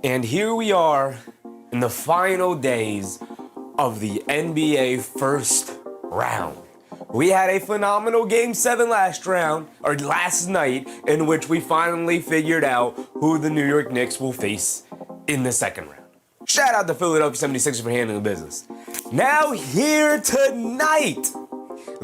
And here we are in the final days of the NBA first round. We had a phenomenal Game 7 last night, in which we finally figured out who the New York Knicks will face in the second round. Shout out to Philadelphia 76ers for handling the business. Now here tonight,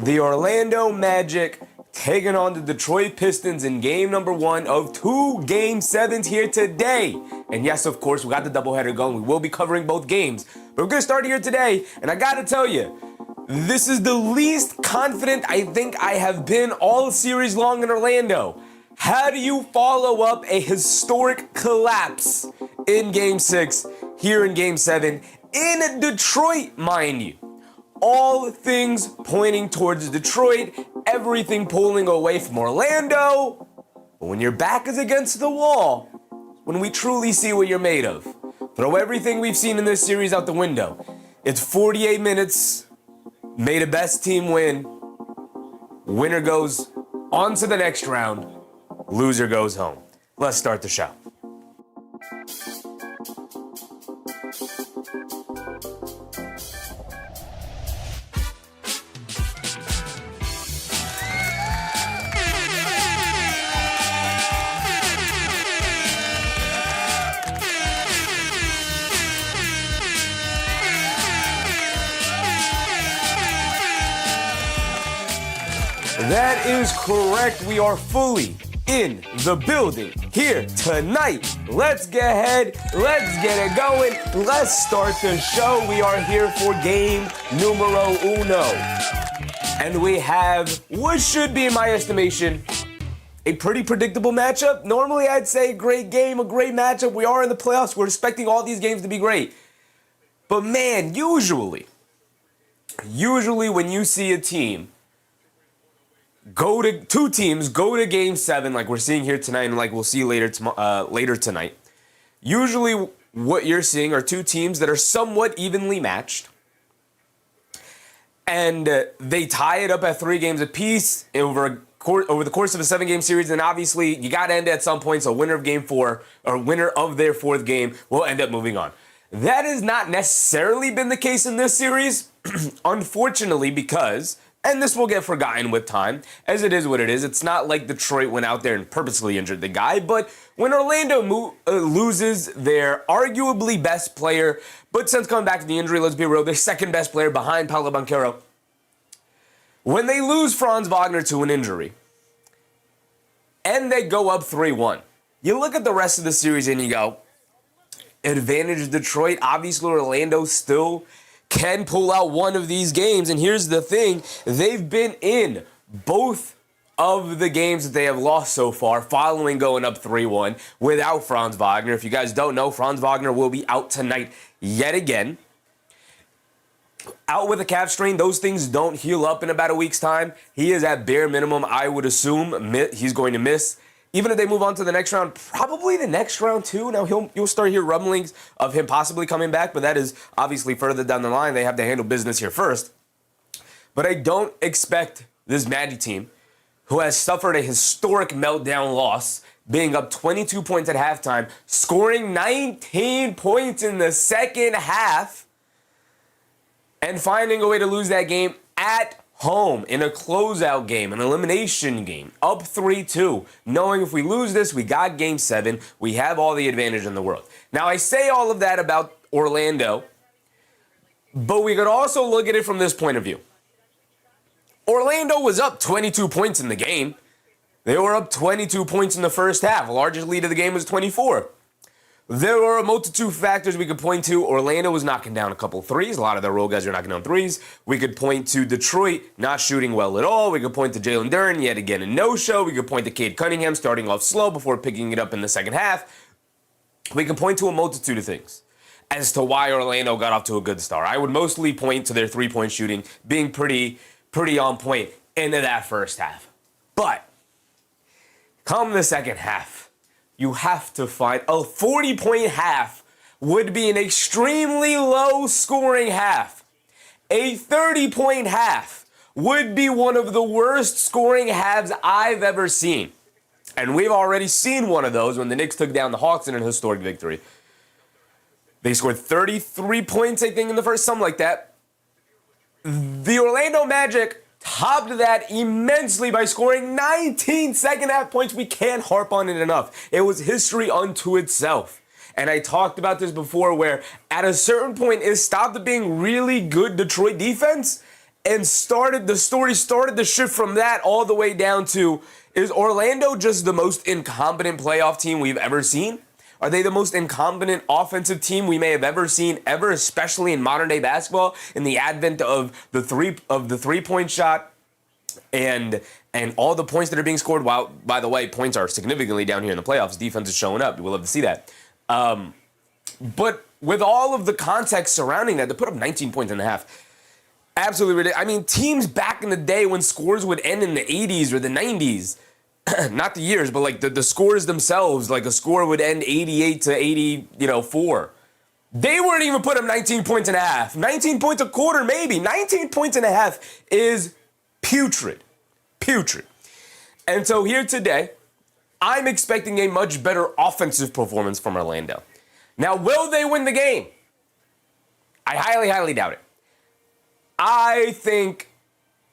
the Orlando Magic taking on the Detroit Pistons in game number 1 of 2 Game 7s here today. And yes, of course, we got the doubleheader going. We will be covering both games. But we're going to start here today, and I got to tell you, this is the least confident I think I have been all series long in Orlando. How do you follow up a historic collapse in Game 6 here in Game 7 in Detroit, mind you? All things pointing towards Detroit, everything pulling away from Orlando. But when your back is against the wall, when we truly see what you're made of. Throw everything we've seen in this series out the window. It's 48 minutes. May the best team win. Winner goes on to the next round. Loser goes home. Let's start the show. That is correct. We are fully in the building here tonight. Let's get ahead. Let's get it going. Let's start the show. We are here for game numero uno. And we have what should be, in my estimation, a pretty predictable matchup. Normally, I'd say great game, a great matchup. We are in the playoffs. We're expecting all these games to be great. But man, usually when you see a team two teams go to Game 7, like we're seeing here tonight, and like we'll see later tonight. Usually, what you're seeing are two teams that are somewhat evenly matched, and they tie it up at 3 games apiece over the course of a 7-game series. And obviously, you got to end at some point. So, winner of Game 4 or winner of their 4th game will end up moving on. That has not necessarily been the case in this series, unfortunately, because. And this will get forgotten with time, as it is what it is. It's not like Detroit went out there and purposely injured the guy, but when Orlando loses their arguably best player, but since coming back to the injury, let's be real, their second best player behind Paolo Banchero, when they lose Franz Wagner to an injury, and they go up 3-1, you look at the rest of the series and you go, advantage Detroit. Obviously, Orlando still can pull out one of these games. And here's the thing, they've been in both of the games that they have lost so far following going up 3-1 without Franz Wagner. If you guys don't know, Franz Wagner will be out tonight yet again. Out with a calf strain, those things don't heal up in about a week's time. He is at bare minimum, I would assume, he's going to miss. Even if they move on to the next round, probably the next round too. Now, you'll start hear rumblings of him possibly coming back, but that is obviously further down the line. They have to handle business here first. But I don't expect this Magic team, who has suffered a historic meltdown loss, being up 22 points at halftime, scoring 19 points in the second half, and finding a way to lose that game at home in a closeout game, an elimination game, up 3-2, knowing if we lose this, we got Game 7, we have all the advantage in the world. Now, I say all of that about Orlando, but we could also look at it from this point of view. Orlando was up 22 points in the game. They were up 22 points in the first half. The largest lead of the game was 24. There were a multitude of factors we could point to. Orlando was knocking down a couple threes. A lot of their role guys are knocking down threes. We could point to Detroit not shooting well at all. We could point to Jalen Duren yet again a no-show. We could point to Cade Cunningham starting off slow before picking it up in the second half. We can point to a multitude of things as to why Orlando got off to a good start. I would mostly point to their three-point shooting being pretty on point into that first half. But come the second half, you have to find a 40-point half would be an extremely low-scoring half. A 30-point half would be one of the worst scoring halves I've ever seen. And we've already seen one of those when the Knicks took down the Hawks in an historic victory. They scored 33 points, I think, in the first, something like that. The Orlando Magic topped that immensely by scoring 19 second-half points. We can't harp on it enough. It was history unto itself. And I talked about this before, where at a certain point, it stopped being really good Detroit defense and the story started to shift from that all the way down to, is Orlando just the most incompetent playoff team we've ever seen? Are they the most incompetent offensive team we may have ever seen, especially in modern day basketball, in the advent of the three-point shot and all the points that are being scored? While, by the way, points are significantly down here in the playoffs. Defense is showing up. We'll love to see that. But with all of the context surrounding that, to put up 19 points and a half, absolutely ridiculous. I mean, teams back in the day when scores would end in the 80s or the 90s, not the years, but like the scores themselves, like a score would end 88 to 84. They weren't even put up 19 points and a half. 19 points a quarter, maybe. 19 points and a half is putrid. Putrid. And so here today, I'm expecting a much better offensive performance from Orlando. Now, will they win the game? I highly, highly doubt it. I think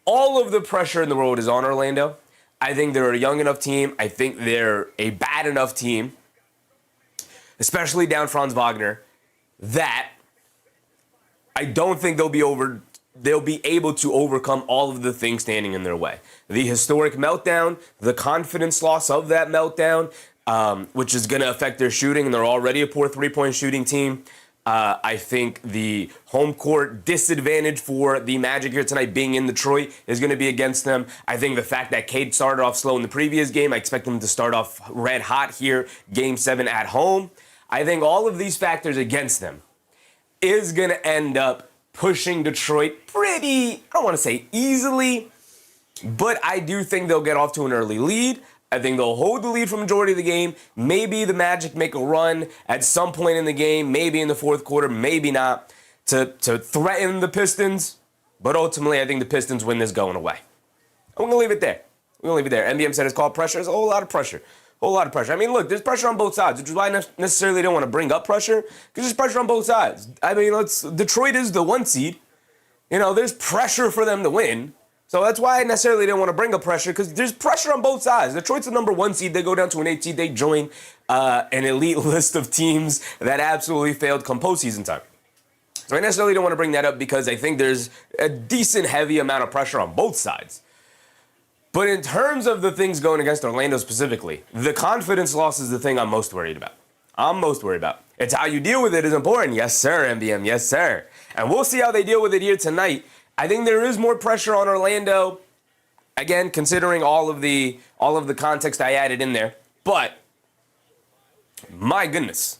all of the pressure in the world is on Orlando. I think they're a young enough team. I think they're a bad enough team, especially down Franz Wagner, that I don't think they'll be able to overcome all of the things standing in their way. The historic meltdown, the confidence loss of that meltdown, which is going to affect their shooting, and they're already a poor three-point shooting team. I think the home court disadvantage for the Magic here tonight being in Detroit is going to be against them. I think the fact that Cade started off slow in the previous game, I expect them to start off red hot here, Game 7 at home. I think all of these factors against them is going to end up pushing Detroit pretty, I don't want to say easily, but I do think they'll get off to an early lead. I think they'll hold the lead for the majority of the game. Maybe the Magic make a run at some point in the game, maybe in the fourth quarter, maybe not, to threaten the Pistons. But ultimately, I think the Pistons win this going away. I'm going to leave it there. We're going to leave it there. NBM said it's called pressure. It's a whole lot of pressure. Whole lot of pressure. I mean, look, there's pressure on both sides, which is why I necessarily don't want to bring up pressure, because there's pressure on both sides. I mean, Detroit is the 1 seed. There's pressure for them to win. So that's why I necessarily didn't want to bring up pressure, because there's pressure on both sides. Detroit's the number 1 seed. They go down to an 8 seed. They join an elite list of teams that absolutely failed come postseason time. So I necessarily don't want to bring that up because I think there's a decent heavy amount of pressure on both sides. But in terms of the things going against Orlando specifically, the confidence loss is the thing I'm most worried about. It's how you deal with it is important. Yes, sir, MBM. Yes, sir. And we'll see how they deal with it here tonight. I think there is more pressure on Orlando, again, considering all of the context I added in there. But my goodness,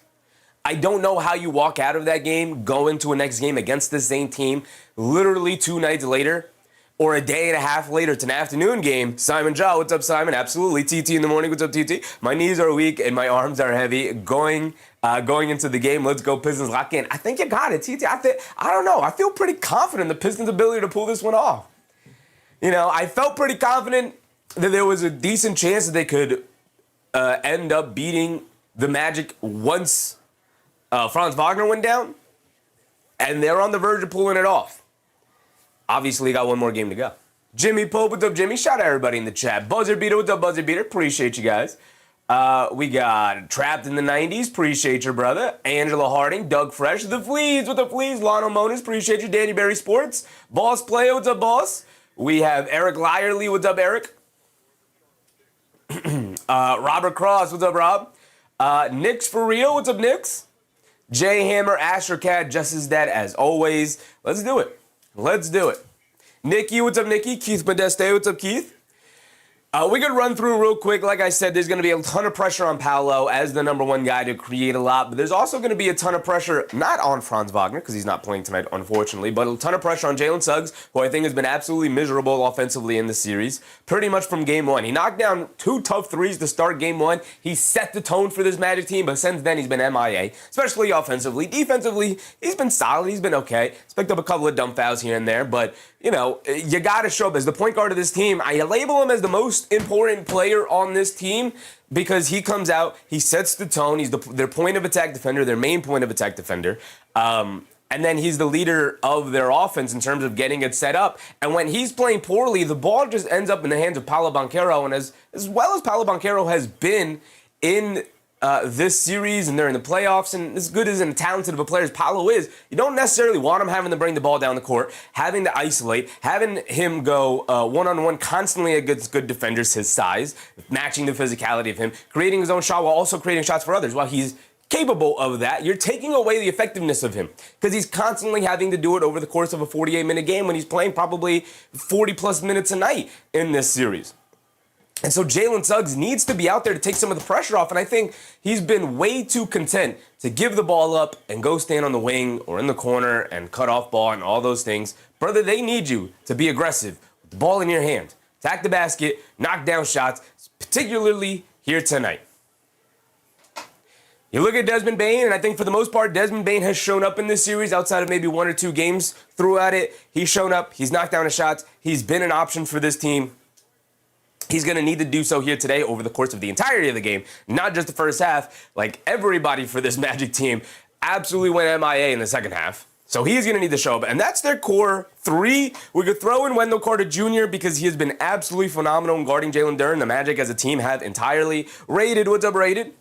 I don't know how you walk out of that game, go into a next game against the same team, literally 2 nights later, or a day and a half later. It's an afternoon game. Simon Jaw, what's up, Simon? Absolutely. TT in the morning, what's up, TT? My knees are weak and my arms are heavy. Going into the game, let's go Pistons, lock in. I think you got it, TT. I don't know. I feel pretty confident in the Pistons' ability to pull this one off. I felt pretty confident that there was a decent chance that they could end up beating the Magic once Franz Wagner went down, and they're on the verge of pulling it off. Obviously, got one more game to go. Jimmy Pope, what's up, Jimmy? Shout out everybody in the chat. Buzzer Beater, what's up, Buzzer Beater? Appreciate you guys. We got Trapped in the 90s. Appreciate your brother. Angela Harding, Doug Fresh, The Fleas, what's up, Fleas? Lano Monas, appreciate you. Danny Berry Sports. Boss Player, what's up, boss? We have Eric Lyerly, what's up, Eric? Robert Cross, what's up, Rob? Nix for real, what's up, Nix? Jay Hammer, Asher Cat, just as that as always. Let's do it. Nikki, what's up, Nikki? Keith Modeste, what's up, Keith? We could run through real quick. Like I said, there's going to be a ton of pressure on Paolo as the number 1 guy to create a lot. But there's also going to be a ton of pressure, not on Franz Wagner, because he's not playing tonight, unfortunately, but a ton of pressure on Jalen Suggs, who I think has been absolutely miserable offensively in this series, pretty much from game 1. He knocked down 2 tough threes to start game 1. He set the tone for this Magic team, but since then he's been MIA, especially offensively. Defensively, he's been solid. He's been okay. He's picked up a couple of dumb fouls here and there, but you got to show up as the point guard of this team. I label him as the most important player on this team because he comes out, he sets the tone. He's their point of attack defender, their main point of attack defender. And then he's the leader of their offense in terms of getting it set up. And when he's playing poorly, the ball just ends up in the hands of Paolo Banchero. And as well as Paolo Banchero has been in this series and they're in the playoffs, and as good as and talented of a player as Paolo is, you don't necessarily want him having to bring the ball down the court, having to isolate, having him go one-on-one constantly against good defenders his size, matching the physicality of him, creating his own shot while also creating shots for others. While he's capable of that, you're taking away the effectiveness of him because he's constantly having to do it over the course of a 48-minute game when he's playing probably 40-plus minutes a night in this series. And so Jalen Suggs needs to be out there to take some of the pressure off, and I think he's been way too content to give the ball up and go stand on the wing or in the corner and cut off ball and all those things. Brother, they need you to be aggressive with the ball in your hand. Attack the basket, knock down shots, particularly here tonight. You look at Desmond Bane, and I think for the most part, Desmond Bane has shown up in this series outside of maybe 1 or 2 games throughout it. He's shown up. He's knocked down his shots. He's been an option for this team. He's going to need to do so here today over the course of the entirety of the game, not just the first half. Like everybody for this Magic team absolutely went MIA in the second half. So he's going to need to show up, and that's their core 3. We could throw in Wendell Carter Jr. because he has been absolutely phenomenal in guarding Jalen Duren. The Magic as a team have entirely rated. What's up, rated?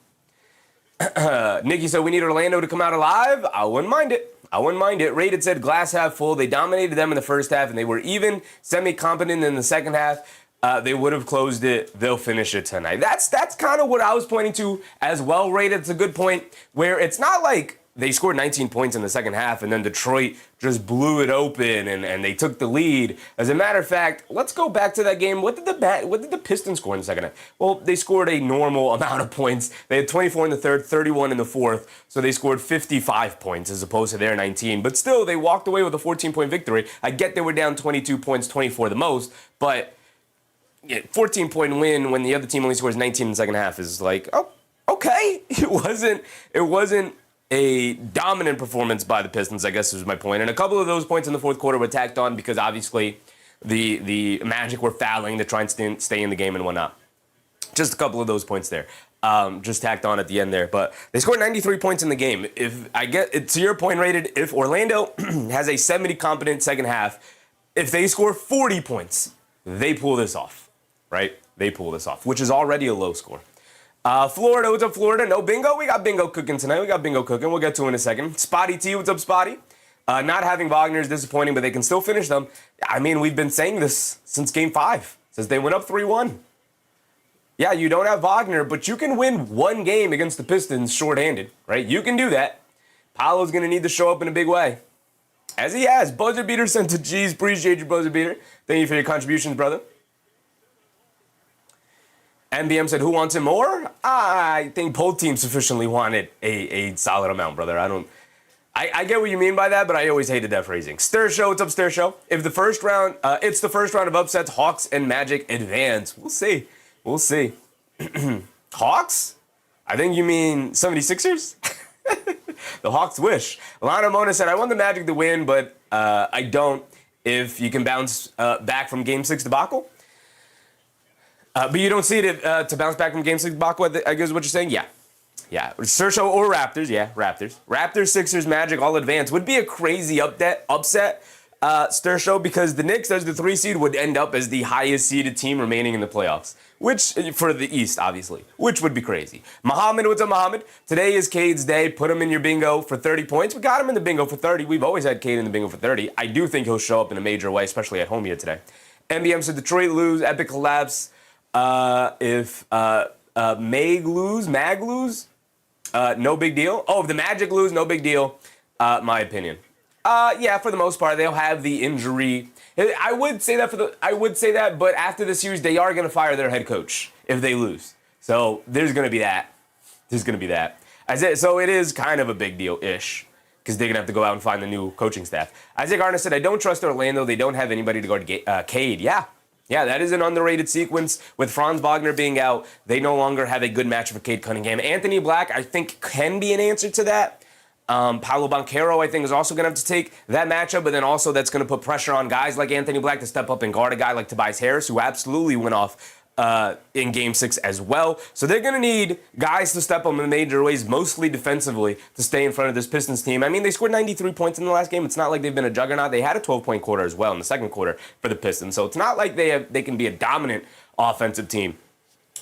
Nikki said we need Orlando to come out alive. I wouldn't mind it. I wouldn't mind it. Rated said glass half full. They dominated them in the first half, and they were even semi-competent in the second half. They would have closed it. They'll finish it tonight. That's kind of what I was pointing to as well. Rated. It's a good point where it's not like they scored 19 points in the second half and then Detroit just blew it open and they took the lead. As a matter of fact, let's go back to that game. What did the Pistons score in the second half? Well, they scored a normal amount of points. They had 24 in the third, 31 in the fourth, so they scored 55 points as opposed to their 19. But still, they walked away with a 14-point victory. I get they were down 22 points, 24 the most, but 14-point win when the other team only scores 19 in the second half is like, oh, okay. It wasn't a dominant performance by the Pistons, I guess is my point. And a couple of those points in the fourth quarter were tacked on because obviously the Magic were fouling to try and stay in the game and whatnot. Just a couple of those points there. Just tacked on at the end there. But they scored 93 points in the game. If I get it to your point, rated, if Orlando has a 70 competent second half, if they score 40 points, they pull this off, right? They pull this off, which is already a low score. Florida, what's up, Florida? No bingo? We got bingo cooking tonight. We'll get to it in a second. Spotty T, what's up, Spotty? Not having Wagner is disappointing, but they can still finish them. I mean, we've been saying this since Game 5, since they went up 3-1. Yeah, you don't have Wagner, but you can win one game against the Pistons shorthanded, right? You can do that. Paolo's going to need to show up in a big way, as he has. Buzzer beater sent to G's. Appreciate your buzzer beater. Thank you for your contributions, brother. NBM said, who wants him more? I think both teams sufficiently wanted a solid amount, brother. I get what you mean by that, but I always hated that phrasing. Stir Show, what's up, Stir Show? If the first round, it's the first round of upsets, Hawks and Magic advance. We'll see. Hawks? I think you mean 76ers? The Hawks wish. Lana Mona said, I want the Magic to win, but I don't if you can bounce back from Game 6 debacle. But you don't see it to bounce back from Game 6 debacle, I guess is what you're saying? Yeah. Sergio or Raptors. Yeah, Raptors. Raptors, Sixers, Magic, all advance. Would be a crazy upset, Stir Show, because the Knicks, as the 3 seed, would end up as the highest seeded team remaining in the playoffs. Which, for the East, obviously. Which would be crazy. Muhammad, what's up, Muhammad? Today is Cade's day. Put him in your bingo for 30 points. We got him in the bingo for 30. We've always had Cade in the bingo for 30. I do think he'll show up in a major way, especially at home here today. NBM said Detroit lose, epic collapse. If Mag lose, no big deal. Oh, if the Magic lose, no big deal, my opinion. Yeah, for the most part, they'll have the injury. I would say that, but after the series, they are going to fire their head coach if they lose. So there's going to be that. So it is kind of a big deal-ish, because they're going to have to go out and find the new coaching staff. Isaac Garner said, I don't trust Orlando. They don't have anybody to guard Cade. Yeah, that is an underrated sequence. With Franz Wagner being out, they no longer have a good match for Cade Cunningham. Anthony Black, I think, can be an answer to that. Paolo Banchero, I think, is also going to have to take that matchup, but then also that's going to put pressure on guys like Anthony Black to step up and guard a guy like Tobias Harris, who absolutely went off in Game 6 as well. So they're going to need guys to step up in major ways, mostly defensively, to stay in front of this Pistons team. I mean, they scored 93 points in the last game. It's not like they've been a juggernaut. They had a 12-point quarter as well in the second quarter for the Pistons. So it's not like they can be a dominant offensive team.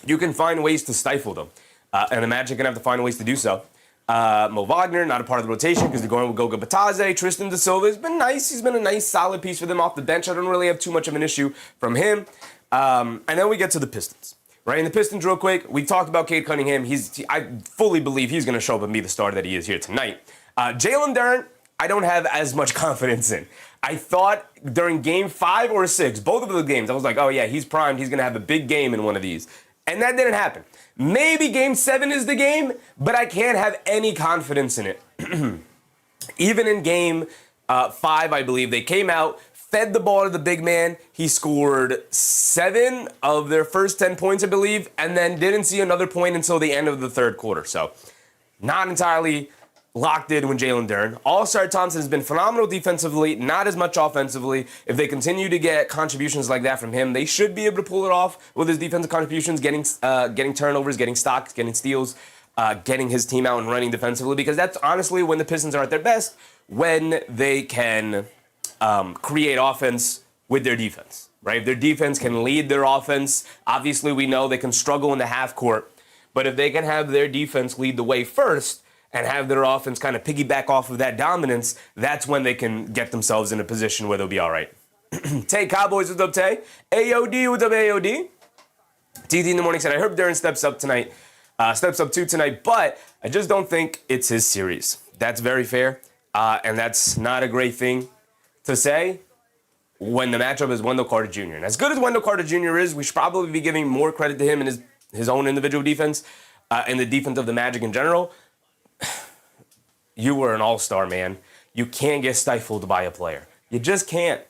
You can find ways to stifle them. And the Magic are going to have to find ways to do so. Mo Wagner, not a part of the rotation because they're going with Goga Batadze. Tristan Da Silva has been nice. He's been a nice, solid piece for them off the bench. I don't really have too much of an issue from him. And then we get to the Pistons, right? And the Pistons, real quick, we talked about Cade Cunningham. I fully believe he's going to show up and be the starter that he is here tonight. Jalen Duren, I don't have as much confidence in. I thought during Game 5 or 6, both of the games, I was like, oh yeah, he's primed. He's going to have a big game in one of these. And that didn't happen. Maybe Game 7 is the game, but I can't have any confidence in it. Even in Game 5, I believe, they came out, fed the ball to the big man. He scored 7 of their first 10 points, I believe, and then didn't see another point until the end of the third quarter. So not entirely locked in with Jalen Duren. All-Star Thompson has been phenomenal defensively, not as much offensively. If they continue to get contributions like that from him, they should be able to pull it off with his defensive contributions, getting turnovers, getting stocks, getting steals, getting his team out and running defensively, because that's honestly when the Pistons are at their best, when they can create offense with their defense, right? If their defense can lead their offense, obviously we know they can struggle in the half court, but if they can have their defense lead the way first, and have their offense kind of piggyback off of that dominance, that's when they can get themselves in a position where they'll be all right. Tay Cowboys, what's up, Tay? AOD, what's up, AOD? TT in the morning said, I hope Duren steps up too tonight, but I just don't think it's his series. That's very fair, and that's not a great thing to say when the matchup is Wendell Carter Jr. And as good as Wendell Carter Jr. is, we should probably be giving more credit to him and his own individual defense and the defense of the Magic in general. You were an all-star, man. You can't get stifled by a player. You just can't.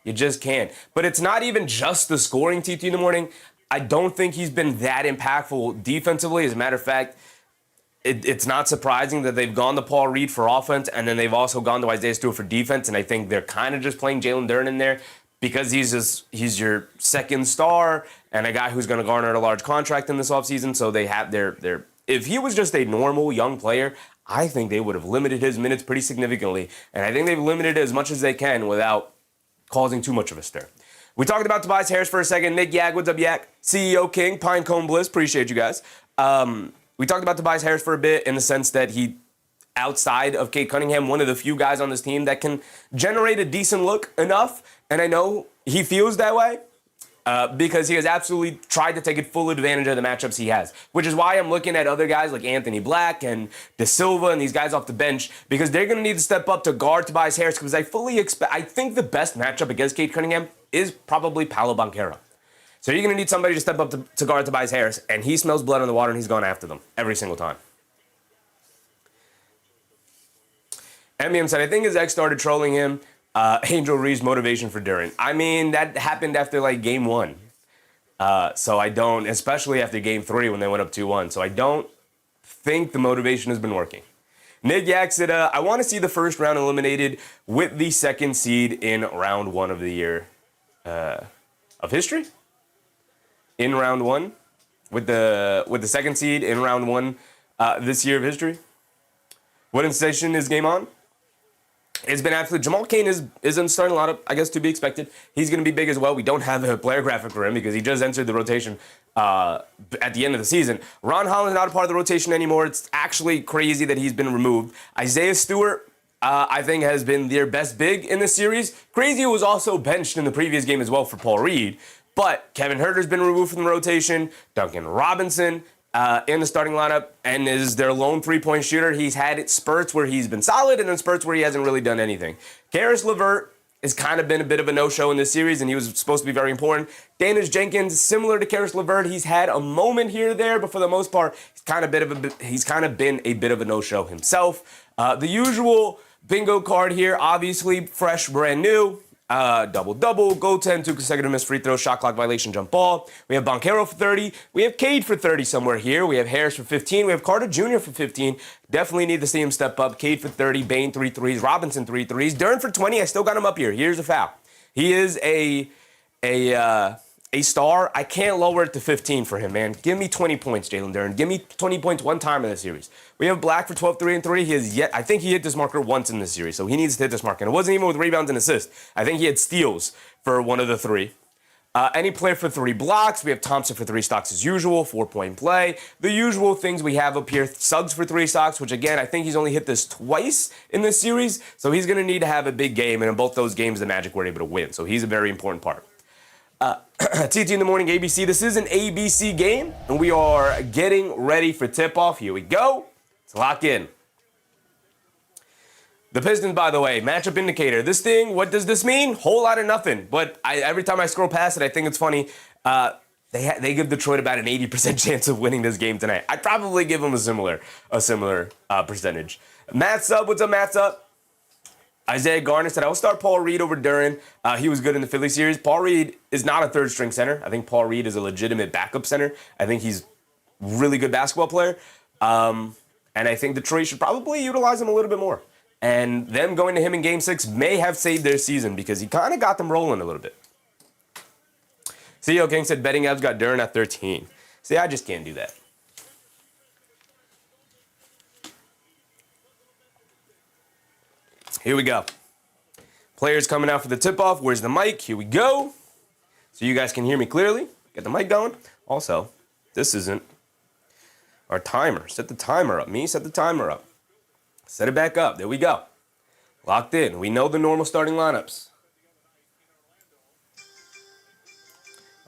You just can't. But it's not even just the scoring, TT in the morning. I don't think he's been that impactful defensively. As a matter of fact, it's not surprising that they've gone to Paul Reed for offense, and then they've also gone to Isaiah Stewart for defense, and I think they're kind of just playing Jalen Duren in there because he's your second star and a guy who's going to garner a large contract in this offseason, so they have their if he was just a normal young player, I think they would have limited his minutes pretty significantly. And I think they've limited it as much as they can without causing too much of a stir. We talked about Tobias Harris for a second. Nick Yag, what's up, Yak? CEO King, Pinecone Bliss, appreciate you guys. We talked about Tobias Harris for a bit in the sense that he, outside of Cade Cunningham, one of the few guys on this team that can generate a decent look enough. And I know he feels that way. Because he has absolutely tried to take full advantage of the matchups he has, which is why I'm looking at other guys like Anthony Black and Da Silva and these guys off the bench, because they're going to need to step up to guard Tobias Harris, because I think the best matchup against Cade Cunningham is probably Paolo Banchero. So you're going to need somebody to step up to guard Tobias Harris, and he smells blood in the water, and he's going after them every single time. MEM said, I think his ex started trolling him. Angel Reeves' motivation for Duren. I mean, that happened after like Game 1. So I don't, especially after Game 3 when they went up 2-1. So I don't think the motivation has been working. Nick Yak said, I want to see the first round eliminated with the second seed in round 1 of the year of history. In round 1 with the second seed in round 1 this year of history. What station is game on? It's been absolute. Jamal Cain isn't starting a lot of, I guess, to be expected. He's going to be big as well. We don't have a player graphic for him because he just entered the rotation at the end of the season. Ron Holland's not a part of the rotation anymore. It's actually crazy that he's been removed. Isaiah Stewart, I think, has been their best big in this series. Crazy was also benched in the previous game as well for Paul Reed. But Kevin Huerter's been removed from the rotation. Duncan Robinson in the starting lineup and is their lone three-point shooter. He's had spurts where he's been solid and then spurts where he hasn't really done anything. Karis LeVert has kind of been a bit of a no-show in this series, and he was supposed to be very important. Danish Jenkins, similar to Karis LeVert, he's had a moment here or there, but for the most part, he's kind of been a bit of a no-show himself. The usual bingo card here, obviously fresh, brand new. Double-double, goaltend, 2 consecutive missed free throws, shot clock violation, jump ball. We have Banchero for 30. We have Cade for 30 somewhere here. We have Harris for 15. We have Carter Jr. for 15. Definitely need to see him step up. Cade for 30, Bane 3 threes, Robinson 3 threes. Duren for 20. I still got him up here. Here's a foul. He is a a star, I can't lower it to 15 for him, man. Give me 20 points, Jalen Duren. Give me 20 points one time in the series. We have Black for 12, 3, and 3. I think he hit this marker once in this series, so he needs to hit this marker. And it wasn't even with rebounds and assists. I think he had steals for one of the 3. Any player for 3 blocks. We have Thompson for 3 stocks as usual, 4-point play. The usual things we have up here. Suggs for 3 stocks, which again, I think he's only hit this twice in this series. So he's going to need to have a big game. And in both those games, the Magic were able to win. So he's a very important part. TT in the morning, ABC. This is an ABC game. And we are getting ready for tip-off. Here we go. Let's lock in. The Pistons, by the way, matchup indicator. This thing, what does this mean? Whole lot of nothing. But every time I scroll past it, I think it's funny. They give Detroit about an 80% chance of winning this game tonight. I'd probably give them a similar percentage. Matt Sub, what's up, Matt Sub? Isaiah Garner said, I will start Paul Reed over Duren. He was good in the Philly series. Paul Reed is not a third-string center. I think Paul Reed is a legitimate backup center. I think he's a really good basketball player. And I think Detroit should probably utilize him a little bit more. And them going to him in Game 6 may have saved their season because he kind of got them rolling a little bit. CEO King said betting abs got Duren at 13. See, I just can't do that. Here we go. Players coming out for the tip-off. Where's the mic? Here we go. So you guys can hear me clearly. Get the mic going. Also, this isn't our timer. Set the timer up. Set the timer up. Set it back up. There we go. Locked in. We know the normal starting lineups.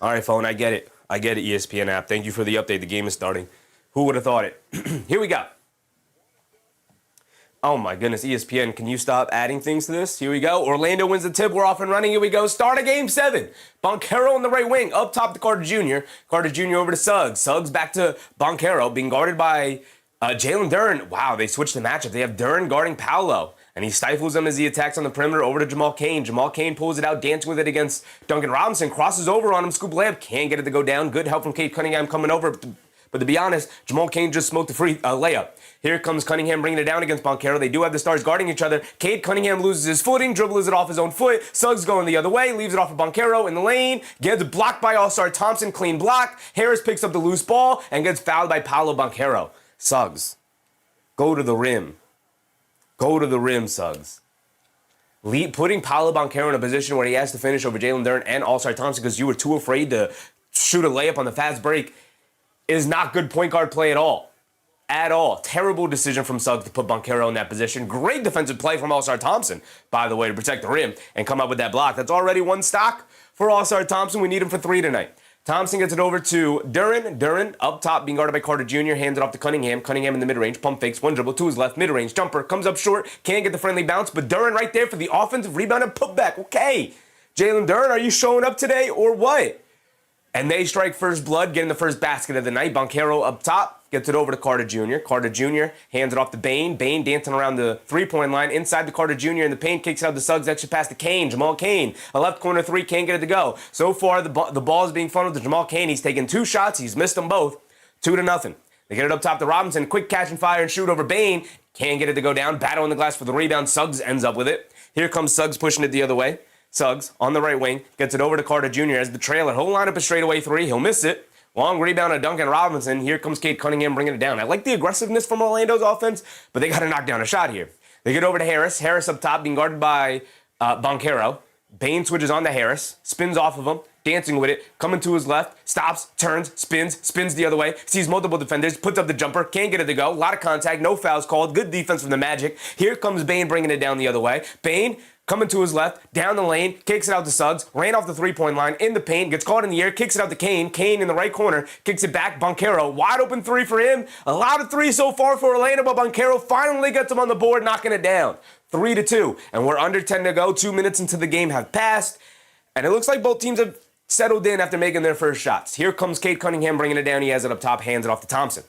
All right, phone. I get it. I get it, ESPN app. Thank you for the update. The game is starting. Who would have thought it? Here we go. Oh, my goodness. ESPN, can you stop adding things to this? Here we go. Orlando wins the tip. We're off and running. Here we go. Start of Game 7. Banchero on the right wing. Up top to Carter Jr. Carter Jr. over to Suggs. Suggs back to Banchero. Being guarded by Jalen Duren. Wow, they switched the matchup. They have Duren guarding Paolo. And he stifles him as he attacks on the perimeter over to Jamal Cain. Jamal Cain pulls it out, dancing with it against Duncan Robinson. Crosses over on him. Scoop layup. Can't get it to go down. Good help from Cade Cunningham coming over. But to be honest, Jamal Cain just smoked the free layup. Here comes Cunningham bringing it down against Banchero. They do have the stars guarding each other. Cade Cunningham loses his footing, dribbles it off his own foot. Suggs going the other way, leaves it off of Banchero in the lane. Gets blocked by All-Star Thompson, clean block. Harris picks up the loose ball and gets fouled by Paolo Banchero. Suggs, go to the rim. Go to the rim, Suggs. Putting Paolo Banchero in a position where he has to finish over Jalen Duren and All-Star Thompson because you were too afraid to shoot a layup on the fast break is not good point guard play at all. At all. Terrible decision from Suggs to put Banchero in that position. Great defensive play from All-Star Thompson, by the way, to protect the rim and come up with that block. That's already one stock for All-Star Thompson. We need him for 3 tonight. Thompson gets it over to Duren. Duren up top, being guarded by Carter Jr., hands it off to Cunningham. Cunningham in the mid-range, pump fakes, one dribble to his left, mid-range, jumper, comes up short, can't get the friendly bounce, but Duren right there for the offensive rebound and putback. Okay, Jalen Duren, are you showing up today or what? And they strike first blood, getting the first basket of the night. Banchero up top, gets it over to Carter Jr. Carter Jr. hands it off to Bane. Bane dancing around the three-point line. Inside to Carter Jr. in the paint, kicks out to Suggs, extra pass to Cain. Jamal Cain, a left corner 3, can't get it to go. So far, the ball is being funneled to Jamal Cain. He's taken 2 shots. He's missed them both. 2-0. They get it up top to Robinson. Quick catch and fire and shoot over Bane. Can't get it to go down. Battle in the glass for the rebound. Suggs ends up with it. Here comes Suggs pushing it the other way. Suggs on the right wing, gets it over to Carter Jr. as the trailer. He'll line up a straightaway 3. He'll miss it. Long rebound to Duncan Robinson. Here comes Cade Cunningham bringing it down. I like the aggressiveness from Orlando's offense, but they got to knock down a shot here. They get over to Harris. Harris up top being guarded by Banchero. Bane switches on to Harris, spins off of him, dancing with it, coming to his left, stops, turns, spins the other way, sees multiple defenders, puts up the jumper, can't get it to go. A lot of contact, no fouls called. Good defense from the Magic. Here comes Bane bringing it down the other way. Bane coming to his left, down the lane, kicks it out to Suggs, ran off the three-point line, in the paint, gets caught in the air, kicks it out to Cain. Cain in the right corner, kicks it back. Banchero, wide open 3 for him. A lot of 3 so far for Orlando, but Banchero finally gets him on the board, knocking it down. 3-2, and we're under 10 to go. 2 minutes into the game have passed, and it looks like both teams have settled in after making their first shots. Here comes Cade Cunningham bringing it down. He has it up top, hands it off to Thompson.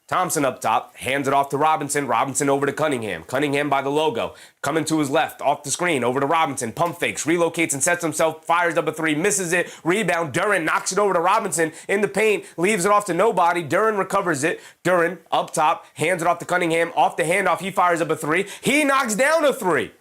Thompson up top, hands it off to Robinson. Robinson over to Cunningham. Cunningham by the logo. Coming to his left, off the screen, over to Robinson. Pump fakes, relocates and sets himself, fires up a 3, misses it. Rebound, Duren knocks it over to Robinson in the paint, leaves it off to nobody. Duren recovers it. Duren up top, hands it off to Cunningham. Off the handoff, he fires up a 3. He knocks down a 3.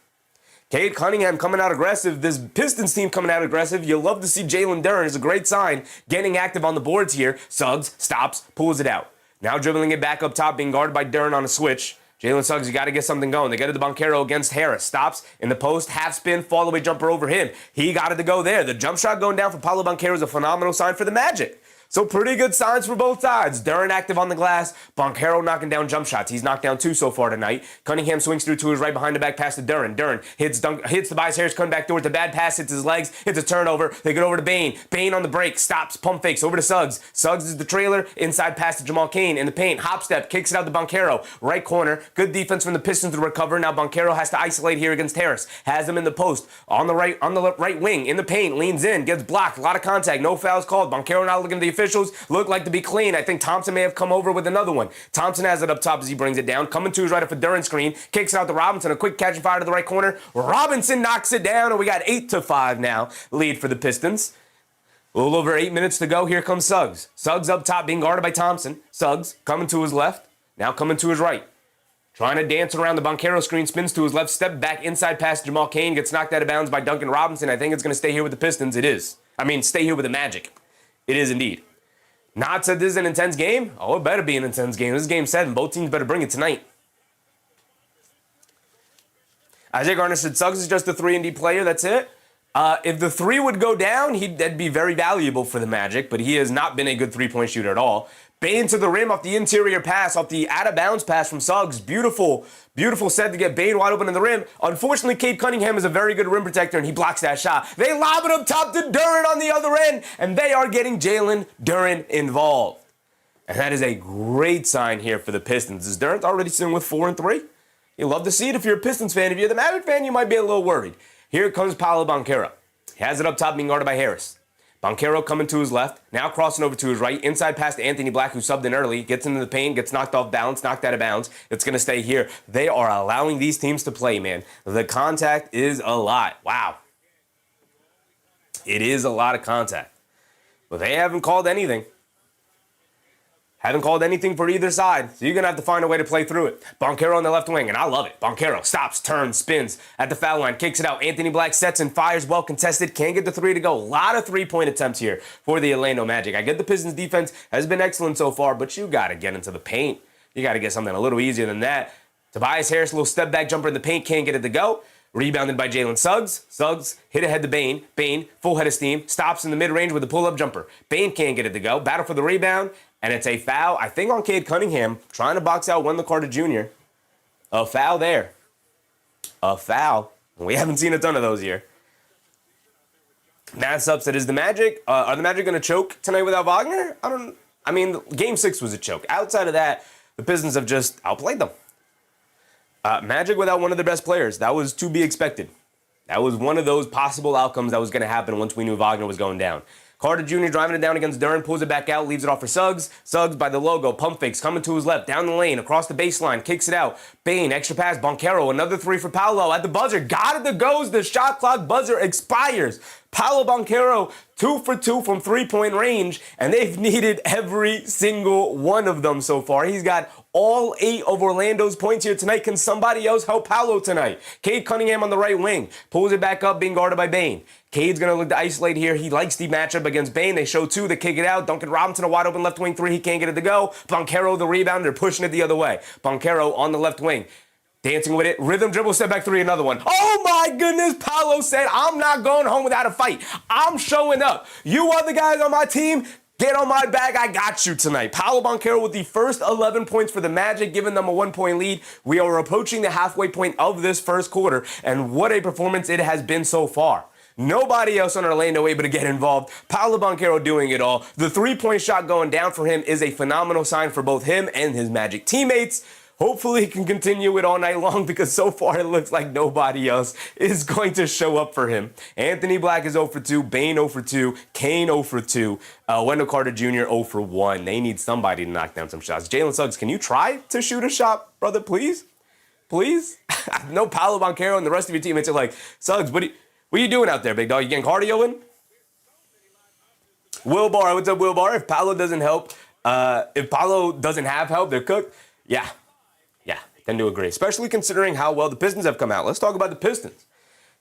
Cade Cunningham coming out aggressive. This Pistons team coming out aggressive. You love to see Jalen Duren. It's a great sign. Getting active on the boards here. Suggs stops, pulls it out. Now dribbling it back up top, being guarded by Duren on a switch. Jalen Suggs, you got to get something going. They get it to Banchero against Harris. Stops in the post, half spin, fall away jumper over him. He got it to go there. The jump shot going down for Paolo Banchero is a phenomenal sign for the Magic. So pretty good signs for both sides. Duren active on the glass. Banchero knocking down jump shots. He's knocked down 2 so far tonight. Cunningham swings through to his right behind the back pass to Duren. Duren hits Tobias Harris coming back towards the bad pass, hits his legs, hits a turnover. They get over to Bane. Bane on the break, stops, pump fakes, over to Suggs. Suggs is the trailer, inside pass to Jamal Cain in the paint. Hop step, kicks it out to Banchero. Right corner, good defense from the Pistons to recover. Now Banchero has to isolate here against Harris. Has him in the post, on the right wing, in the paint, leans in, gets blocked. A lot of contact, no fouls called. Banchero not looking at the officials, look like to be clean. I think Thompson may have come over with another one. Thompson has it up top as he brings it down. Coming to his right off a Duren screen. Kicks it out to Robinson. A quick catch and fire to the right corner. Robinson knocks it down, and we got 8-5 now. Lead for the Pistons. A little over 8 minutes to go. Here comes Suggs. Suggs up top being guarded by Thompson. Suggs coming to his left. Now coming to his right. Trying to dance around the Banchero screen. Spins to his left. Step back inside pass to Jamal Cain. Gets knocked out of bounds by Duncan Robinson. I think it's going to stay here with the Pistons. It is. Stay here with the Magic. It is indeed. Not said this is an intense game. Oh, it better be an intense game. This is game 7. Both teams better bring it tonight. Isaiah Garner said Suggs is just a 3-and-D player. That's it. If the 3 would go down, that'd be very valuable for the Magic, but he has not been a good 3-point shooter at all. Bane to the rim off the interior pass, off the out-of-bounds pass from Suggs. Beautiful, beautiful set to get Bane wide open in the rim. Unfortunately, Cade Cunningham is a very good rim protector, and he blocks that shot. They lob it up top to Duren on the other end, and they are getting Jalen Duren involved. And that is a great sign here for the Pistons. Is Duren's already sitting with 4 and 3? You love to see it if you're a Pistons fan. If you're the Magic fan, you might be a little worried. Here comes Paolo Banchero. He has it up top being guarded by Harris. Banchero coming to his left, now crossing over to his right, inside pass to Anthony Black, who subbed in early, gets into the paint, gets knocked off balance, knocked out of bounds. It's going to stay here. They are allowing these teams to play, man. The contact is a lot. Wow. It is a lot of contact. But they haven't called anything. Haven't called anything for either side, so you're going to have to find a way to play through it. Banchero on the left wing, and I love it. Banchero stops, turns, spins at the foul line, kicks it out. Anthony Black sets and fires, well contested. Can't get the 3 to go. A lot of 3-point attempts here for the Orlando Magic. I get the Pistons defense has been excellent so far, but you got to get into the paint. You got to get something a little easier than that. Tobias Harris, a little step back jumper in the paint, can't get it to go. Rebounded by Jalen Suggs. Suggs hit ahead to Bane. Bane, full head of steam, stops in the mid-range with a pull-up jumper. Bane can't get it to go. Battle for the rebound. And it's a foul, I think, on Cade Cunningham, trying to box out Wendell Carter Jr. A foul there. A foul. We haven't seen a ton of those here. Matt's upset. Is the Magic, are the Magic going to choke tonight without Wagner? Game 6 was a choke. Outside of that, the Pistons have just outplayed them. Magic without one of their best players. That was to be expected. That was one of those possible outcomes that was going to happen once we knew Wagner was going down. Carter Jr. driving it down against Duren, pulls it back out, leaves it off for Suggs. Suggs by the logo, pump fakes, coming to his left, down the lane, across the baseline, kicks it out. Bane, extra pass, Banchero, another 3 for Paolo at the buzzer. Got it to goes, the shot clock buzzer expires. Paolo Banchero, 2 for 2 from 3-point range, and they've needed every single one of them so far. He's got all 8 of Orlando's points here tonight. Can somebody else help Paolo tonight? Cade Cunningham on the right wing, pulls it back up, being guarded by Bane. Cade's going to look to isolate here. He likes the matchup against Bane. They show 2. They kick it out. Duncan Robinson, a wide open left wing 3. He can't get it to go. Banchero, the rebound. They're pushing it the other way. Banchero on the left wing. Dancing with it. Rhythm dribble, step back 3, another one. Oh my goodness. Paolo said, I'm not going home without a fight. I'm showing up. You other guys on my team, get on my back. I got you tonight. Paolo Banchero with the first 11 points for the Magic, giving them a 1-point lead. We are approaching the halfway point of this first quarter, and what a performance it has been so far. Nobody else on Orlando able to get involved. Paolo Banchero doing it all. The 3-point shot going down for him is a phenomenal sign for both him and his Magic teammates. Hopefully he can continue it all night long, because so far it looks like nobody else is going to show up for him. Anthony Black is 0 for 2, Bane 0 for 2, Cain 0 for 2, Wendell Carter Jr. 0 for 1. They need somebody to knock down some shots. Jalen Suggs, can you try to shoot a shot, brother, please? Please? I know Paolo Banchero and the rest of your teammates are like, Suggs, what are you doing out there, big dog? You getting cardio in? Will Barr, what's up, Will Barr? If Paolo doesn't help, if Paolo doesn't have help, they're cooked. Yeah, tend to agree, especially considering how well the Pistons have come out. Let's talk about the Pistons.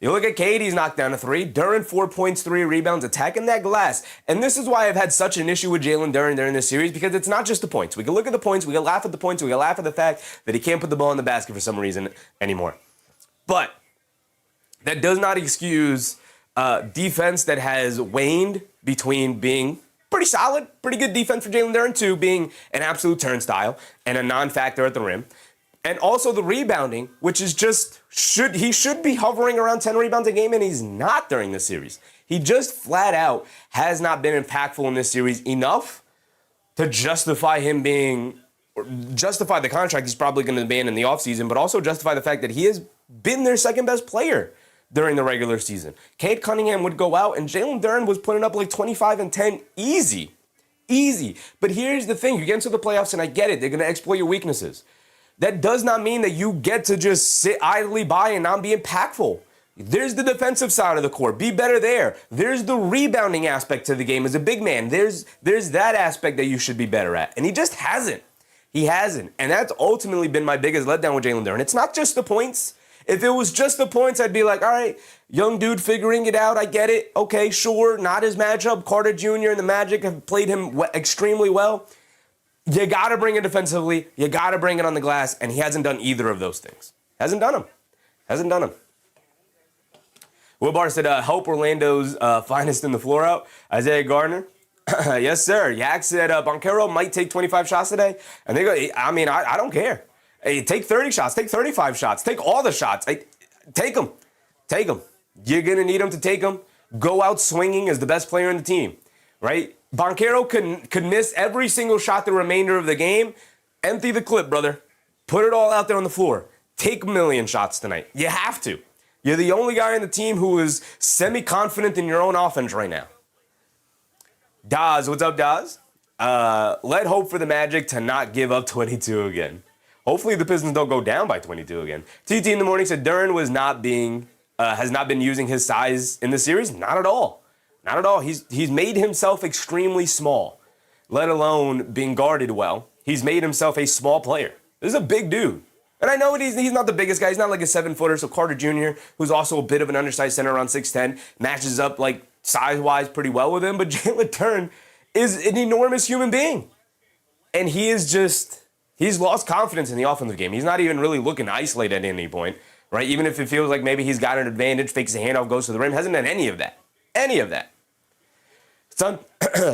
You look at Cade, he's knocked down a 3. Duren, 4 points, 3 rebounds, attacking that glass. And this is why I've had such an issue with Jalen Duren during this series, because it's not just the points. We can look at the points, we can laugh at the points, we can laugh at the fact that he can't put the ball in the basket for some reason anymore. But that does not excuse defense that has waned between being pretty solid, pretty good defense for Jalen Duren, to being an absolute turnstile and a non-factor at the rim. And also the rebounding, which is just, he should be hovering around 10 rebounds a game, and he's not during this series. He just flat out has not been impactful in this series enough to justify him being, or justify the contract he's probably going to demand in the offseason, but also justify the fact that he has been their second best player during the regular season. Cade Cunningham would go out, and Jalen Duren was putting up like 25 and 10 easy. Easy. But here's the thing. You get into the playoffs, and I get it. They're going to exploit your weaknesses. That does not mean that you get to just sit idly by and not be impactful. There's the defensive side of the court. Be better there. There's the rebounding aspect to the game as a big man. There's that aspect that you should be better at. And he just hasn't. He hasn't. And that's ultimately been my biggest letdown with Jalen Duren. It's not just the points. If it was just the points, I'd be like, all right, young dude figuring it out. I get it. Okay, sure. Not his matchup. Carter Jr. and the Magic have played him extremely well. You got to bring it defensively. You got to bring it on the glass. And he hasn't done either of those things. Hasn't done them. Will Barr said, hope Orlando's finest in the floor out. Isaiah Gardner. Yes, sir. Yak said Banchero might take 25 shots today. And they go, I don't care. Hey, take 30 shots. Take 35 shots. Take all the shots. Take them. Take them. You're going to need them to take them. Go out swinging as the best player in the team, right? Banchero could miss every single shot the remainder of the game. Empty the clip, brother. Put it all out there on the floor. Take a million shots tonight. You have to. You're the only guy on the team who is semi-confident in your own offense right now. Daz, what's up, Daz? Let hope for the Magic to not give up 22 again. Hopefully the Pistons don't go down by 22 again. TT in the morning said Duren has not been using his size in the series. Not at all. Not at all. He's made himself extremely small, let alone being guarded well. He's made himself a small player. This is a big dude. And I know he's not the biggest guy. He's not like a 7-footer. So Carter Jr., who's also a bit of an undersized center around 6'10", matches up like size-wise pretty well with him. But Jalen Duren is an enormous human being. And he's lost confidence in the offensive game. He's not even really looking to isolate at any point, right? Even if it feels like maybe he's got an advantage, fakes a handoff, goes to the rim. Hasn't done any of that. Any of that.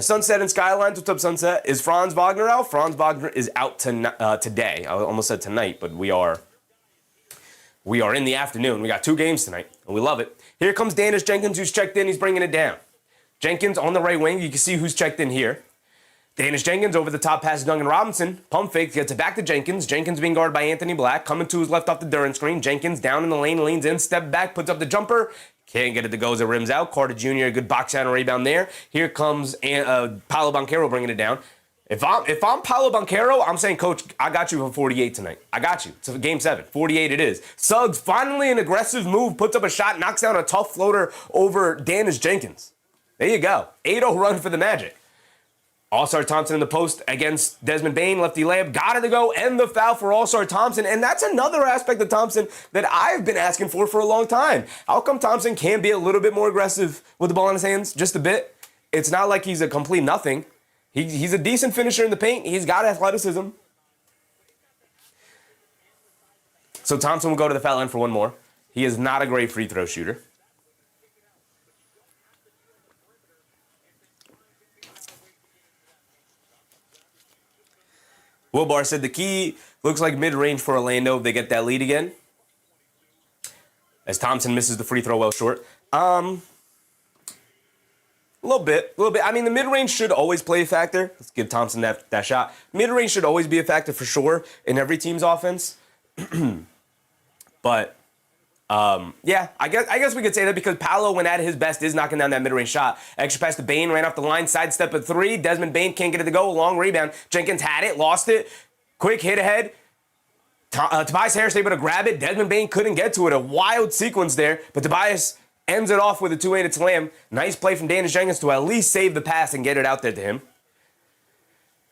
Sunset and Skylines, what's up, Sunset? Is Franz Wagner out? Franz Wagner is out today. I almost said tonight, but we are in the afternoon. We got 2 games tonight, and we love it. Here comes Dennis Jenkins, who's checked in. He's bringing it down. Jenkins on the right wing. You can see who's checked in here. Dennis Jenkins over the top pass to Duncan Robinson. Pump fake, gets it back to Jenkins. Jenkins being guarded by Anthony Black. Coming to his left off the Duren screen. Jenkins down in the lane, leans in, step back, puts up the jumper. Can't get it to go as it rims out. Carter Jr., a good box out and rebound there. Here comes Paolo Banchero bringing it down. If I'm Paolo Banchero, I'm saying, Coach, I got you for 48 tonight. I got you. It's game 7. 48 it is. Suggs, finally an aggressive move, puts up a shot, knocks down a tough floater over Dennis Jenkins. There you go. 8-0 run for the Magic. All-Star Thompson in the post against Desmond Bane, lefty layup, got it to go, and the foul for All-Star Thompson. And that's another aspect of Thompson that I've been asking for a long time. How come Thompson can be a little bit more aggressive with the ball in his hands? Just a bit. It's not like he's a complete nothing. He's a decent finisher in the paint. He's got athleticism. So Thompson will go to the foul line for one more. He is not a great free throw shooter. Will Barr said the key looks like mid-range for Orlando if they get that lead again. As Thompson misses the free throw well short. A little bit. I mean, the mid-range should always play a factor. Let's give Thompson that shot. Mid-range should always be a factor for sure in every team's offense. But, yeah, I guess we could say that because Paolo, when at his best, is knocking down that mid-range shot. Extra pass to Bane, ran off the line, sidestep at 3. Desmond Bane can't get it to go. Long rebound. Jenkins had it, lost it. Quick hit ahead. Tobias Harris able to grab it. Desmond Bane couldn't get to it. A wild sequence there, but Tobias ends it off with a two-handed slam. Nice play from Dennis Jenkins to at least save the pass and get it out there to him.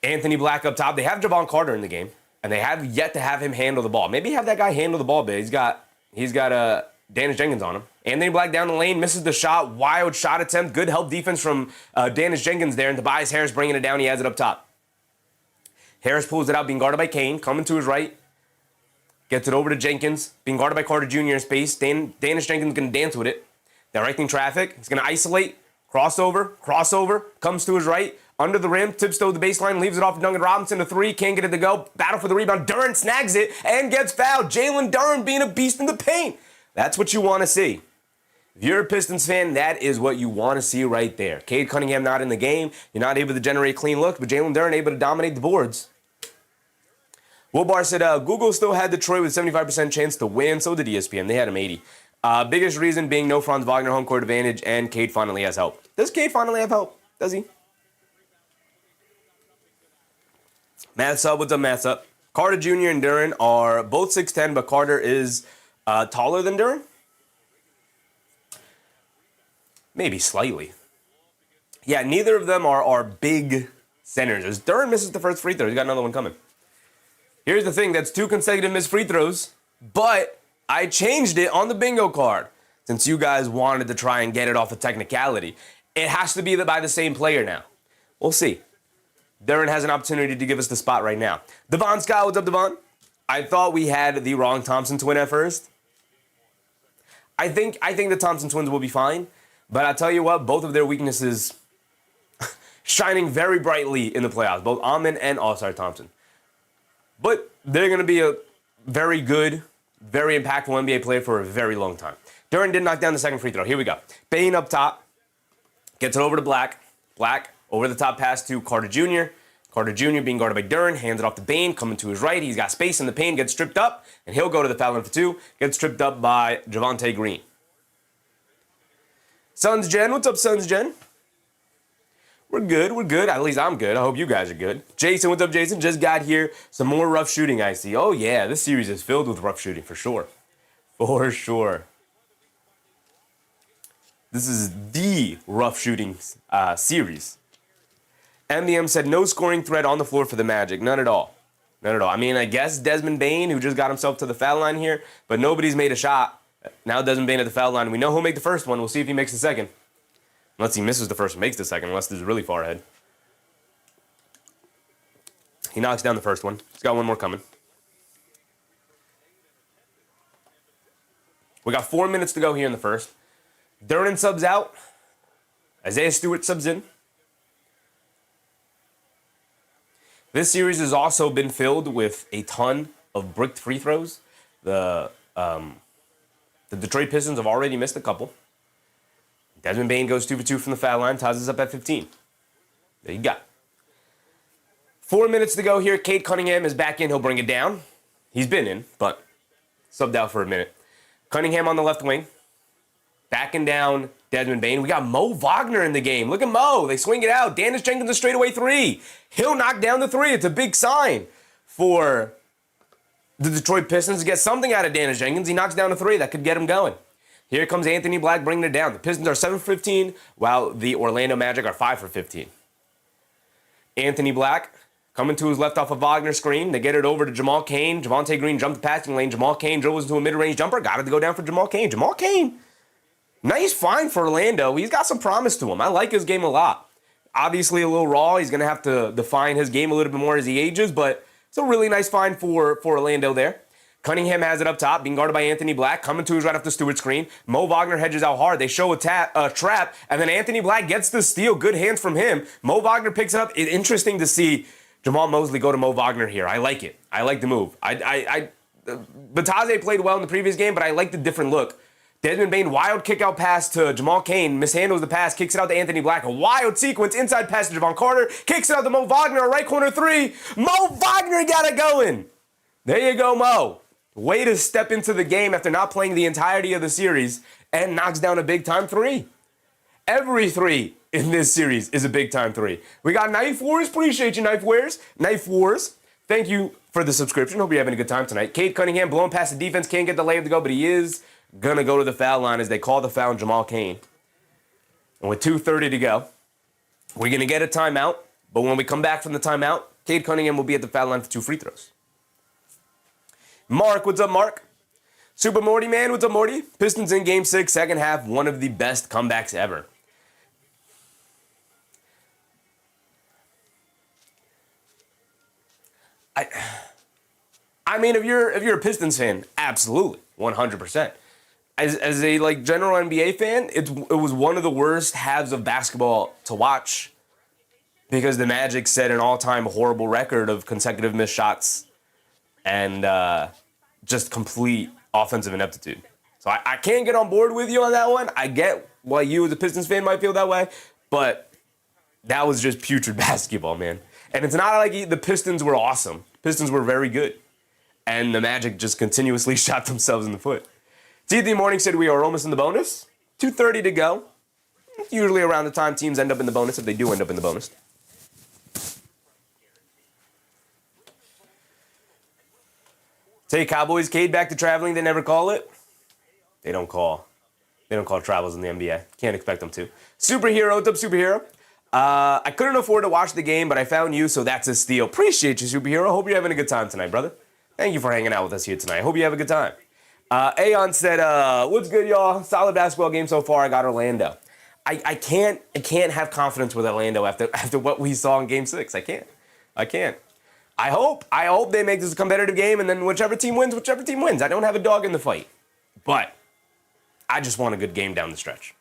Anthony Black up top. They have Javon Carter in the game, and they have yet to have him handle the ball. Maybe have that guy handle the ball, but he's got Dennis Jenkins on him. Anthony Black down the lane, misses the shot. Wild shot attempt. Good help defense from Dennis Jenkins there. And Tobias Harris bringing it down. He has it up top. Harris pulls it out, being guarded by Kane. Coming to his right. Gets it over to Jenkins. Being guarded by Carter Jr. in space. Dennis Jenkins going to dance with it. Directing traffic. He's going to isolate. Crossover. Comes to his right. Under the rim. Tips to the baseline. Leaves it off to Duncan Robinson. A three. Can't get it to go. Battle for the rebound. Duren snags it and gets fouled. Jalen Duren being a beast in the paint. That's what you want to see. If you're a Pistons fan, that is what you want to see right there. Cade Cunningham not in the game. You're not able to generate clean looks, but Jalen Duren able to dominate the boards. Will Barr said, Google still had Detroit with 75% chance to win. So did ESPN. They had him 80. Biggest reason being no Franz Wagner home court advantage, and Cade finally has help. Does Cade finally have help? Does he? Maths up. What's up, Maths up? Carter Jr. and Duren are both 6'10", but Carter is taller than Duren. Maybe slightly. Yeah, neither of them are big centers. As Duren misses the first free throw, he's got another one coming. Here's the thing, that's 2 consecutive missed free throws, but I changed it on the bingo card since you guys wanted to try and get it off a technicality. It has to be by the same player now. We'll see. Duren has an opportunity to give us the spot right now. Devon Scott, what's up, Devon? I thought we had the wrong Thompson twin at first. I think the Thompson twins will be fine, but I'll tell you what, both of their weaknesses shining very brightly in the playoffs, both Amon and All-Star Thompson. But they're going to be a very good, very impactful NBA player for a very long time. Duren did knock down the second free throw. Here we go. Bane up top. Gets it over to Black. Black over the top pass to Carter Jr. Carter Jr. being guarded by Duren. Hands it off to Bane. Coming to his right. He's got space in the paint. Gets stripped up. And he'll go to the foul line for 2. Gets stripped up by Javonte Green. Suns Gen. What's up, Suns Gen? We're good. At least I'm good. I hope you guys are good. Jason, what's up, Jason? Just got here. Some more rough shooting, I see. Oh, yeah, this series is filled with rough shooting, for sure. For sure. This is the rough shooting series. MDM said no scoring threat on the floor for the Magic. None at all. I mean, I guess Desmond Bane, who just got himself to the foul line here, but nobody's made a shot. Now Desmond Bane at the foul line. We know who'll make the first one. We'll see if he makes the second. Unless he misses the first and makes the second, unless this is really far ahead. He knocks down the first one. He's got one more coming. We got 4 minutes to go here in the first. Duren subs out. Isaiah Stewart subs in. This series has also been filled with a ton of bricked free throws. The Detroit Pistons have already missed a couple. Desmond Bane goes 2 for 2 from the foul line. Ties us up at 15. There you go. 4 minutes to go here. Cade Cunningham is back in. He'll bring it down. He's been in, but subbed out for a minute. Cunningham on the left wing. Backing down Desmond Bane. We got Mo Wagner in the game. Look at Mo. They swing it out. Dennis Jenkins a straightaway 3. He'll knock down the 3. It's a big sign for the Detroit Pistons to get something out of Dennis Jenkins. He knocks down a 3. That could get him going. Here comes Anthony Black bringing it down. The Pistons are 7 for 15, while the Orlando Magic are 5 for 15. Anthony Black coming to his left off a Wagner screen. They get it over to Jamal Cain. Javonte Green jumped the passing lane. Jamal Cain dribbles into a mid-range jumper. Got it to go down for Jamal Cain. Jamal Cain, nice find for Orlando. He's got some promise to him. I like his game a lot. Obviously a little raw. He's going to have to define his game a little bit more as he ages, but it's a really nice find for Orlando there. Cunningham has it up top, being guarded by Anthony Black, coming to his right off the Stewart screen. Mo Wagner hedges out hard. They show a trap, and then Anthony Black gets the steal. Good hands from him. Mo Wagner picks it up. It's interesting to see Jamal Mosley go to Mo Wagner here. I like it. I like the move. Batase played well in the previous game, but I like the different look. Desmond Bane, wild kick out pass to Jamal Cain, mishandles the pass, kicks it out to Anthony Black. A wild sequence, inside pass to Javon Carter, kicks it out to Mo Wagner, a right corner 3. Mo Wagner got it going. There you go, Mo. Way to step into the game after not playing the entirety of the series and knocks down a big-time 3. Every 3 in this series is a big-time 3. We got Knife Wars. Appreciate you, Knife Wars. Thank you for the subscription. Hope you're having a good time tonight. Cade Cunningham blowing past the defense. Can't get the layup to go, but he is going to go to the foul line as they call the foul on Jamal Cain. And with 2:30 to go, we're going to get a timeout. But when we come back from the timeout, Cade Cunningham will be at the foul line for 2 free throws. Mark, what's up, Mark? Super Morty Man, what's up, Morty? Pistons in Game 6, second half, one of the best comebacks ever. I mean, if you're a Pistons fan, absolutely, 100%. As a like general NBA fan, it was one of the worst halves of basketball to watch because the Magic set an all-time horrible record of consecutive missed shots and just complete offensive ineptitude. So I can't get on board with you on that one. I get why you as a Pistons fan might feel that way, but that was just putrid basketball, man. And it's not like the Pistons were awesome. Pistons were very good. And the Magic just continuously shot themselves in the foot. TD Morning said we are almost in the bonus. 2:30 to go. Usually around the time teams end up in the bonus, if they do end up in the bonus. Say Cowboys, Cade back to traveling, they never call it. They don't call travels in the NBA. Can't expect them to. Superhero, what's up, Superhero? I couldn't afford to watch the game, but I found you, so that's a steal. Appreciate you, Superhero. Hope you're having a good time tonight, brother. Thank you for hanging out with us here tonight. Hope you have a good time. Aeon said, what's good, y'all? Solid basketball game so far. I got Orlando. I can't have confidence with Orlando after what we saw in Game 6. I can't. I hope they make this a competitive game, and then whichever team wins. I don't have a dog in the fight. But I just want a good game down the stretch.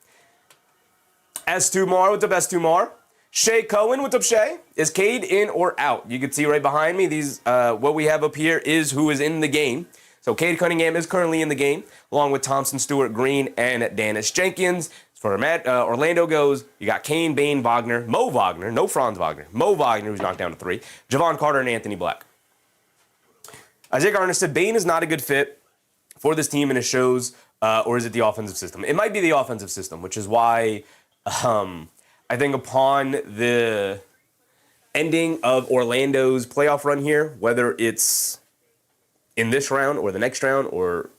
S2 Mar, what's up, S2 Mar? Shay Cohen, what's up, Shay? Is Cade in or out? You can see right behind me, these what we have up here is who is in the game. So Cade Cunningham is currently in the game, along with Thompson, Stewart, Green, and Dennis Jenkins. As far as Orlando goes, you got Kane, Bane, Wagner, Mo Wagner, no Franz Wagner, Mo Wagner, who's knocked down to 3, Javon Carter, and Anthony Black. Isaiah Garner said Bane is not a good fit for this team, and it shows, or is it the offensive system? It might be the offensive system, which is why I think upon the ending of Orlando's playoff run here, whether it's in this round or the next round, or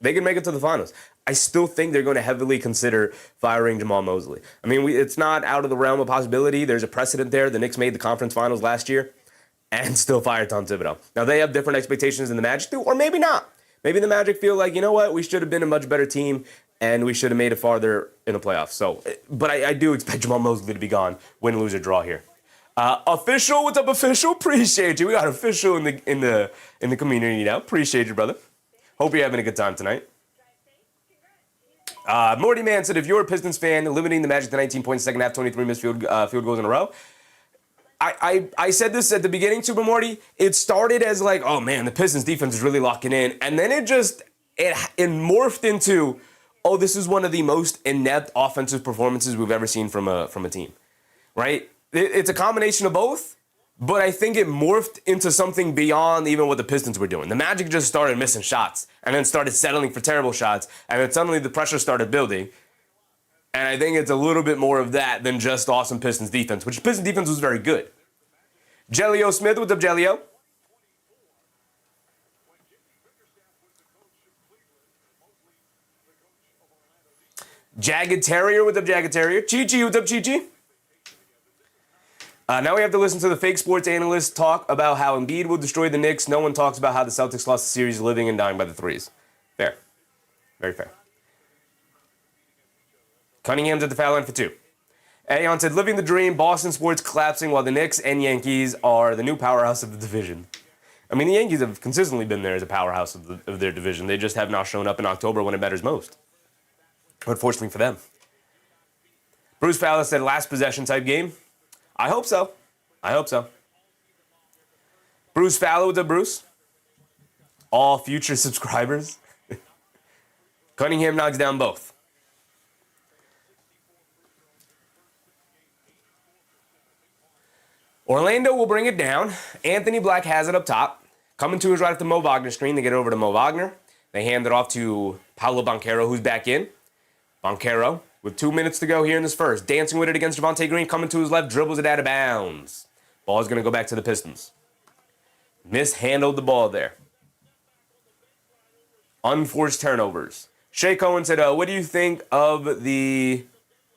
they can make it to the finals, I still think they're going to heavily consider firing Jamal Mosley. I mean, it's not out of the realm of possibility. There's a precedent there. The Knicks made the conference finals last year and still fired Tom Thibodeau. Now, they have different expectations than the Magic do, or maybe not. Maybe the Magic feel like, you know what, we should have been a much better team, and we should have made it farther in the playoffs. So, but I do expect Jamal Mosley to be gone, win, lose, or draw here. Official, what's up, Official? Appreciate you. We got Official in the community now. Appreciate you, brother. Hope you're having a good time tonight. Morty Man said, if you're a Pistons fan, limiting the Magic to 19 points second half, 23 missed field goals in a row. I said this at the beginning, Super Morty. It started as like, oh man, the Pistons defense is really locking in, and then it morphed into, oh, this is one of the most inept offensive performances we've ever seen from a team, right? It's a combination of both, but I think it morphed into something beyond even what the Pistons were doing. The Magic just started missing shots and then started settling for terrible shots, and then suddenly the pressure started building. And I think it's a little bit more of that than just awesome Pistons defense, which Pistons defense was very good. Jelio Smith, what's up, Jelio? Jagged Terrier, what's up, Jagged Terrier? Chi-Chi, what's up, Chi-Chi? Now we have to listen to the fake sports analysts talk about how Embiid will destroy the Knicks. No one talks about how the Celtics lost the series living and dying by the threes. Fair. Very fair. Cunningham's at the foul line for 2. Aeon said, living the dream, Boston sports collapsing while the Knicks and Yankees are the new powerhouse of the division. I mean, the Yankees have consistently been there as a powerhouse of their division. They just have not shown up in October when it matters most. Unfortunately for them. Bruce Fowler said, last possession type game. I hope so. Bruce Fowler, what's up, Bruce? All future subscribers. Cunningham knocks down both. Orlando will bring it down. Anthony Black has it up top. Coming to his right at the Mo Wagner screen. They get over to Mo Wagner. They hand it off to Paolo Banchero, who's back in. Banchero, with 2 minutes to go here in this first, dancing with it against Javonte Green, coming to his left, dribbles it out of bounds. Ball is going to go back to the Pistons. Mishandled the ball there. Unforced turnovers. Shay Cohen said, what do you think of the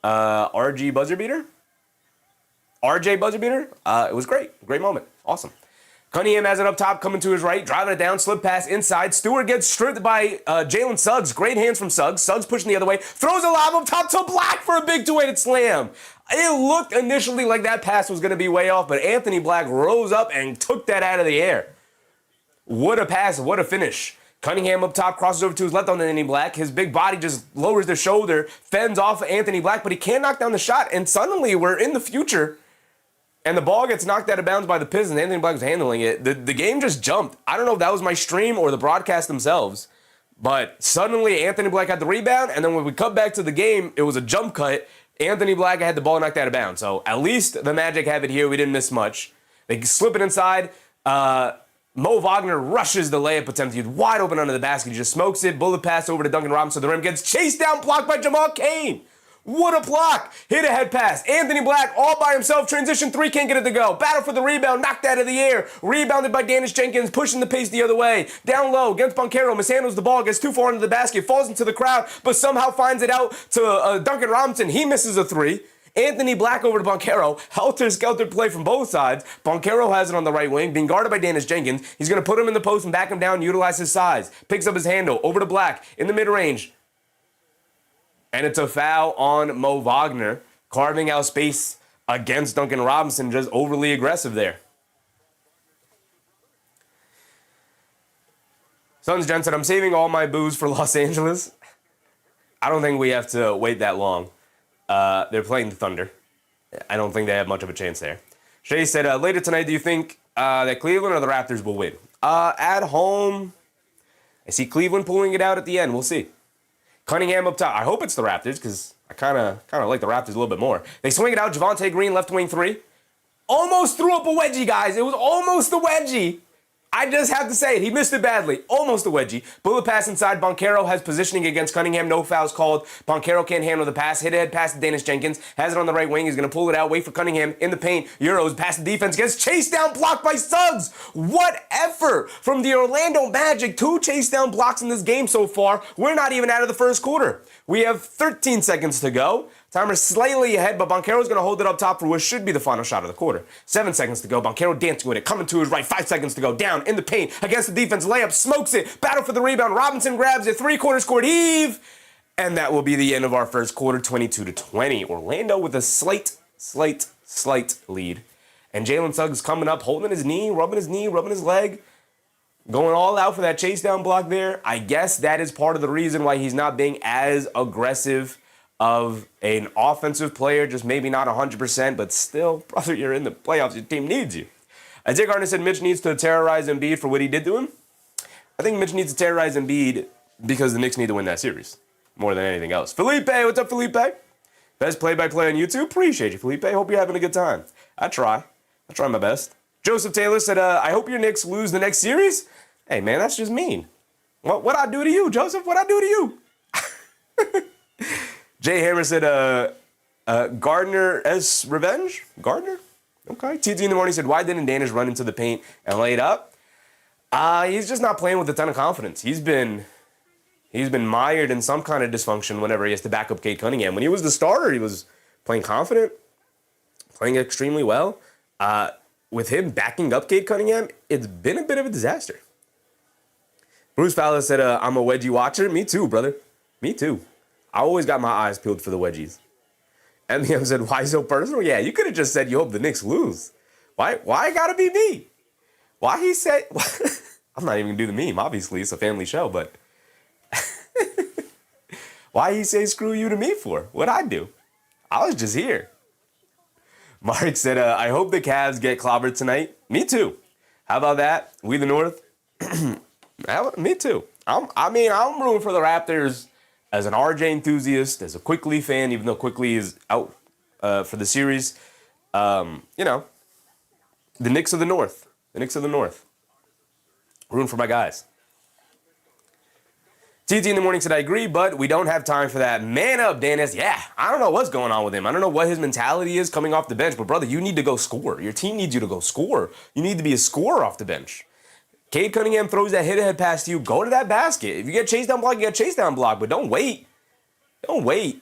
RJ buzzer beater? It was great. Great moment. Awesome. Cunningham has it up top, coming to his right, driving it down, slip pass inside. Stewart gets stripped by Jalen Suggs. Great hands from Suggs. Suggs pushing the other way, throws a lob up top to Black for a big two-handed slam. It looked initially like that pass was going to be way off, but Anthony Black rose up and took that out of the air. What a pass, what a finish. Cunningham up top, crosses over to his left on Anthony Black. His big body just lowers the shoulder, fends off Anthony Black, but he can't knock down the shot, and suddenly we're in the future. And the ball gets knocked out of bounds by the Pistons. Anthony Black was handling it. The game just jumped. I don't know if that was my stream or the broadcast themselves. But suddenly Anthony Black had the rebound. And then when we cut back to the game, it was a jump cut. Anthony Black had the ball knocked out of bounds. So at least the Magic have it here. We didn't miss much. They slip it inside. Mo Wagner rushes the layup attempt. He's wide open under the basket. He just smokes it. Bullet pass over to Duncan Robinson. The rim gets chased down, blocked by Jamal Cain. What a block. Hit a head pass. Anthony Black all by himself. Transition three, can't get it to go. Battle for the rebound, knocked out of the air. Rebounded by Dennis Jenkins, pushing the pace the other way. Down low against Banchero, mishandles the ball, gets too far into the basket, falls into the crowd, but somehow finds it out to Duncan Robinson. He misses a three. Anthony Black over to Banchero. Helter-skelter play from both sides. Banchero has it on the right wing, being guarded by Dennis Jenkins. He's going to put him in the post and back him down, utilize his size. Picks up his handle, over to Black, in the mid-range. And it's a foul on Mo Wagner, carving out space against Duncan Robinson, just overly aggressive there. Suns Gen said, I'm saving all my booze for Los Angeles. I don't think we have to wait that long. They're playing the Thunder. I don't think they have much of a chance there. Shay said, later tonight, do you think that Cleveland or the Raptors will win? At home, I see Cleveland pulling it out at the end. We'll see. Cunningham up top. I hope it's the Raptors because I kind of like the Raptors a little bit more. They swing it out. Javonte Green, left wing three. Almost threw up a wedgie, guys. It was almost a wedgie. I just have to say it. He missed it badly. Almost a wedgie. Bullet pass inside. Banchero has positioning against Cunningham. No fouls called. Banchero can't handle the pass. Hit ahead pass to Dennis Jenkins. Has it on the right wing. He's going to pull it out. Wait for Cunningham in the paint. Euros pass the defense. Gets chased down. Blocked by Suggs. What effort from the Orlando Magic. 2 chase down blocks in this game so far. We're not even out of the first quarter. We have 13 seconds to go. Timer slightly ahead, but Banchero's going to hold it up top for what should be the final shot of the quarter. 7 seconds to go. Banchero dancing with it. Coming to his right. 5 seconds to go. Down in the paint against the defense. Layup. Smokes it. Battle for the rebound. Robinson grabs it. 3-quarters scored. Heave. And that will be the end of our first quarter. 22-20. Orlando with a slight lead. And Jalen Suggs coming up, holding his knee, rubbing his leg. Going all out for that chase down block there. I guess that is part of the reason why he's not being as aggressive of an offensive player, just maybe not 100%, but still, brother, you're in the playoffs. Your team needs you. Isaiah Gardner said Mitch needs to terrorize Embiid for what he did to him. I think Mitch needs to terrorize Embiid because the Knicks need to win that series more than anything else. Felipe, what's up, Felipe? Best play-by-play on YouTube. Appreciate you, Felipe. Hope you're having a good time. I try my best. Joseph Taylor said, I hope your Knicks lose the next series. Hey, man, that's just mean. What I do to you, Joseph? What I do to you? Jay Hammer said, Gardner S. Revenge? Gardner? Okay. TT in the morning said, why didn't Danish run into the paint and lay it up? He's just not playing with a ton of confidence. He's been mired in some kind of dysfunction whenever he has to back up Cade Cunningham. When he was the starter, he was playing confident, playing extremely well. With him backing up Cade Cunningham, it's been a bit of a disaster. Bruce Fowler said, I'm a wedgie watcher. Me too, brother. Me too. I always got my eyes peeled for the wedgies. MDM said, why so personal? Yeah, you could have just said you hope the Knicks lose. Why it gotta be me? Why he said... I'm not even going to do the meme. Obviously, it's a family show, but... Why he say screw you to me for? What'd I do? I was just here. Mark said, I hope the Cavs get clobbered tonight. Me too. How about that? We the North? Me too. I'm rooting for the Raptors as an RJ enthusiast, as a Quickly fan, even though Quickly is out for the series. The Knicks of the North. The Knicks of the North. Rooting for my guys. TT in the morning said, I agree, but we don't have time for that. Man up, Dennis. Yeah, I don't know what's going on with him. I don't know what his mentality is coming off the bench, but brother, you need to go score. Your team needs you to go score. You need to be a scorer off the bench. Cade Cunningham throws that hit-ahead pass to you. Go to that basket. If you get chased down block, you get chased down block, but don't wait. Don't wait.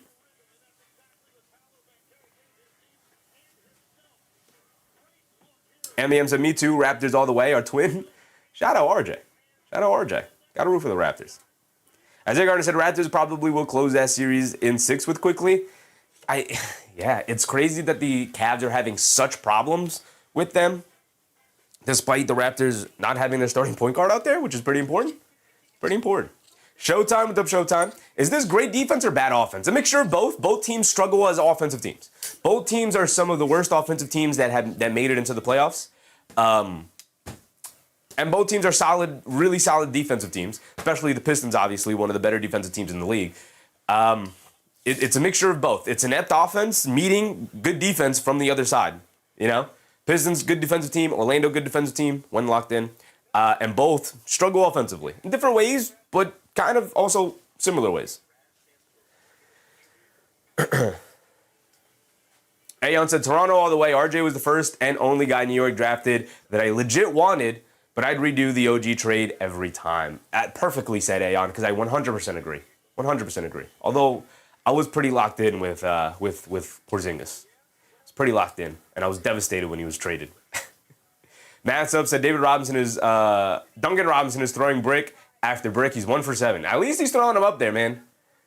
MAM said, me too. Raptors all the way. Our twin. Shout out RJ. Shout out RJ. Got to root for the Raptors. Isaiah Gardner said Raptors probably will close that series in 6 with quickly. Yeah, it's crazy that the Cavs are having such problems with them, despite the Raptors not having their starting point guard out there, which is pretty important. Pretty important. Showtime, what's up, Showtime? Is this great defense or bad offense? A mixture of both. Both teams struggle as offensive teams. Both teams are some of the worst offensive teams that made it into the playoffs. And both teams are solid, really solid defensive teams, especially the Pistons, obviously, one of the better defensive teams in the league. It's a mixture of both. It's inept offense meeting good defense from the other side, you know? Pistons, good defensive team. Orlando, good defensive team when locked in. And both struggle offensively in different ways, but kind of also similar ways. Ayon said, Toronto all the way. RJ was the first and only guy New York drafted that I legit wanted, but I'd redo the OG trade every time. Perfectly said, Ayon, because I 100% agree. 100% agree. Although I was pretty locked in with Porzingis. I was pretty locked in, and I was devastated when he was traded. Matt's up said Duncan Robinson is throwing brick after brick. He's 1 for 7. At least he's throwing them up there, man.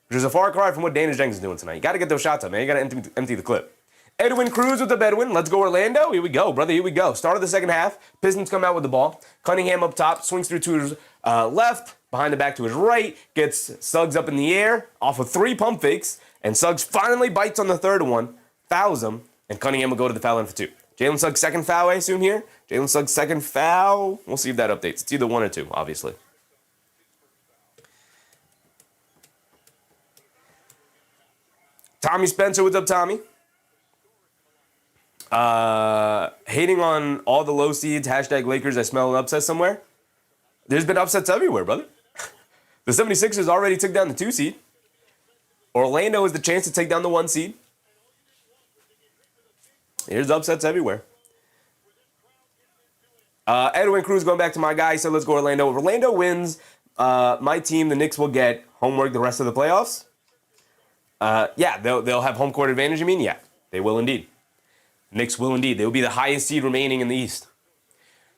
Which is a far cry from what Daniel Jenkins is doing tonight. You got to get those shots up, man. You got to empty the clip. Edwin Cruz with the Bedouin. Let's go Orlando. Here we go, brother. Here we go. Start of the second half. Pistons come out with the ball. Cunningham up top. Swings through to his left. Behind the back to his right. Gets Suggs up in the air off of 3 pump fakes. And Suggs finally bites on the third one. Fouls him. And Cunningham will go to the foul line for 2. Jalen Suggs' second foul, I assume, here. Jalen Suggs' second foul. We'll see if that updates. It's either 1 or 2, obviously. Tommy Spencer, what's up, Tommy? Hating on all the low seeds, hashtag Lakers, I smell an upset somewhere. There's been upsets everywhere, brother. The 76ers already took down the 2 seed. Orlando has the chance to take down the 1 seed. There's upsets everywhere. Edwin Cruz going back to my guy. He said, let's go Orlando. If Orlando wins, my team, the Knicks, will get homework the rest of the playoffs. Yeah, they'll have home court advantage, you mean? Yeah, they will indeed. Knicks will indeed. They will be the highest seed remaining in the East.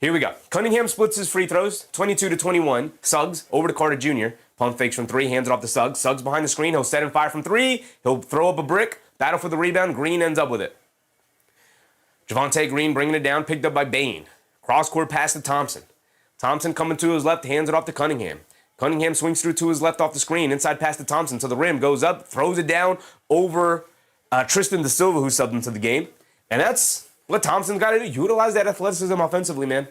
Here we go. Cunningham splits his free throws, 22-21. Suggs over to Carter Jr. Pump fakes from 3, hands it off to Suggs. Suggs behind the screen. He'll set and fire from 3. He'll throw up a brick. Battle for the rebound. Green ends up with it. Javonte Green bringing it down, picked up by Bane. Cross-court pass to Thompson. Thompson coming to his left, hands it off to Cunningham. Cunningham swings through to his left off the screen. Inside pass to Thompson to the rim. Goes up, throws it down over Tristan Da Silva, who subbed into the game. And that's what Thompson's got to do. Utilize that athleticism offensively, man.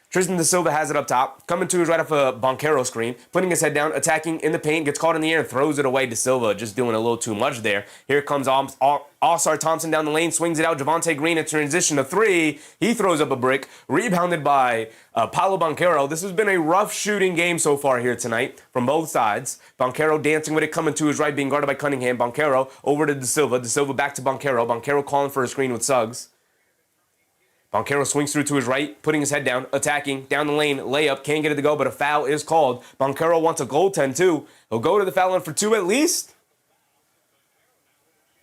Tristan Da Silva has it up top. Coming to his right off a Banchero screen. Putting his head down, attacking in the paint. Gets caught in the air and throws it away. Da Silva just doing a little too much there. Here comes All-Star Thompson down the lane. Swings it out. Javonte Green at transition to 3. He throws up a brick. Rebounded by Paolo Banchero. This has been a rough shooting game so far here tonight from both sides. Banchero dancing with it. Coming to his right. Being guarded by Cunningham. Banchero over to Da Silva. Da Silva back to Banchero. Banchero calling for a screen with Suggs. Banchero swings through to his right, putting his head down, attacking, down the lane, layup, can't get it to go, but a foul is called. Banchero wants a goaltend too. He'll go to the foul line for 2 at least.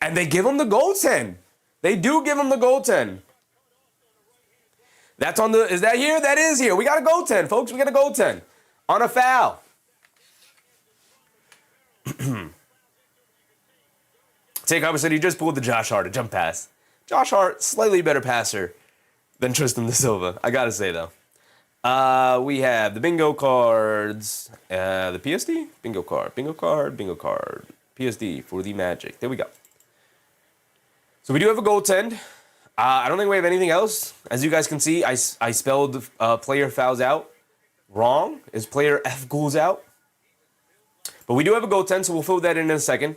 And they give him the goaltend. They do give him the goaltend. That's on the, is that here? That is here. We got a goaltend, folks. We got a goaltend on a foul. Take Hubber said he just pulled the Josh Hart, a jump pass. Josh Hart, slightly better passer than Tristan Da Silva, I gotta say, though. We have the bingo cards, the PSD, bingo card, PSD for the Magic. There we go. So we do have a goaltend. I don't think we have anything else. As you guys can see, I spelled player fouls out wrong. Is player F goals out? But we do have a goaltend, so we'll fill that in a second.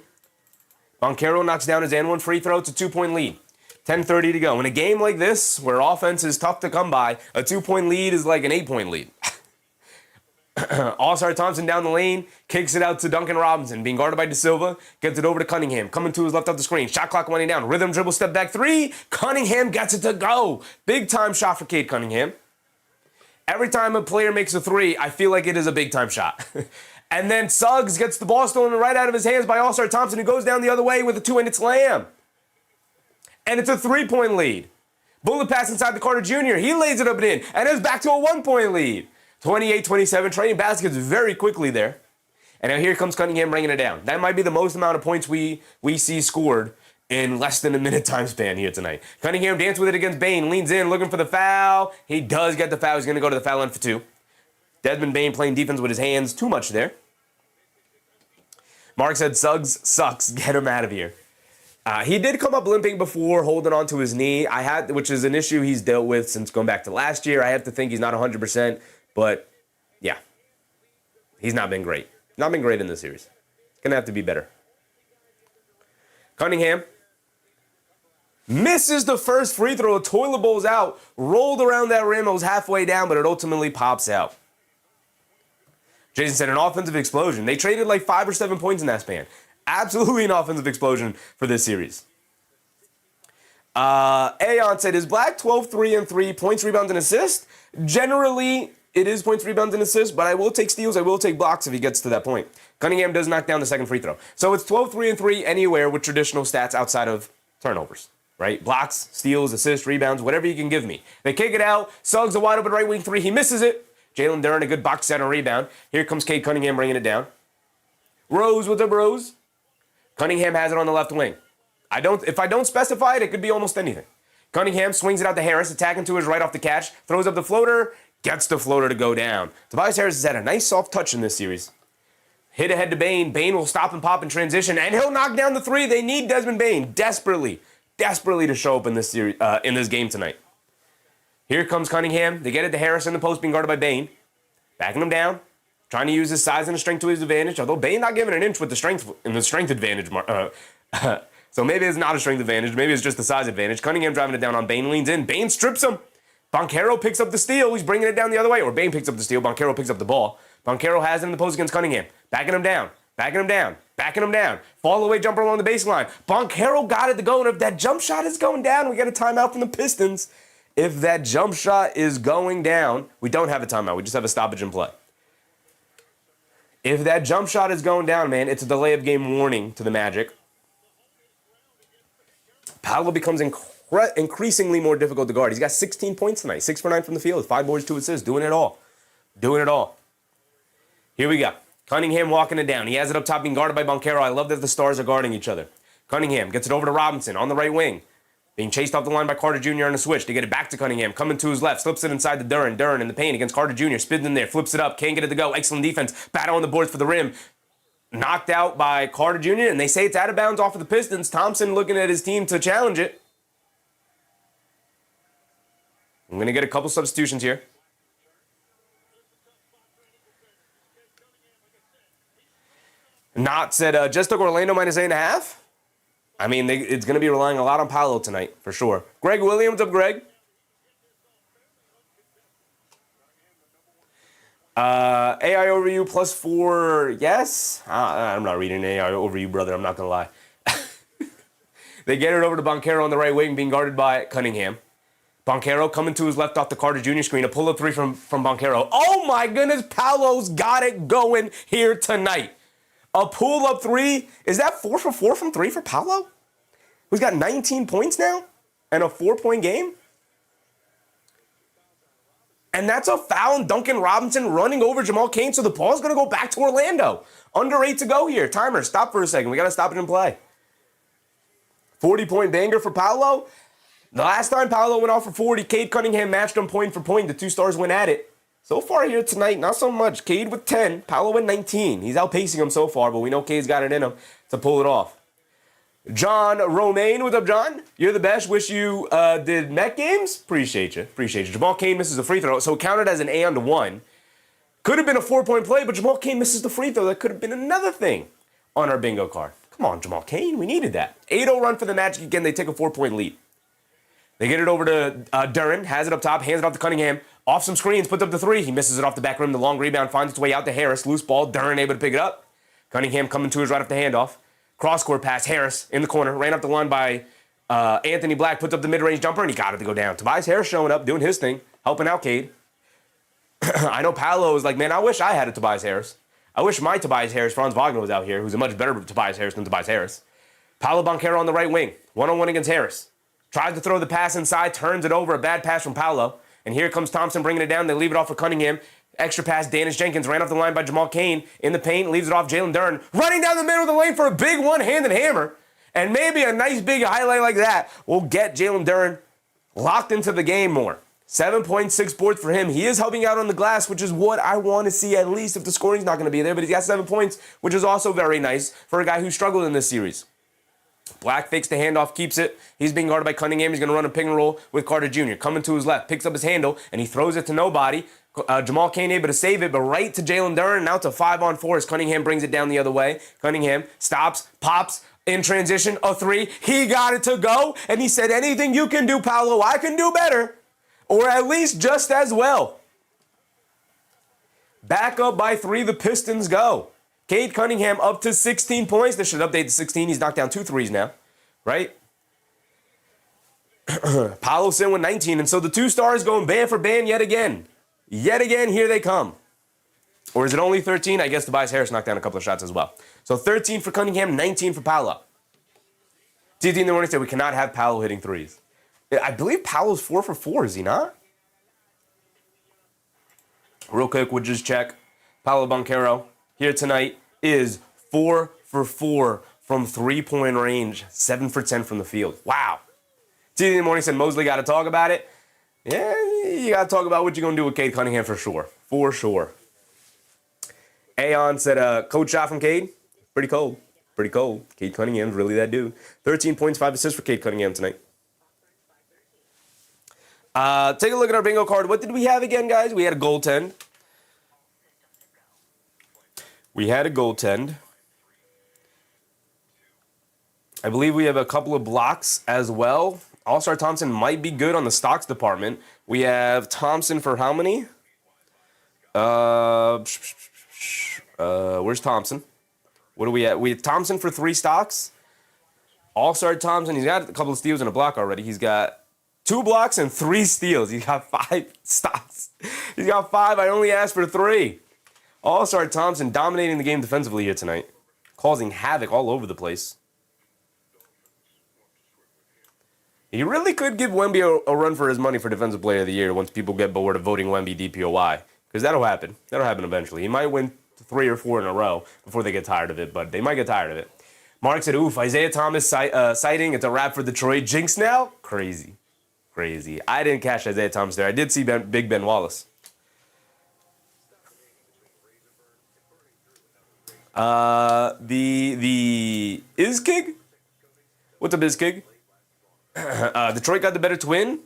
Banchero knocks down his and 1 free throw. It's a 2-point lead. 10:30 to go. In a game like this, where offense is tough to come by, a 2-point lead is like an 8-point lead. All-Star Thompson down the lane, kicks it out to Duncan Robinson, being guarded by Da Silva, gets it over to Cunningham, coming to his left off the screen, shot clock winding down, rhythm dribble, step back 3, Cunningham gets it to go. Big time shot for Cade Cunningham. Every time a player makes a 3, I feel like it is a big time shot. And then Suggs gets the ball stolen right out of his hands by All-Star Thompson, who goes down the other way with a 2-handed slam. And it's a 3-point lead. Bullet pass inside the Carter Jr. He lays it up and in, and it's back to a 1-point lead. 28-27, trading baskets very quickly there. And now here comes Cunningham bringing it down. That might be the most amount of points we see scored in less than a minute time span here tonight. Cunningham danced with it against Bane, leans in, looking for the foul. He does get the foul. He's going to go to the foul line for 2. Desmond Bane playing defense with his hands too much there. Mark said, Suggs sucks. Get him out of here. He did come up limping before, holding on to his knee, which is an issue he's dealt with since going back to last year. I have to think he's not 100%, but yeah, he's not been great. Not been great in this series. Gonna have to be better. Cunningham misses the first free throw. Toilet bowl's out. Rolled around that rim. It was halfway down, but it ultimately pops out. Jason said an offensive explosion. They traded like 5 or 7 points in that span. Absolutely an offensive explosion for this series. Aeon said, is Black 12, 3, and 3 points, rebounds, and assists? Generally, it is points, rebounds, and assists, but I will take steals. I will take blocks if he gets to that point. Cunningham does knock down the second free throw. So it's 12, 3, and 3 anywhere with traditional stats outside of turnovers, right? Blocks, steals, assists, rebounds, whatever you can give me. They kick it out. Suggs a wide open right wing 3. He misses it. Jalen Duren a good box center rebound. Here comes Cade Cunningham bringing it down. Rose with the Rose. Cunningham has it on the left wing. If I don't specify it, it could be almost anything. Cunningham swings it out to Harris, attacking to his right off the catch, throws up the floater, gets the floater to go down. Tobias Harris has had a nice soft touch in this series. Hit ahead to Bane. Bane will stop and pop in transition, and he'll knock down the 3. They need Desmond Bane desperately to show up in this series, in this game tonight. Here comes Cunningham. They get it to Harris in the post, being guarded by Bane. Backing him down. Trying to use his size and his strength to his advantage, although Bane not giving an inch with the strength advantage. So maybe it's not a strength advantage. Maybe it's just the size advantage. Cunningham driving it down on Bane, leans in. Bane strips him. Banchero picks up the steal. He's bringing it down the other way. Or Bane picks up the steal. Banchero picks up the ball. Banchero has it in the post against Cunningham. Backing him down. Backing him down. Backing him down. Fall away jumper along the baseline. Banchero got it to go. And if that jump shot is going down, we get a timeout from the Pistons. If that jump shot is going down, we don't have a timeout. We just have a stoppage in play. If that jump shot is going down, man, it's a delay of game warning to the Magic. Paolo becomes increasingly more difficult to guard. He's got 16 points tonight, 6 for 9 from the field, 5 boards, 2 assists, doing it all. Doing it all. Here we go. Cunningham walking it down. He has it up top being guarded by Banchero. I love that the stars are guarding each other. Cunningham gets it over to Robinson on the right wing. Being chased off the line by Carter Jr. on a switch to get it back to Cunningham. Coming to his left, slips it inside to Duren. Duren in the paint against Carter Jr. Spins in there, flips it up, can't get it to go. Excellent defense. Battle on the boards for the rim. Knocked out by Carter Jr. And they say it's out of bounds off of the Pistons. Thompson looking at his team to challenge it. I'm going to get a couple substitutions here. Knott said, just took Orlando minus 8.5. I mean, it's going to be relying a lot on Paolo tonight, for sure. Greg Williams, up, Greg? AI over you plus 4, yes? I'm not reading AI over you, brother. I'm not going to lie. They get it over to Banchero on the right wing, being guarded by Cunningham. Banchero coming to his left off the Carter Jr. screen. A pull-up 3 from Banchero. Oh, my goodness. Paolo's got it going here tonight. A pull-up 3. Is that 4 for 4 from 3 for Paolo? Who's got 19 points now and a 4-point game? And that's a foul on Duncan Robinson running over Jamal Cain, so the ball's going to go back to Orlando. Under 8 to go here. Timer, stop for a second. We got to stop it and play. 40-point banger for Paolo. The last time Paolo went off for 40, Cade Cunningham matched him point for point. The two stars went at it. So far here tonight, not so much. Cade with 10, Paolo with 19. He's outpacing him so far, but we know Cade's got it in him to pull it off. John Romaine, what's up, John? You're the best. Wish you did Met games. Appreciate you. Appreciate you. Jamal Cain misses a free throw, so it counted as an and-1. Could have been a 4-point play, but Jamal Cain misses the free throw. That could have been another thing on our bingo card. Come on, Jamal Cain. We needed that. 8-0 run for the Magic again. They take a 4-point lead. They get it over to Duren. Has it up top. Hands it off to Cunningham. Off some screens. Puts up the 3. He misses it off the back rim. The long rebound finds its way out to Harris. Loose ball. Duren able to pick it up. Cunningham coming to his right off the handoff. Cross-court pass. Harris in the corner. Ran up the line by Anthony Black. Puts up the mid-range jumper, and he got it to go down. Tobias Harris showing up, doing his thing. Helping out Cade. I know Paolo is like, man, I wish I had a Tobias Harris. I wish my Tobias Harris, Franz Wagner, was out here, who's a much better Tobias Harris than Tobias Harris. Paolo Banchero on the right wing. One-on-one against Harris. Tries to throw the pass inside, turns it over, a bad pass from Paolo. And here comes Thompson bringing it down. They leave it off for Cunningham. Extra pass, Danish Jenkins ran off the line by Jamal Cain in the paint, leaves it off Jalen Duren, running down the middle of the lane for a big one-handed hammer. And maybe a nice big highlight like that will get Jalen Duren locked into the game more. 7.6 boards for him. He is helping out on the glass, which is what I want to see at least if the scoring's not going to be there. But he's got 7 points, which is also very nice for a guy who struggled in this series. Black fakes the handoff, keeps it. He's being guarded by Cunningham. He's going to run a pick and roll with Carter Jr. Coming to his left, picks up his handle, and he throws it to nobody. Jamal Cain able to save it, but right to Jalen Duren. Now to 5-on-4 as Cunningham brings it down the other way. Cunningham stops, pops, in transition, a three. He got it to go, and he said, anything you can do, Paolo, I can do better, or at least just as well. Back up by 3, the Pistons go. Cade Cunningham up to 16 points. This should update to 16. He's knocked down 2 threes now, right? Paolo sitting with 19, and so the 2 stars going band for band yet again. Yet again, here they come. Or is it only 13? I guess Tobias Harris knocked down a couple of shots as well. So 13 for Cunningham, 19 for Paolo. TT in the morning said we cannot have Paolo hitting threes. I believe Paolo's 4 for 4, is he not? Real quick, we'll just check. Paolo Banchero here tonight is 4 for 4 from 3-point range, 7 for 10 from the field. Wow. TT in the morning said Mosley got to talk about it. Yeah, you got to talk about what you're going to do with Cade Cunningham for sure. For sure. Aon said, coach shot from Cade. Pretty cold. Pretty cold. Cade Cunningham's really that dude. 13 points, 5 assists for Cade Cunningham tonight. Take a look at our bingo card. What did we have again, guys? We had a goaltend. We had a goaltend. I believe we have a couple of blocks as well. All-Star Thompson might be good on the stocks department. We have Thompson for how many? Where's Thompson? What do we have? We have Thompson for 3 stocks. All-Star Thompson, he's got a couple of steals and a block already. He's got 2 blocks and 3 steals. He's got 5 stocks. He's got 5. I only asked for 3. All-Star Thompson dominating the game defensively here tonight, causing havoc all over the place. He really could give Wemby a run for his money for Defensive Player of the Year once people get bored of voting Wemby DPOY. Because that'll happen. That'll happen eventually. He might win 3 or 4 in a row before they get tired of it, but they might get tired of it. Mark said, oof, Isaiah Thomas sighting. It's a wrap for Detroit. Jinx now? Crazy. Crazy. I didn't catch Isaiah Thomas there. I did see Big Ben Wallace. The Izkig? What's up, Izkig? Detroit got the better twin.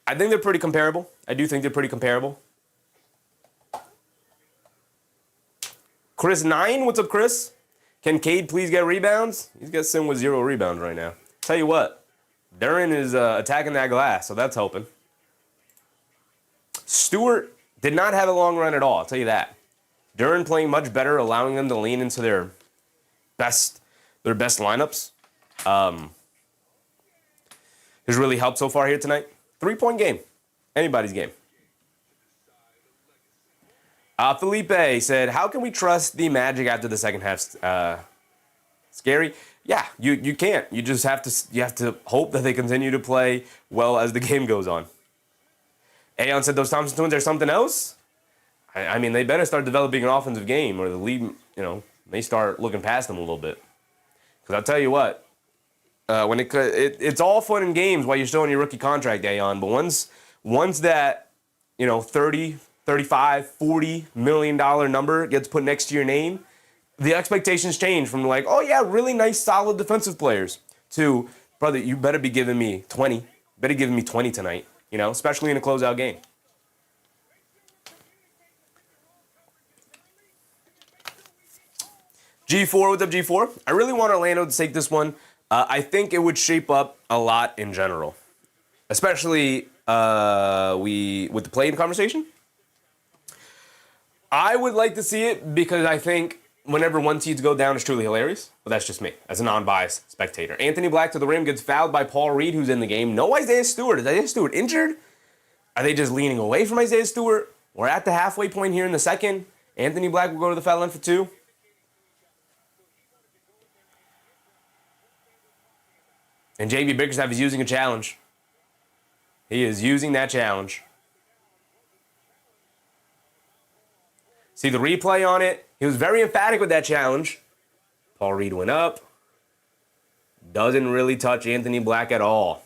I think they're pretty comparable. I do think they're pretty comparable. Chris 9, what's up, Chris? Can Cade please get rebounds? He's got sitting with 0 rebounds right now. Tell you what, Duren is attacking that glass, so that's helping. Stewart did not have a long run at all, I'll tell you that. Duren playing much better, allowing them to lean into their best lineups. Has really helped so far here tonight. 3-point game. Anybody's game. Felipe said, how can we trust the Magic after the second half? Scary? Yeah, you can't. You just have to hope that they continue to play well as the game goes on. Aeon said those Thompson twins are something else. I mean, they better start developing an offensive game or the league, may start looking past them a little bit. Because I'll tell you what, when it's all fun and games while you're still on your rookie contract, Aeon, but once that, 30, 35, $40 million number gets put next to your name, the expectations change from like, oh yeah, really nice, solid defensive players to, brother, you better be giving me 20. Better give me 20 tonight, especially in a closeout game. G4, what's up, G4? I really want Orlando to take this one. I think it would shape up a lot in general, especially with the play-in conversation. I would like to see it because I think whenever one seeds go down, it's truly hilarious. But that's just me, as a non-biased spectator. Anthony Black to the rim gets fouled by Paul Reed, who's in the game. No Isaiah Stewart. Is Isaiah Stewart injured? Are they just leaning away from Isaiah Stewart? We're at the halfway point here in the second. Anthony Black will go to the foul line for 2. And JB Bickerstaff is using a challenge. He is using that challenge. See the replay on it. He was very emphatic with that challenge. Paul Reed went up. Doesn't really touch Anthony Black at all.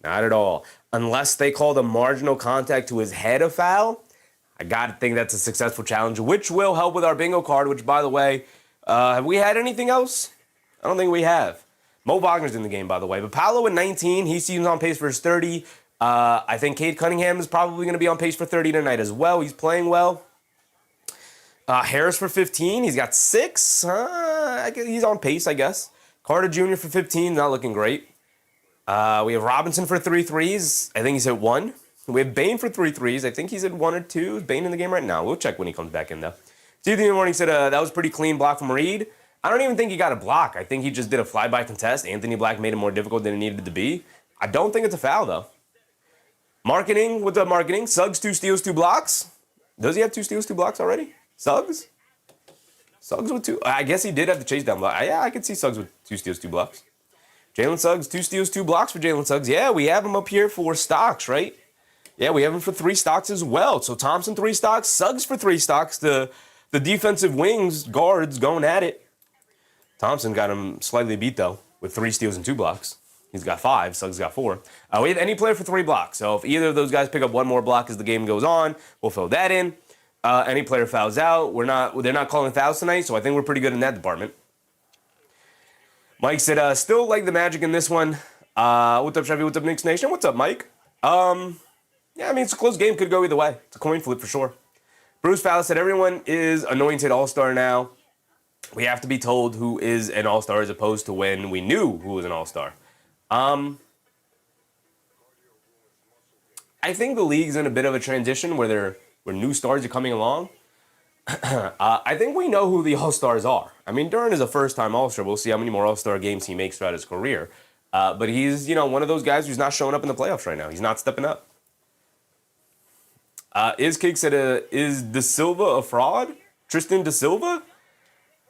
Not at all. Unless they call the marginal contact to his head a foul, I got to think that's a successful challenge, which will help with our bingo card, which, by the way, have we had anything else? I don't think we have. Mo Wagner's in the game, by the way. But Paolo at 19, he seems on pace for his 30. I think Cade Cunningham is probably going to be on pace for 30 tonight as well. He's playing well. Harris for 15. He's got 6. He's on pace, I guess. Carter Jr. for 15. Not looking great. We have Robinson for 3 threes. I think he's hit 1. We have Bane for 3 threes. I think he's hit 1 or 2. Is Bane in the game right now? We'll check when he comes back in, though. Steve in the morning said that was pretty clean block from Reed. I don't even think he got a block. I think he just did a flyby contest. Anthony Black made it more difficult than it needed to be. I don't think it's a foul, though. Marketing. What's up, marketing? Suggs, 2 steals, 2 blocks. Does he have 2 steals, 2 blocks already? Suggs? Suggs with 2. I guess he did have the chase down block. Yeah, I could see Suggs with 2 steals, 2 blocks. Jalen Suggs, 2 steals, 2 blocks for Jalen Suggs. Yeah, we have him up here for stocks, right? Yeah, we have him for 3 stocks as well. So Thompson, 3 stocks. Suggs for 3 stocks. The defensive wings, guards, going at it. Thompson got him slightly beat, though, with 3 steals and 2 blocks. He's got 5. Suggs got 4. We have any player for 3 blocks. So if either of those guys pick up 1 more block as the game goes on, we'll fill that in. Any player fouls out. They're not calling fouls tonight, so I think we're pretty good in that department. Mike said, still like the Magic in this one. What's up, Chevy? What's up, Knicks Nation? What's up, Mike? Yeah, I mean, it's a close game. Could go either way. It's a coin flip for sure. Bruce Fowler said, everyone is anointed all-star now. We have to be told who is an all-star as opposed to when we knew who was an all-star. I think the league's in a bit of a transition where new stars are coming along. I think we know who the all-stars are. I mean, Duran is a first-time all-star. We'll see how many more all-star games he makes throughout his career. But he's, one of those guys who's not showing up in the playoffs right now. He's not stepping up. Kick said, is De Silva a fraud? Tristan De Silva?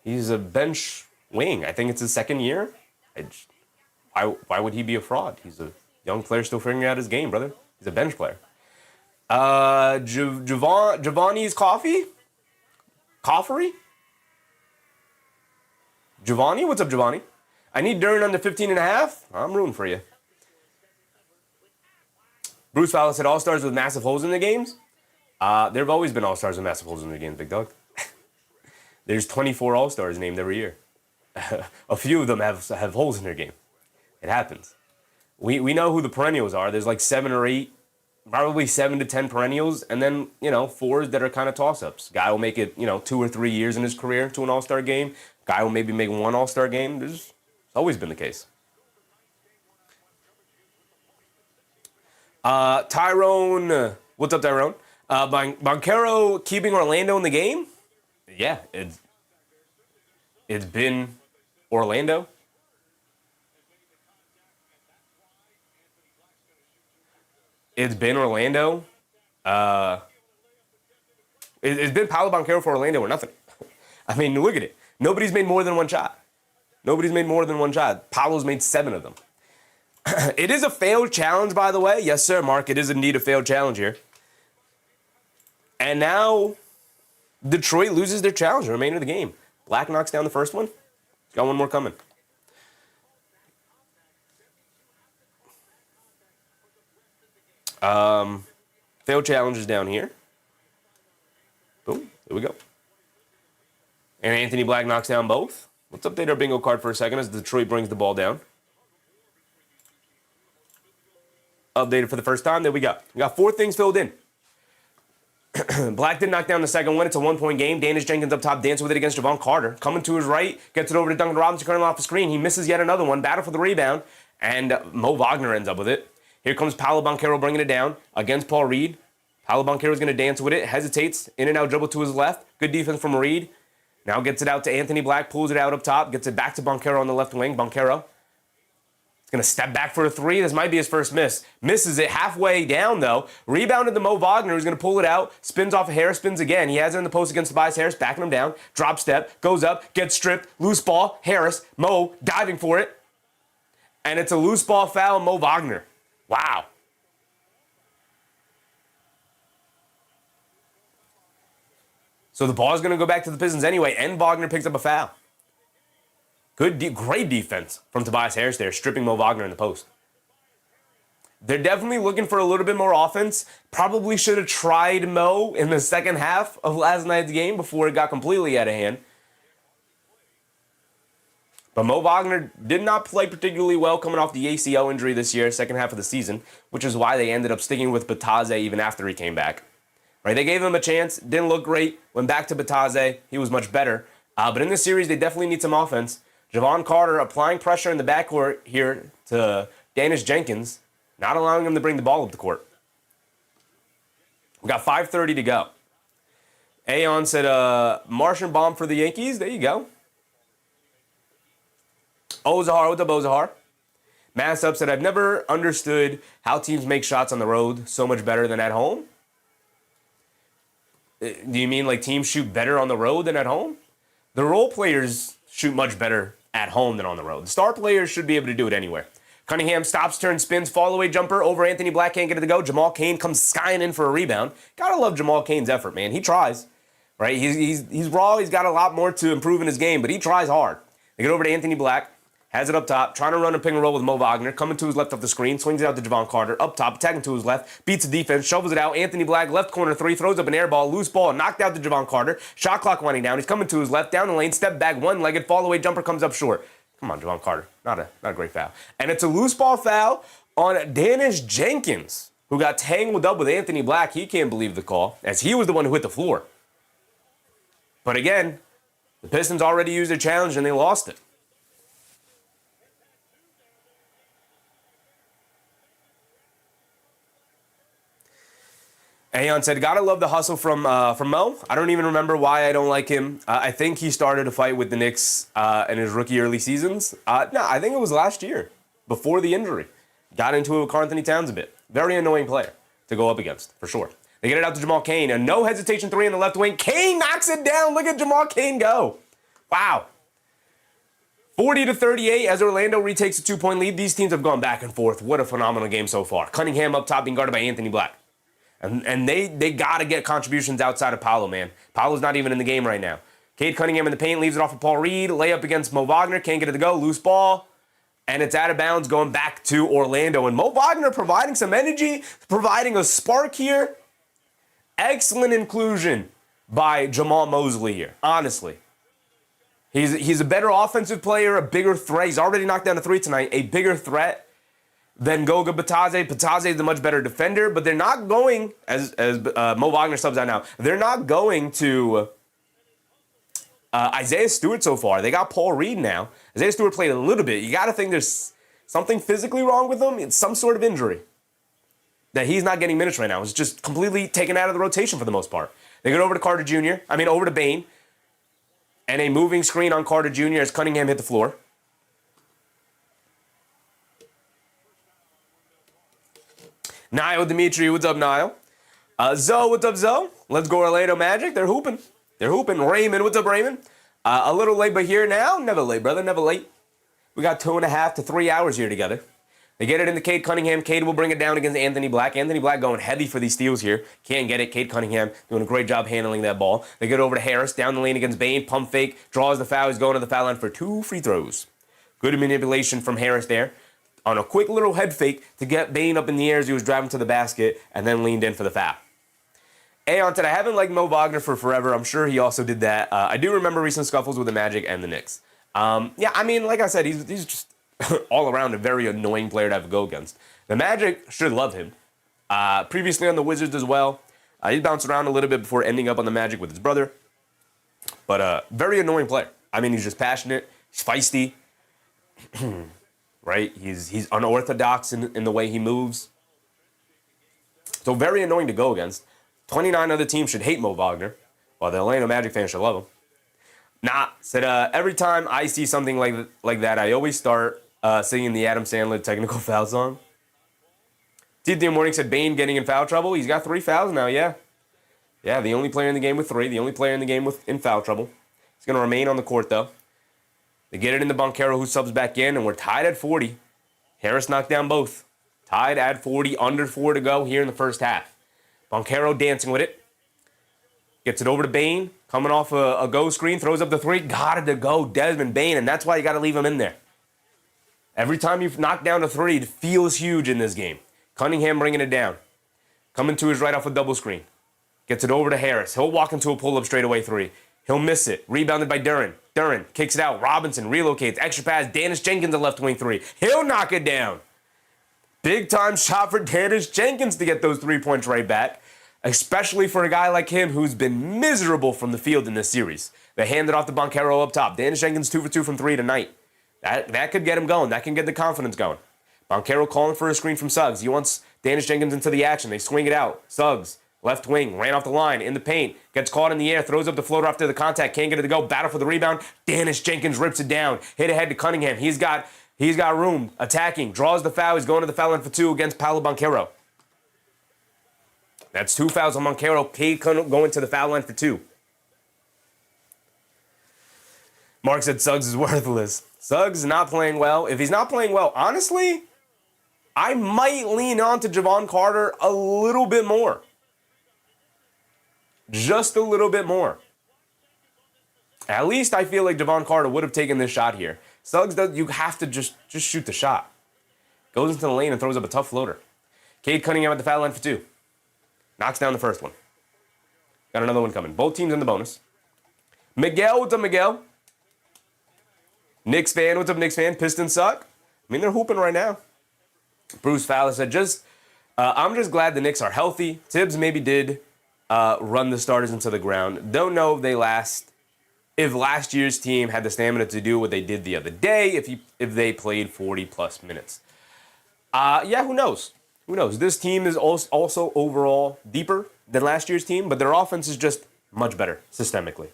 He's a bench wing. I think it's his 2nd year. Why would he be a fraud? He's a young player still figuring out his game, brother. He's a bench player. Giovanni's Coffee? Coffery? Giovanni? What's up, Giovanni? I need Duran under 15.5. I'm rooting for you. Bruce Fowler said all-stars with massive holes in the games. There have always been all-stars with massive holes in the games, big dog. There's 24 all-stars named every year. A few of them have holes in their game. It happens. We know who the perennials are. There's like 7 or 8, probably 7 to 10 perennials, and then, 4s that are kind of toss-ups. Guy will make it, 2 or 3 years in his career to an all-star game. Guy will maybe make 1 all-star game. It's always been the case. Tyrone, what's up, Tyrone? Banchero keeping Orlando in the game? Yeah, it's been Orlando. It's been Orlando. It's been Paolo Banchero for Orlando or nothing. I mean, look at it. Nobody's made more than 1 shot. Paolo's made 7 of them. It is a failed challenge, by the way. Yes, sir, Mark. It is indeed a failed challenge here. And now Detroit loses their challenge the remainder of the game. Black knocks down the first one. He's got 1 more coming. Failed challenges down here. Boom. There we go. And Anthony Black knocks down both. Let's update our bingo card for a second as Detroit brings the ball down. Updated for the first time. There we go. We got 4 things filled in. Black did knock down the second one. It's a 1-point game. Danish Jenkins up top, dancing with it against Javon Carter. Coming to his right, gets it over to Duncan Robinson, curling off the screen. He misses yet another one. Battle for the rebound. And Mo Wagner ends up with it. Here comes Paolo Banchero bringing it down against Paul Reed. Paolo Banchero is going to dance with it. Hesitates. In and out dribble to his left. Good defense from Reed. Now gets it out to Anthony Black. Pulls it out up top. Gets it back to Banchero on the left wing. Banchero. He's going to step back for a 3. This might be his first miss. Misses it halfway down, though. Rebounded to Mo Wagner, who's going to pull it out. Spins off of Harris. Spins again. He has it in the post against Tobias Harris. Backing him down. Drop step. Goes up. Gets stripped. Loose ball. Harris. Mo diving for it. And it's a loose ball foul, Mo Wagner. Wow. So the ball is going to go back to the Pistons anyway, and Wagner picks up a foul. Great defense from Tobias Harris there, stripping Mo Wagner in the post. They're definitely looking for a little bit more offense. Probably should have tried Mo in the second half of last night's game before it got completely out of hand. But Mo Wagner did not play particularly well coming off the ACL injury this year, second half of the season, which is why they ended up sticking with Bataze even after he came back. Right? They gave him a chance, didn't look great, went back to Bataze, he was much better. But in this series, they definitely need some offense. Javon Carter applying pressure in the backcourt here to Danish Jenkins, not allowing him to bring the ball up the court. We got 5:30 to go. Aeon said, Martian bomb for the Yankees. There you go. Ozahar, what's up, Ozahar? Mass Up said, I've never understood how teams make shots on the road so much better than at home. Do you mean like teams shoot better on the road than at home? The role players shoot much better at home than on the road. The star players should be able to do it anywhere. Cunningham stops, turns, spins, fall-away jumper over Anthony Black, can't get it to go. Jamal Cain comes skying in for a rebound. Gotta love Jamal Cain's effort, man. He tries, right? He's raw. He's got a lot more to improve in his game, but he tries hard. They get over to Anthony Black, has it up top, trying to run a pick and roll with Mo Wagner, coming to his left off the screen, swings it out to Javon Carter, up top, attacking to his left, beats the defense, shovels it out. Anthony Black, left corner three, throws up an air ball, loose ball, knocked out to Javon Carter. Shot clock winding down. He's coming to his left, down the lane, step back, one-legged, fall-away jumper comes up short. Come on, Javon Carter. Not a great foul. And it's a loose ball foul on Danish Jenkins, who got tangled up with Anthony Black. He can't believe the call, as he was the one who hit the floor. But again, the Pistons already used their challenge and they lost it. Aeon said, gotta love the hustle from Mo. I don't even remember why I don't like him. I think he started a fight with the Knicks in his rookie early seasons. No, I think it was last year, before the injury. Got into it with Karl-Anthony Towns a bit. Very annoying player to go up against, for sure. They get it out to Jamal Cain. A no hesitation three in the left wing. Cain knocks it down. Look at Jamal Cain go. Wow. 40-38 as Orlando retakes a 2-point lead. These teams have gone back and forth. What a phenomenal game so far. Cunningham up top being guarded by Anthony Black. And they got to get contributions outside of Paolo, man. Paolo's not even in the game right now. Cade Cunningham in the paint, leaves it off of Paul Reed. Layup against Mo Wagner, can't get it to go. Loose ball. And it's out of bounds going back to Orlando. And Mo Wagner providing some energy, providing a spark here. Excellent inclusion by Jamal Mosley here, honestly. He's a better offensive player, a bigger threat. He's already knocked down a three tonight. A bigger threat than Goga Bataze. Bataze is a much better defender, but they're not going, as Mo Wagner subs out now, they're not going to Isaiah Stewart so far. They got Paul Reed now. Isaiah Stewart played a little bit. You got to think there's something physically wrong with him. It's some sort of injury that he's not getting minutes right now. It's just completely taken out of the rotation for the most part. They get over to Carter Jr., over to Bane, and a moving screen on Carter Jr. as Cunningham hit the floor. Niall Dimitri, what's up, Niall? Zoe, what's up, Zoe? Let's go Orlando Magic. They're hooping. Raymond, what's up, Raymond? A little late, but here now. Never late, brother, never late. We got 2.5 to 3 hours here together. They get it into Cade Cunningham. Cade will bring it down against Anthony Black. Anthony Black going heavy for these steals here. Can't get it. Cade Cunningham doing a great job handling that ball. They get over to Harris, down the lane against Bane. Pump fake, draws the foul. He's going to the foul line for 2 free throws. Good manipulation from Harris there. On a quick little head fake to get Bane up in the air as he was driving to the basket and then leaned in for the foul. Aeon said, I haven't liked Mo Wagner for forever. I'm sure he also did that. I do remember recent scuffles with the Magic and the Knicks. Like I said, he's just all around a very annoying player to have to go against. The Magic should love him. Previously on the Wizards as well. He bounced around a little bit before ending up on the Magic with his brother. But very annoying player. He's just passionate. He's feisty. Right? He's unorthodox in the way he moves. So very annoying to go against. 29 other teams should hate Mo Wagner, while the Orlando Magic fans should love him. Said every time I see something like that, I always start singing the Adam Sandler technical foul song. TT Morning said Bane getting in foul trouble. He's got 3 fouls now, yeah. Yeah, the only player in the game with 3, the only player in the game in foul trouble. He's going to remain on the court, though. They get it into Banchero, who subs back in, and we're tied at 40. Harris knocked down both. Tied at 40, under 4 to go here in the first half. Banchero dancing with it. Gets it over to Bane. Coming off a go screen. Throws up the 3. Got it to go. Desmond Bane. And that's why you got to leave him in there. Every time you knock down a 3, it feels huge in this game. Cunningham bringing it down. Coming to his right off a double screen. Gets it over to Harris. He'll walk into a pull-up straightaway 3. He'll miss it. Rebounded by Duren. Duren kicks it out. Robinson relocates. Extra pass. Dennis Jenkins, a left wing 3. He'll knock it down. Big time shot for Dennis Jenkins to get those 3 points right back, especially for a guy like him who's been miserable from the field in this series. They hand it off to Banchero up top. Dennis Jenkins 2 for 2 from 3 tonight. That could get him going. That can get the confidence going. Banchero calling for a screen from Suggs. He wants Dennis Jenkins into the action. They swing it out. Suggs, left wing, ran off the line, in the paint, gets caught in the air, throws up the floater after the contact, can't get it to go, battle for the rebound. Dennis Jenkins rips it down. Hit ahead to Cunningham. He's got room, attacking, draws the foul. He's going to the foul line for 2 against Paolo Banchero. That's 2 fouls on Banchero. Cade going to the foul line for 2. Mark said Suggs is worthless. Suggs is not playing well. If he's not playing well, honestly, I might lean on to Javon Carter a little bit more. Just a little bit more. At least I feel like Javon Carter would have taken this shot here. Suggs, you have to just shoot the shot. Goes into the lane and throws up a tough floater. Cade Cunningham at the foul line for 2. Knocks down the first one. Got another one coming. Both teams in the bonus. Miguel, what's up, Miguel? Knicks fan, what's up, Knicks fan? Pistons suck. I mean, they're hooping right now. Bruce Fowler said, I'm just glad the Knicks are healthy. Tibbs maybe did run the starters into the ground. Don't know if last year's team had the stamina to do what they did the other day, if they played 40-plus minutes. Yeah, who knows? Who knows? This team is also overall deeper than last year's team, but their offense is just much better systemically.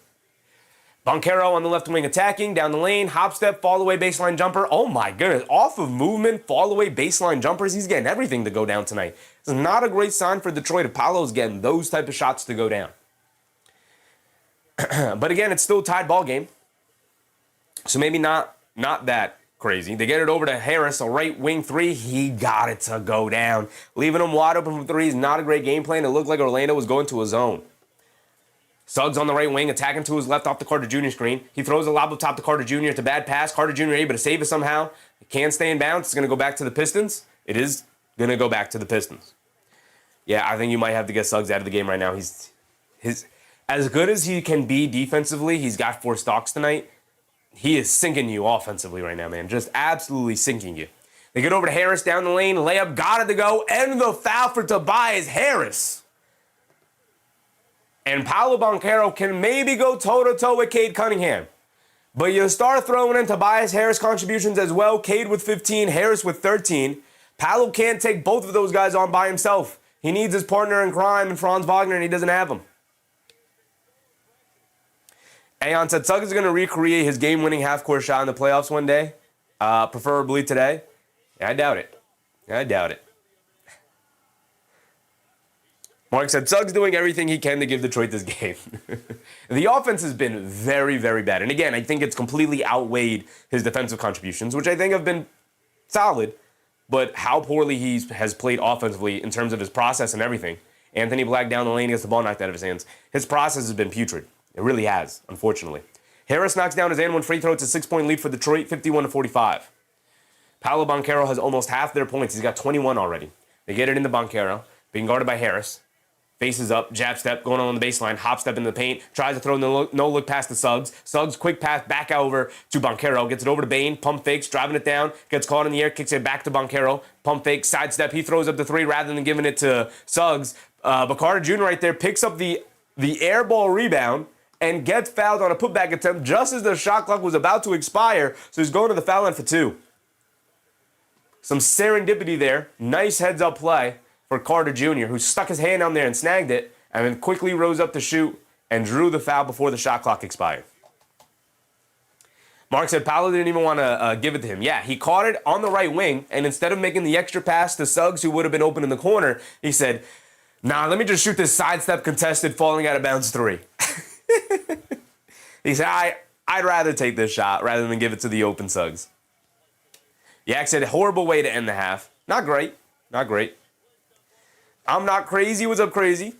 Banchero on the left wing attacking, down the lane, hop step, fall away baseline jumper. Oh my goodness, off of movement, fall away baseline jumpers. He's getting everything to go down tonight. It's not a great sign for Detroit if Paolo's getting those type of shots to go down. But again, it's still a tied ball game. So maybe not that crazy. They get it over to Harris, a right wing 3. He got it to go down. Leaving him wide open from 3 is not a great game plan. It looked like Orlando was going to a zone. Suggs on the right wing, attacking to his left off the Carter Jr. screen. He throws a lob up top to Carter Jr. It's a bad pass. Carter Jr. able to save it somehow. It can't stay in bounds. It's going to go back to the Pistons. It is going to go back to the Pistons. Yeah, I think you might have to get Suggs out of the game right now. He's as good as he can be defensively. He's got 4 stocks tonight. He is sinking you offensively right now, man. Just absolutely sinking you. They get over to Harris down the lane. Layup got it to go. And the foul for Tobias Harris. And Paolo Banchero can maybe go toe-to-toe with Cade Cunningham. But you start throwing in Tobias Harris contributions as well. Cade with 15, Harris with 13. Paolo can't take both of those guys on by himself. He needs his partner in crime in Franz Wagner, and he doesn't have him. Aeon said Suggs is going to recreate his game-winning half-court shot in the playoffs one day, preferably today. Yeah, I doubt it. Mark said, Suggs doing everything he can to give Detroit this game. The offense has been very, very bad. And again, I think it's completely outweighed his defensive contributions, which I think have been solid. But how poorly he has played offensively in terms of his process and everything. Anthony Black down the lane gets the ball knocked out of his hands. His process has been putrid. It really has, unfortunately. Harris knocks down his and one free throw. It's a 6-point lead for Detroit, 51-45. Paolo Banchero has almost half their points. He's got 21 already. They get it into Banchero, being guarded by Harris. Faces up, jab step, going on the baseline, hop step in the paint, tries to throw no look past to Suggs. Suggs, quick pass back over to Banchero, gets it over to Bane, pump fakes, driving it down, gets caught in the air, kicks it back to Banchero, pump fake, sidestep, he throws up the 3 rather than giving it to Suggs. But Carter Jr. right there picks up the air ball rebound and gets fouled on a putback attempt just as the shot clock was about to expire, so he's going to the foul line for 2. Some serendipity there, nice heads-up play for Carter Jr., who stuck his hand down there and snagged it, and then quickly rose up to shoot and drew the foul before the shot clock expired. Mark said Paolo didn't even want to give it to him. Yeah, he caught it on the right wing, and instead of making the extra pass to Suggs, who would have been open in the corner, he said, nah, let me just shoot this sidestep contested falling out of bounds 3. He said, I'd rather take this shot rather than give it to the open Suggs. Yak said, horrible way to end the half. Not great. Not great. I'm not crazy. What's up, crazy?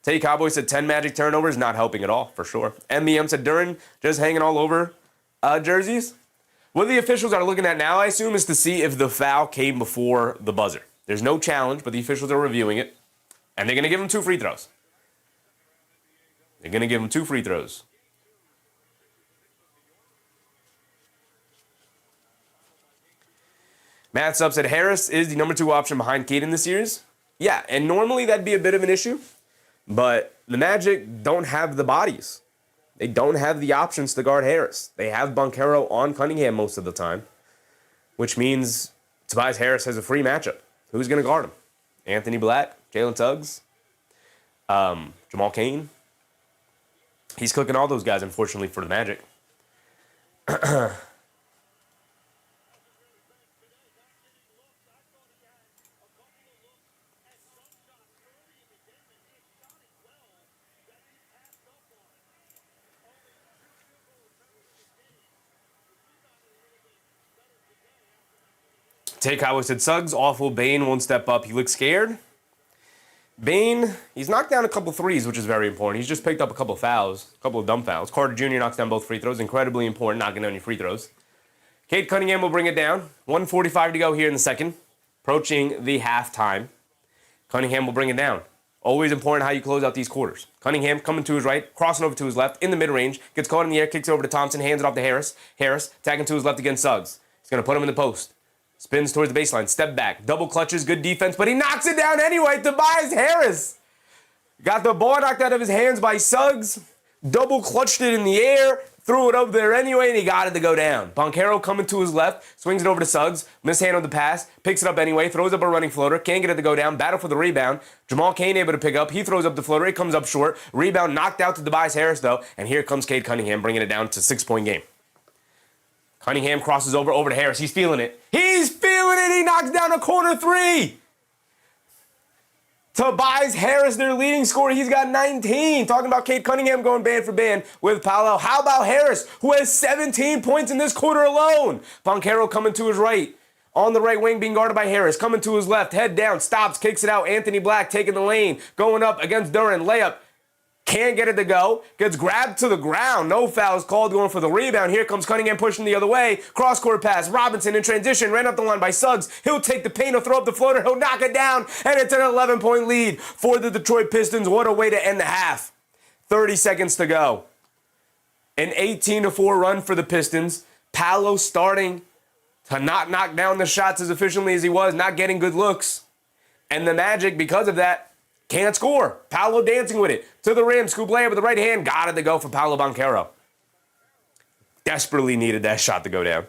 Tay Cowboy said 10 Magic turnovers, not helping at all, for sure. MBM said Duran just hanging all over jerseys. What the officials are looking at now, I assume, is to see if the foul came before the buzzer. There's no challenge, but the officials are reviewing it. And they're going to give him 2 free throws. They're going to give him 2 free throws. Matt Sub said Harris is the number 2 option behind Cade in the series. Yeah, and normally that'd be a bit of an issue. But the Magic don't have the bodies. They don't have the options to guard Harris. They have Banchero on Cunningham most of the time, which means Tobias Harris has a free matchup. Who's going to guard him? Anthony Black, Jalen Suggs, Jamal Cain. He's cooking all those guys, unfortunately, for the Magic. Tay Cowboy said, Suggs, awful. Bane won't step up. He looks scared. Bane, he's knocked down a couple threes, which is very important. He's just picked up a couple fouls, a couple of dumb fouls. Carter Jr. knocks down both free throws. Incredibly important, knocking down your free throws. Cade Cunningham will bring it down. 1:45 to go here in the second. Approaching the halftime. Cunningham will bring it down. Always important how you close out these quarters. Cunningham coming to his right, crossing over to his left, in the mid-range. Gets caught in the air, kicks it over to Thompson, hands it off to Harris. Harris, tagging to his left against Suggs. He's going to put him in the post. Spins towards the baseline, step back, double clutches, good defense, but he knocks it down anyway. Tobias Harris got the ball knocked out of his hands by Suggs, double clutched it in the air, threw it up there anyway, and he got it to go down. Banchero coming to his left, swings it over to Suggs, mishandled the pass, picks it up anyway, throws up a running floater, can't get it to go down, battle for the rebound. Jamal Cain able to pick up, he throws up the floater, it comes up short, rebound knocked out to Tobias Harris though, and here comes Cade Cunningham bringing it down to 6-point game. Cunningham crosses over to Harris. He's feeling it. He's feeling it. He knocks down a corner 3. Tobias Harris, their leading scorer. He's got 19. Talking about Cade Cunningham going band for band with Paolo. How about Harris, who has 17 points in this quarter alone? Banchero coming to his right. On the right wing, being guarded by Harris. Coming to his left. Head down. Stops. Kicks it out. Anthony Black taking the lane. Going up against Duran. Layup. Can't get it to go. Gets grabbed to the ground. No fouls called, going for the rebound. Here comes Cunningham pushing the other way. Cross-court pass. Robinson in transition. Ran up the line by Suggs. He'll take the paint. He'll throw up the floater. He'll knock it down. And it's an 11-point lead for the Detroit Pistons. What a way to end the half. 30 seconds to go. An 18-4 run for the Pistons. Paolo starting to not knock down the shots as efficiently as he was. Not getting good looks. And the Magic, because of that, can't score. Paolo dancing with it. To the rim. Scoop layup with the right hand. Got it to go for Paolo Banchero. Desperately needed that shot to go down.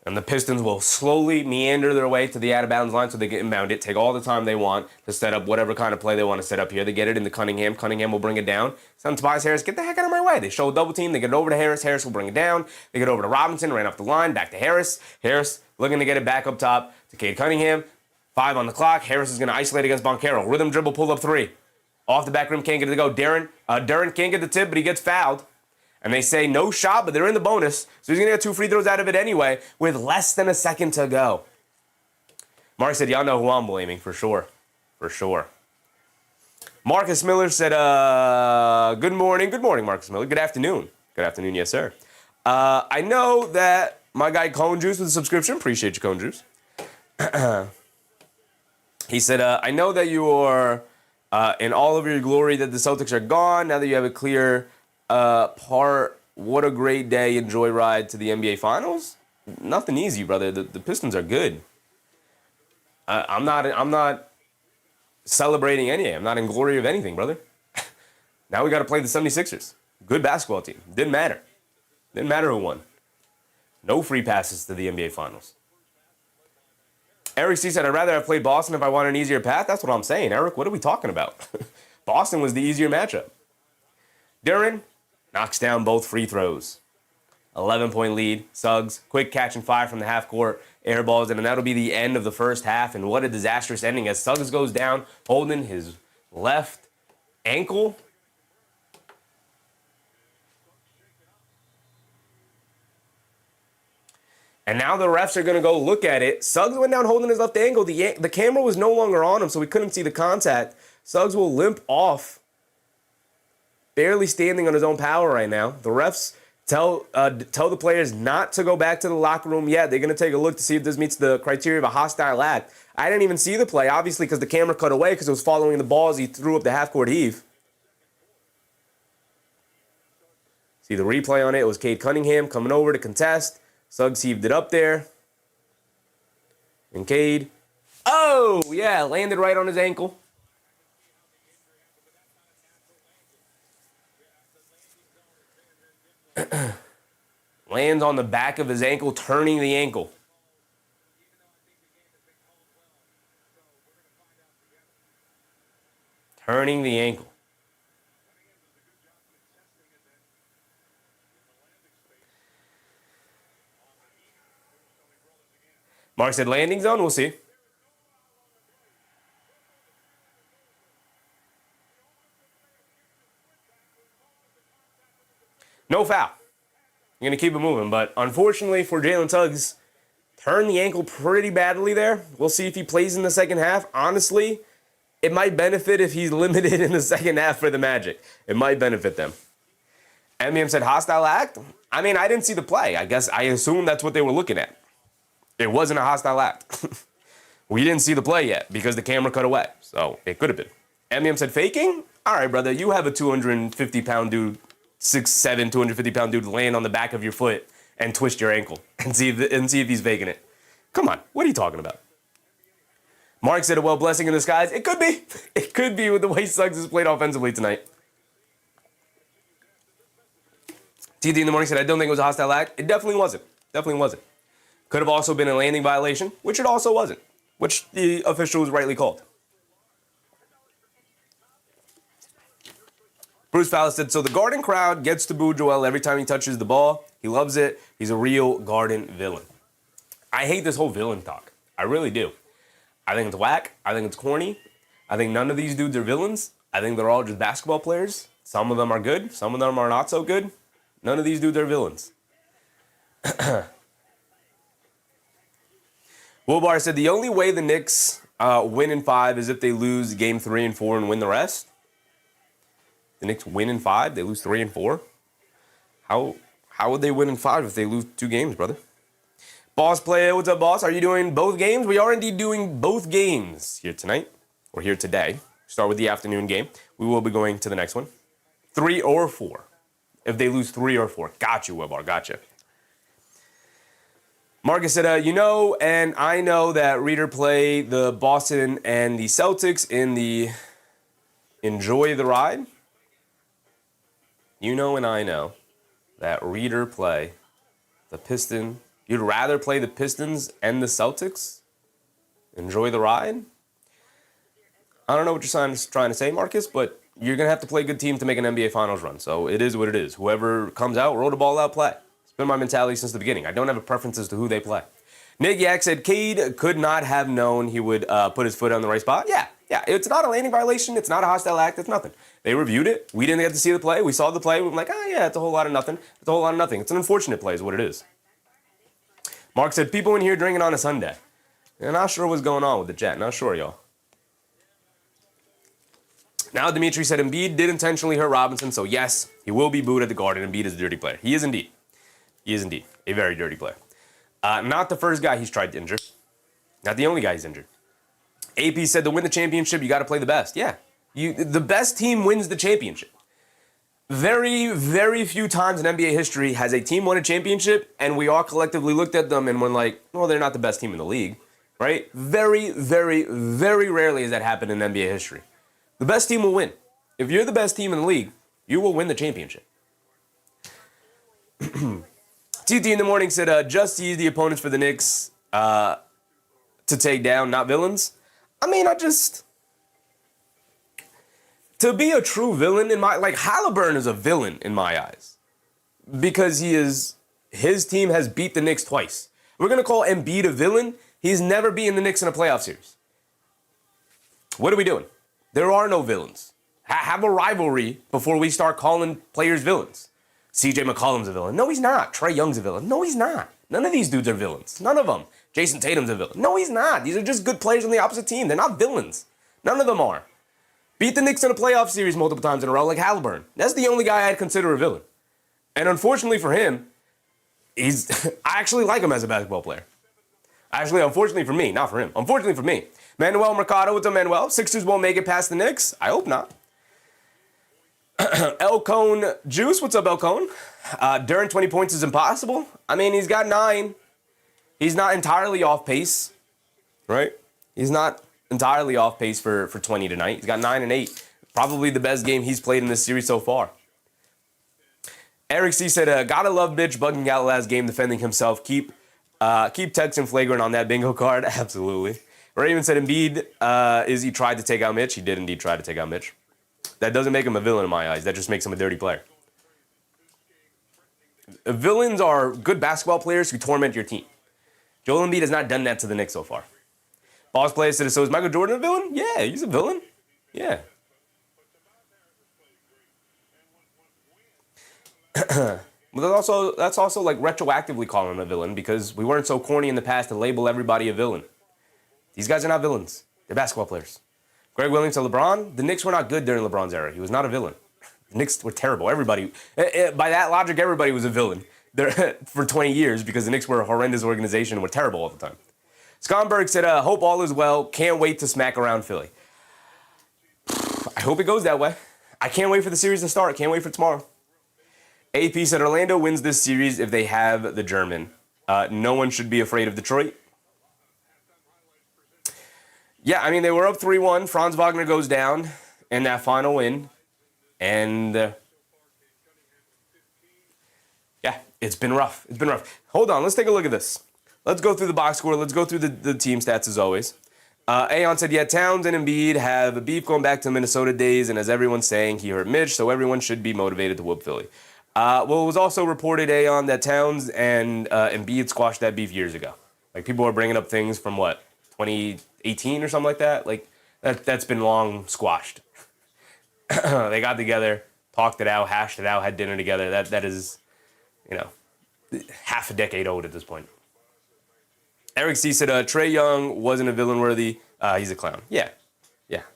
And the Pistons will slowly meander their way to the out-of-bounds line so they can inbound it, take all the time they want to set up whatever kind of play they want to set up here. They get it into Cunningham. Cunningham will bring it down. Send Tobias Harris, get the heck out of my way. They show a double team. They get it over to Harris. Harris will bring it down. They get over to Robinson, ran off the line, back to Harris. Harris looking to get it back up top to Cade Cunningham. 5 on the clock. Harris is going to isolate against Banchero. Rhythm dribble, pull up 3. Off the back rim, can't get it to go. Duran can't get the tip, but he gets fouled. And they say no shot, but they're in the bonus. So he's going to get 2 free throws out of it anyway with less than a second to go. Mark said, y'all know who I'm blaming for sure. For sure. Marcus Miller said, good morning. Good morning, Marcus Miller. Good afternoon. Good afternoon, yes, sir. I know that my guy Cone Juice with a subscription. Appreciate you, Cone Juice. He said, I know that you are in all of your glory that the Celtics are gone. Now that you have a clear what a great day and joyride to the NBA Finals. Nothing easy, brother. The Pistons are good. I'm not celebrating any. I'm not in glory of anything, brother. Now we got to play the 76ers. Good basketball team. Didn't matter. Didn't matter who won. No free passes to the NBA Finals. Eric C said, I'd rather have played Boston if I wanted an easier path. That's what I'm saying, Eric. What are we talking about? Boston was the easier matchup. Duran knocks down both free throws. 11-point lead. Suggs, quick catch and fire from the half court. Air balls it, and that'll be the end of the first half. And what a disastrous ending as Suggs goes down, holding his left ankle. And now the refs are going to go look at it. Suggs went down holding his left ankle. The camera was no longer on him, so we couldn't see the contact. Suggs will limp off. Barely standing on his own power right now. The refs tell the players not to go back to the locker room yet. They're going to take a look to see if this meets the criteria of a hostile act. I didn't even see the play, obviously, because the camera cut away because it was following the ball as he threw up the half-court heave. See the replay on it. It was Cade Cunningham coming over to contest. Suggs heaved it up there. And Cade, oh, yeah, landed right on his ankle. Lands on the back of his ankle, turning the ankle. Turning the ankle. Mark said landing zone. We'll see. No foul. You're going to keep it moving. But unfortunately for Jalen Suggs, turned the ankle pretty badly there. We'll see if he plays in the second half. Honestly, it might benefit if he's limited in the second half for the Magic. It might benefit them. MBM said hostile act. I mean, I didn't see the play. I assume that's what they were looking at. It wasn't a hostile act. We didn't see the play yet because the camera cut away. So it could have been. MBM said faking? All right, brother. You have a 250-pound dude, 6'7", 250-pound dude land on the back of your foot and twist your ankle and see if he's faking it. Come on. What are you talking about? Mark said, well, blessing in disguise. It could be. It could be with the way Suggs has played offensively tonight. TD in the morning said, I don't think it was a hostile act. It definitely wasn't. Definitely wasn't. Could have also been a landing violation, which it also wasn't, which the official was rightly called. Bruce Fowler said, so the Garden crowd gets to boo Joel every time he touches the ball. He loves it. He's a real Garden villain. I hate this whole villain talk. I really do. I think it's whack. I think it's corny. I think none of these dudes are villains. I think they're all just basketball players. Some of them are good. Some of them are not so good. None of these dudes are villains. Wilbar said the only way the Knicks win in 5 is if they lose game 3 and 4 and win the rest. The Knicks win in 5, they lose 3 and 4. How would they win in 5 if they lose 2 games, brother? Boss player, what's up, boss? Are you doing both games? We are indeed doing both games here tonight, or here today. Start with the afternoon game. We will be going to the next one. 3 or 4. If they lose 3 or 4. Got you, Wilbar, gotcha. Marcus said, you know, and I know that Reader play the Boston and the Celtics in the Enjoy the Ride. You know and I know that Reader play the Pistons. You'd rather play the Pistons and the Celtics? Enjoy the Ride? I don't know what you're trying to say, Marcus, but you're going to have to play a good team to make an NBA Finals run. So it is what it is. Whoever comes out, roll the ball out, play. It's been my mentality since the beginning. I don't have a preference as to who they play. Nick Yak said Cade could not have known he would put his foot on the right spot. Yeah. It's not a landing violation. It's not a hostile act. It's nothing. They reviewed it. We didn't get to see the play. We saw the play. We were like, oh, yeah, it's a whole lot of nothing. It's a whole lot of nothing. It's an unfortunate play is what it is. Mark said, people in here drinking on a Sunday. I'm not sure what's going on with the chat. Not sure, y'all. Now, Dimitri said Embiid did intentionally hurt Robinson, so yes, he will be booed at the Garden. Embiid is a dirty player. He is indeed. He is indeed a very dirty player. Not the first guy he's tried to injure. Not the only guy he's injured. AP said to win the championship, you got to play the best. Yeah. The best team wins the championship. Very, very few times in NBA history has a team won a championship and we all collectively looked at them and went like, well, they're not the best team in the league, right? Very, very, very rarely has that happened in NBA history. The best team will win. If you're the best team in the league, you will win the championship. TT in the morning said, just use the opponents for the Knicks to take down, not villains. I mean, to be a true villain Halliburton is a villain in my eyes because his team has beat the Knicks twice. We're going to call Embiid a villain. He's never beaten the Knicks in a playoff series. What are we doing? There are no villains. Have a rivalry before we start calling players villains. CJ McCollum's a villain. No, he's not. Trae Young's a villain. No, he's not. None of these dudes are villains. None of them. Jason Tatum's a villain. No, he's not. These are just good players on the opposite team. They're not villains. None of them are. Beat the Knicks in a playoff series multiple times in a row like Halliburton. That's the only guy I'd consider a villain. And unfortunately for him, I actually like him as a basketball player. Actually, unfortunately for me, not for him. Unfortunately for me. Manuel Mercado, what's up, Manuel? Sixers won't make it past the Knicks? I hope not. El Cone Juice, what's up, El Cone? During 20 points is impossible. I mean, he's got 9. He's not entirely off pace, right? He's not entirely off pace for 20 tonight. He's got 9 and 8. Probably the best game he's played in this series so far. Eric C said, gotta love Mitch bugging out last game, defending himself. Keep Texan flagrant on that bingo card. Absolutely. Raven said, Embiid, he tried to take out Mitch? He did indeed try to take out Mitch. That doesn't make him a villain in my eyes. That just makes him a dirty player. Villains are good basketball players who torment your team. Joel Embiid has not done that to the Knicks so far. Boss player said, so is Michael Jordan a villain? Yeah, he's a villain. Yeah. But that's also like retroactively calling him a villain because we weren't so corny in the past to label everybody a villain. These guys are not villains. They're basketball players. Greg Williams to LeBron. The Knicks were not good during LeBron's era. He was not a villain. The Knicks were terrible. Everybody, by that logic, everybody was a villain for 20 years because the Knicks were a horrendous organization and were terrible all the time. Skonberg said, hope all is well. Can't wait to smack around Philly. I hope it goes that way. I can't wait for the series to start. Can't wait for tomorrow. AP said, Orlando wins this series if they have the German. No one should be afraid of Detroit. Yeah, I mean, they were up 3-1. Franz Wagner goes down in that final win. And, yeah, it's been rough. It's been rough. Hold on, let's take a look at this. Let's go through the box score. Let's go through the team stats as always. Aeon said, yeah, Towns and Embiid have a beef going back to Minnesota days, and as everyone's saying, he hurt Mitch, so everyone should be motivated to whoop Philly. Well, it was also reported, Aeon, that Towns and Embiid squashed that beef years ago. Like, people are bringing up things from, 2018 or something like that? Like, that's been long squashed. They got together, talked it out, hashed it out, had dinner together. That is, half a decade old at this point. Eric C said, Trae Young wasn't a villain worthy. He's a clown. Yeah.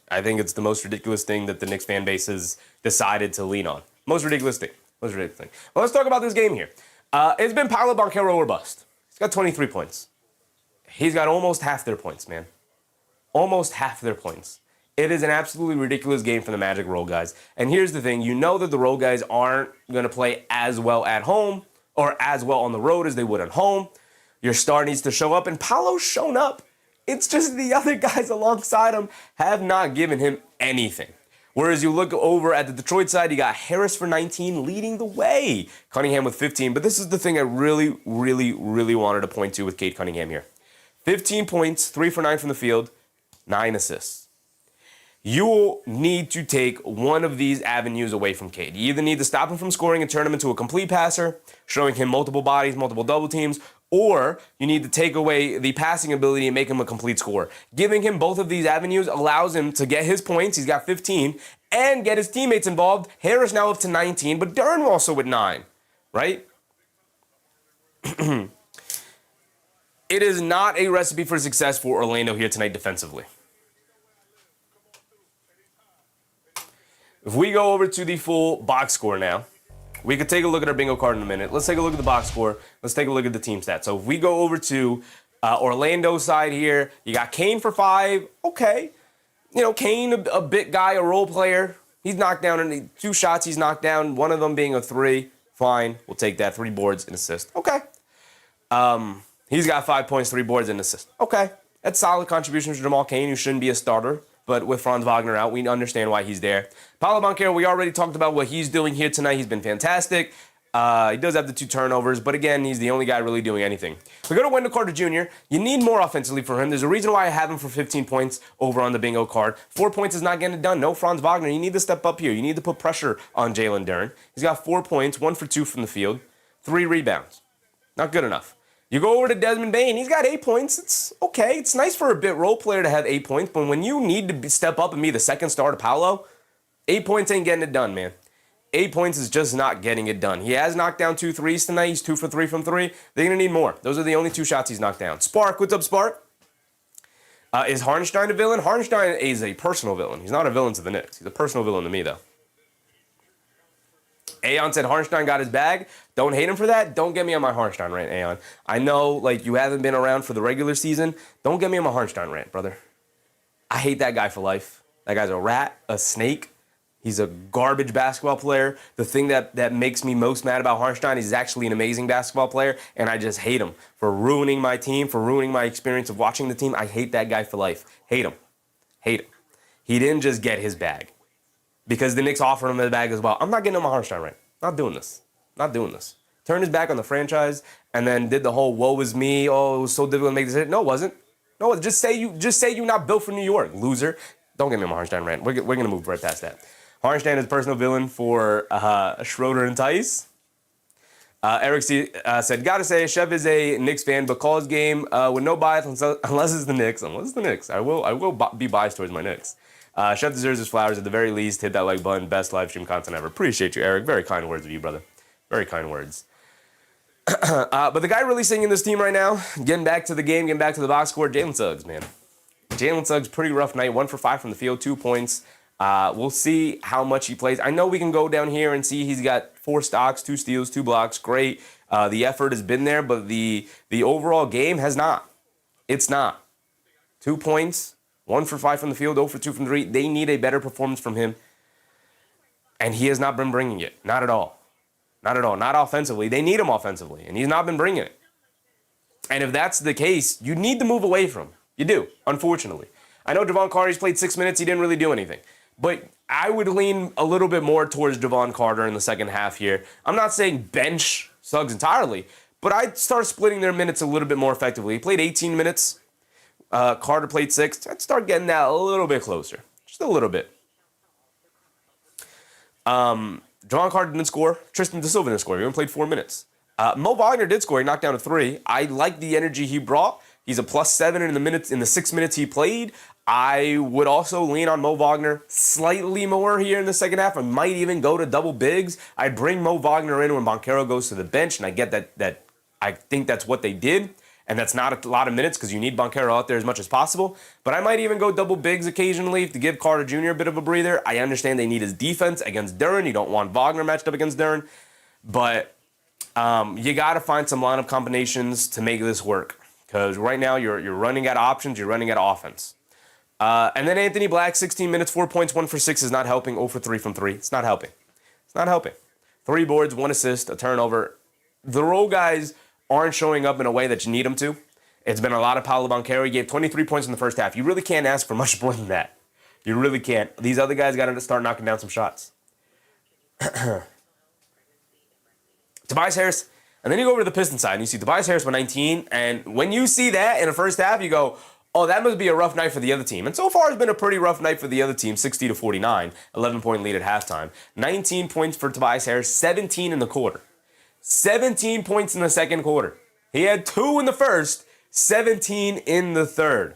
I think it's the most ridiculous thing that the Knicks fan base has decided to lean on. Most ridiculous thing. Well, let's talk about this game here. It's been Paolo, Banchero, or bust. He's got 23 points. He's got almost half their points, man. Almost half their points. It is an absolutely ridiculous game for the Magic Roll guys. And here's the thing. You know that the Roll guys aren't going to play as well at home or as well on the road as they would at home. Your star needs to show up, and Paolo's shown up. It's just the other guys alongside him have not given him anything. Whereas you look over at the Detroit side, you got Harris for 19 leading the way. Cunningham with 15. But this is the thing I really, really, really wanted to point to with Cade Cunningham here. 15 points, 3 for 9 from the field, 9 assists. You will need to take one of these avenues away from Cade. You either need to stop him from scoring and turn him into a complete passer, showing him multiple bodies, multiple double teams, or you need to take away the passing ability and make him a complete scorer. Giving him both of these avenues allows him to get his points, he's got 15, and get his teammates involved. Harris now up to 19, but Duren also with 9, right? It is not a recipe for success for Orlando here tonight defensively. If we go over to the full box score now, we could take a look at our bingo card in a minute. Let's take a look at the box score. Let's take a look at the team stats. So if we go over to Orlando's side here, you got Kane for 5. Okay. Kane, a bit guy, a role player. He's knocked down in 2 shots. He's knocked down, one of them being a 3. Fine. We'll take that. 3 boards and assist. Okay. He's got 5 points, 3 boards and assist. Okay. That's solid contribution from Jamal Kane, who shouldn't be a starter. But with Franz Wagner out, we understand why he's there. Paolo Banchero, we already talked about what he's doing here tonight. He's been fantastic. He does have the 2 turnovers, but again, he's the only guy really doing anything. We go to Wendell Carter Jr. You need more offensively for him. There's a reason why I have him for 15 points over on the bingo card. 4 points is not getting it done. No Franz Wagner. You need to step up here. You need to put pressure on Jalen Duren. He's got 4 points, 1 for 2 from the field, 3 rebounds. Not good enough. You go over to Desmond Bane. He's got 8 points. It's okay. It's nice for a bit role player to have 8 points, but when you need to step up and be the second star to Paolo, 8 points ain't getting it done, man. 8 points is just not getting it done. He has knocked down 2 threes tonight. He's 2 for 3 from 3. They're going to need more. Those are the only 2 shots he's knocked down. Spark, what's up, Spark? Is Hartenstein a villain? Hartenstein is a personal villain. He's not a villain to the Knicks. He's a personal villain to me, though. Aeon said Hartenstein got his bag. Don't hate him for that. Don't get me on my Hartenstein rant, Aeon. I know, like, you haven't been around for the regular season. Don't get me on my Hartenstein rant, brother. I hate that guy for life. That guy's a rat, a snake. He's a garbage basketball player. The thing that makes me most mad about Hartenstein is he's actually an amazing basketball player, and I just hate him for ruining my team, for ruining my experience of watching the team. I hate that guy for life. Hate him. Hate him. He didn't just get his bag because the Knicks offered him the bag as well. I'm not getting on my Hartenstein right. Not doing this. Not doing this. Turned his back on the franchise and then did the whole woe is me. Oh, it was so difficult to make this hit. No, it wasn't. No, just say you're not built for New York, loser. Don't get me on my Hartenstein rant. We're going to move right past that. Hartenstein is a personal villain for Schroeder and Tice. Eric said, gotta say, Chef is a Knicks fan, but calls game with no bias unless it's the Knicks. Unless it's the Knicks. I will be biased towards my Knicks. Chef deserves his flowers at the very least. Hit that like button. Best live stream content ever. Appreciate you, Eric. Very kind words of you, brother. Very kind words. But the guy really singing this team right now, getting back to the game, getting back to the box score, Jalen Suggs, man. Jalen Suggs, pretty rough night. 1 for 5 from the field, 2 points. We'll see how much he plays. I know we can go down here and see he's got 4 stocks, 2 steals, 2 blocks. Great. The effort has been there, but the overall game has not. It's not. 2 points, 1 for 5 from the field, 0 for 2 from 3. They need a better performance from him, and he has not been bringing it. Not at all. Not at all. Not offensively. They need him offensively, and he's not been bringing it. And if that's the case, you need to move away from him. You do, unfortunately. I know Javon Carter's played 6 minutes. He didn't really do anything. But I would lean a little bit more towards Javon Carter in the second half here. I'm not saying bench Suggs entirely, but I'd start splitting their minutes a little bit more effectively. He played 18 minutes. Carter played 6. I'd start getting that a little bit closer. Just a little bit. Javon Carter didn't score. Tristan Da Silva didn't score. He only played 4 minutes. Mo Wagner did score. He knocked down a 3. I like the energy he brought. He's a +7 in the 6 minutes he played. I would also lean on Mo Wagner slightly more here in the second half. I might even go to double bigs. I'd bring Mo Wagner in when Banchero goes to the bench, and I get that I think that's what they did, and that's not a lot of minutes because you need Banchero out there as much as possible. But I might even go double bigs occasionally to give Carter Jr. a bit of a breather. I understand they need his defense against Duren. You don't want Wagner matched up against Duren, but you got to find some lineup combinations to make this work. Because right now you're running out of options, you're running out of offense. And then Anthony Black, 16 minutes, 4 points, 1 for 6 is not helping. 0 for 3 from 3. It's not helping. It's not helping. 3 boards, 1 assist, a turnover. The role guys aren't showing up in a way that you need them to. It's been a lot of Paolo Banchero. He gave 23 points in the first half. You really can't ask for much more than that. You really can't. These other guys got to start knocking down some shots. Tobias Harris. And then you go over to the Pistons side, and you see Tobias Harris with 19, and when you see that in the first half, you go, oh, that must be a rough night for the other team. And so far, it's been a pretty rough night for the other team, 60-49, 11-point lead at halftime. 19 points for Tobias Harris, 17 in the quarter. 17 points in the second quarter. He had 2 in the first, 17 in the third.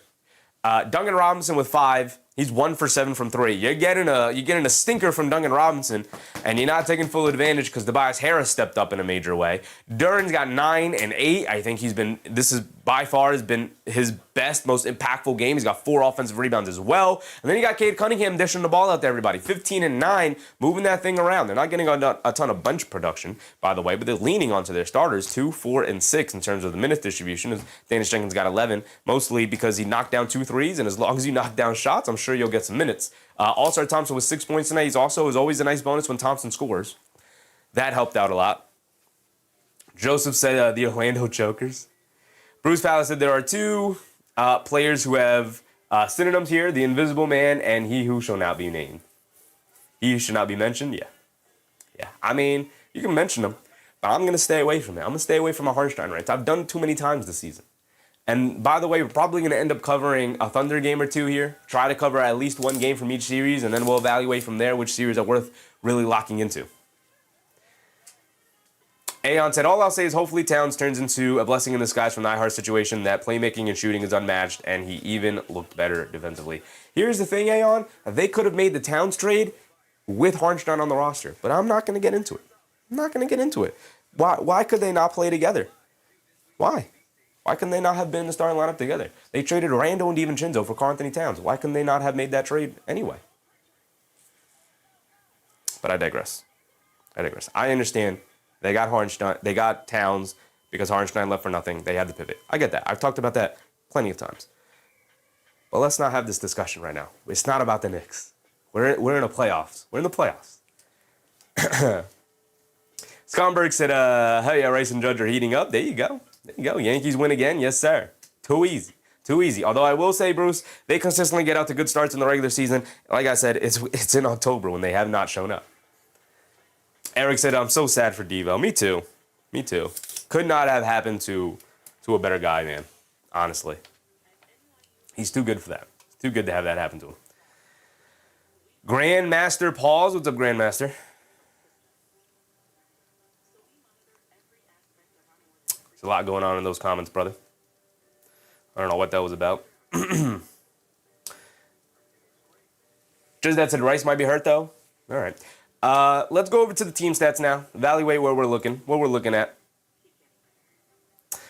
Duncan Robinson with 5. He's 1 for 7 from 3. You're getting a stinker from Duncan Robinson, and you're not taking full advantage because Tobias Harris stepped up in a major way. Duren's got 9 and 8. I think this is by far has been his best, most impactful game. He's got 4 offensive rebounds as well. And then you got Cade Cunningham dishing the ball out to everybody. 15 and 9, moving that thing around. They're not getting a ton of bench production, by the way, but they're leaning onto their starters, 2, 4, and 6 in terms of the minutes distribution. Dennis Jenkins got 11, mostly because he knocked down 2 threes, and as long as you knock down shots, I'm sure you'll get some minutes. All-Star Thompson with 6 points tonight. He's also is always a nice bonus when Thompson scores. That helped out a lot. Joseph said the Orlando Chokers. Bruce Fowler said there are 2 players who have synonyms here, the Invisible Man and He Who Shall Not Be Named. He who should not be mentioned? Yeah. I mean, you can mention them, but I'm going to stay away from it. I'm going to stay away from my Hartenstein rants. I've done it too many times this season. And by the way, we're probably going to end up covering a Thunder game or 2 here. Try to cover at least 1 game from each series, and then we'll evaluate from there which series are worth really locking into. Aeon said, all I'll say is hopefully Towns turns into a blessing in disguise from the iHeart situation, that playmaking and shooting is unmatched, and he even looked better defensively. Here's the thing, Aeon. They could have made the Towns trade with Hartenstein on the roster. But I'm not going to get into it. I'm not going to get into it. Why could they not play together? Why? Why couldn't they not have been in the starting lineup together? They traded Rando and DiVincenzo for Karl Anthony Towns. Why couldn't they not have made that trade anyway? But I digress. I understand they got Hartenstein, they got Towns because Hartenstein left for nothing. They had to pivot. I get that. I've talked about that plenty of times. But let's not have this discussion right now. It's not about the Knicks. We're in the playoffs. We're in the playoffs. Sconberg said, hell yeah, Rice and Judge are heating up. There you go. Yankees win again. Yes, sir. Too easy. Although I will say, Bruce, they consistently get out to good starts in the regular season. Like I said, it's in October when they have not shown up. Eric said, I'm so sad for Devo. Me too. Could not have happened to a better guy, man. Honestly. He's too good for that. It's too good to have that happen to him. Grandmaster Pauls. What's up, Grandmaster? There's a lot going on in those comments, brother. I don't know what that was about. Just that said, Rice might be hurt, though. All right. Let's go over to the team stats now. Evaluate what we're looking at.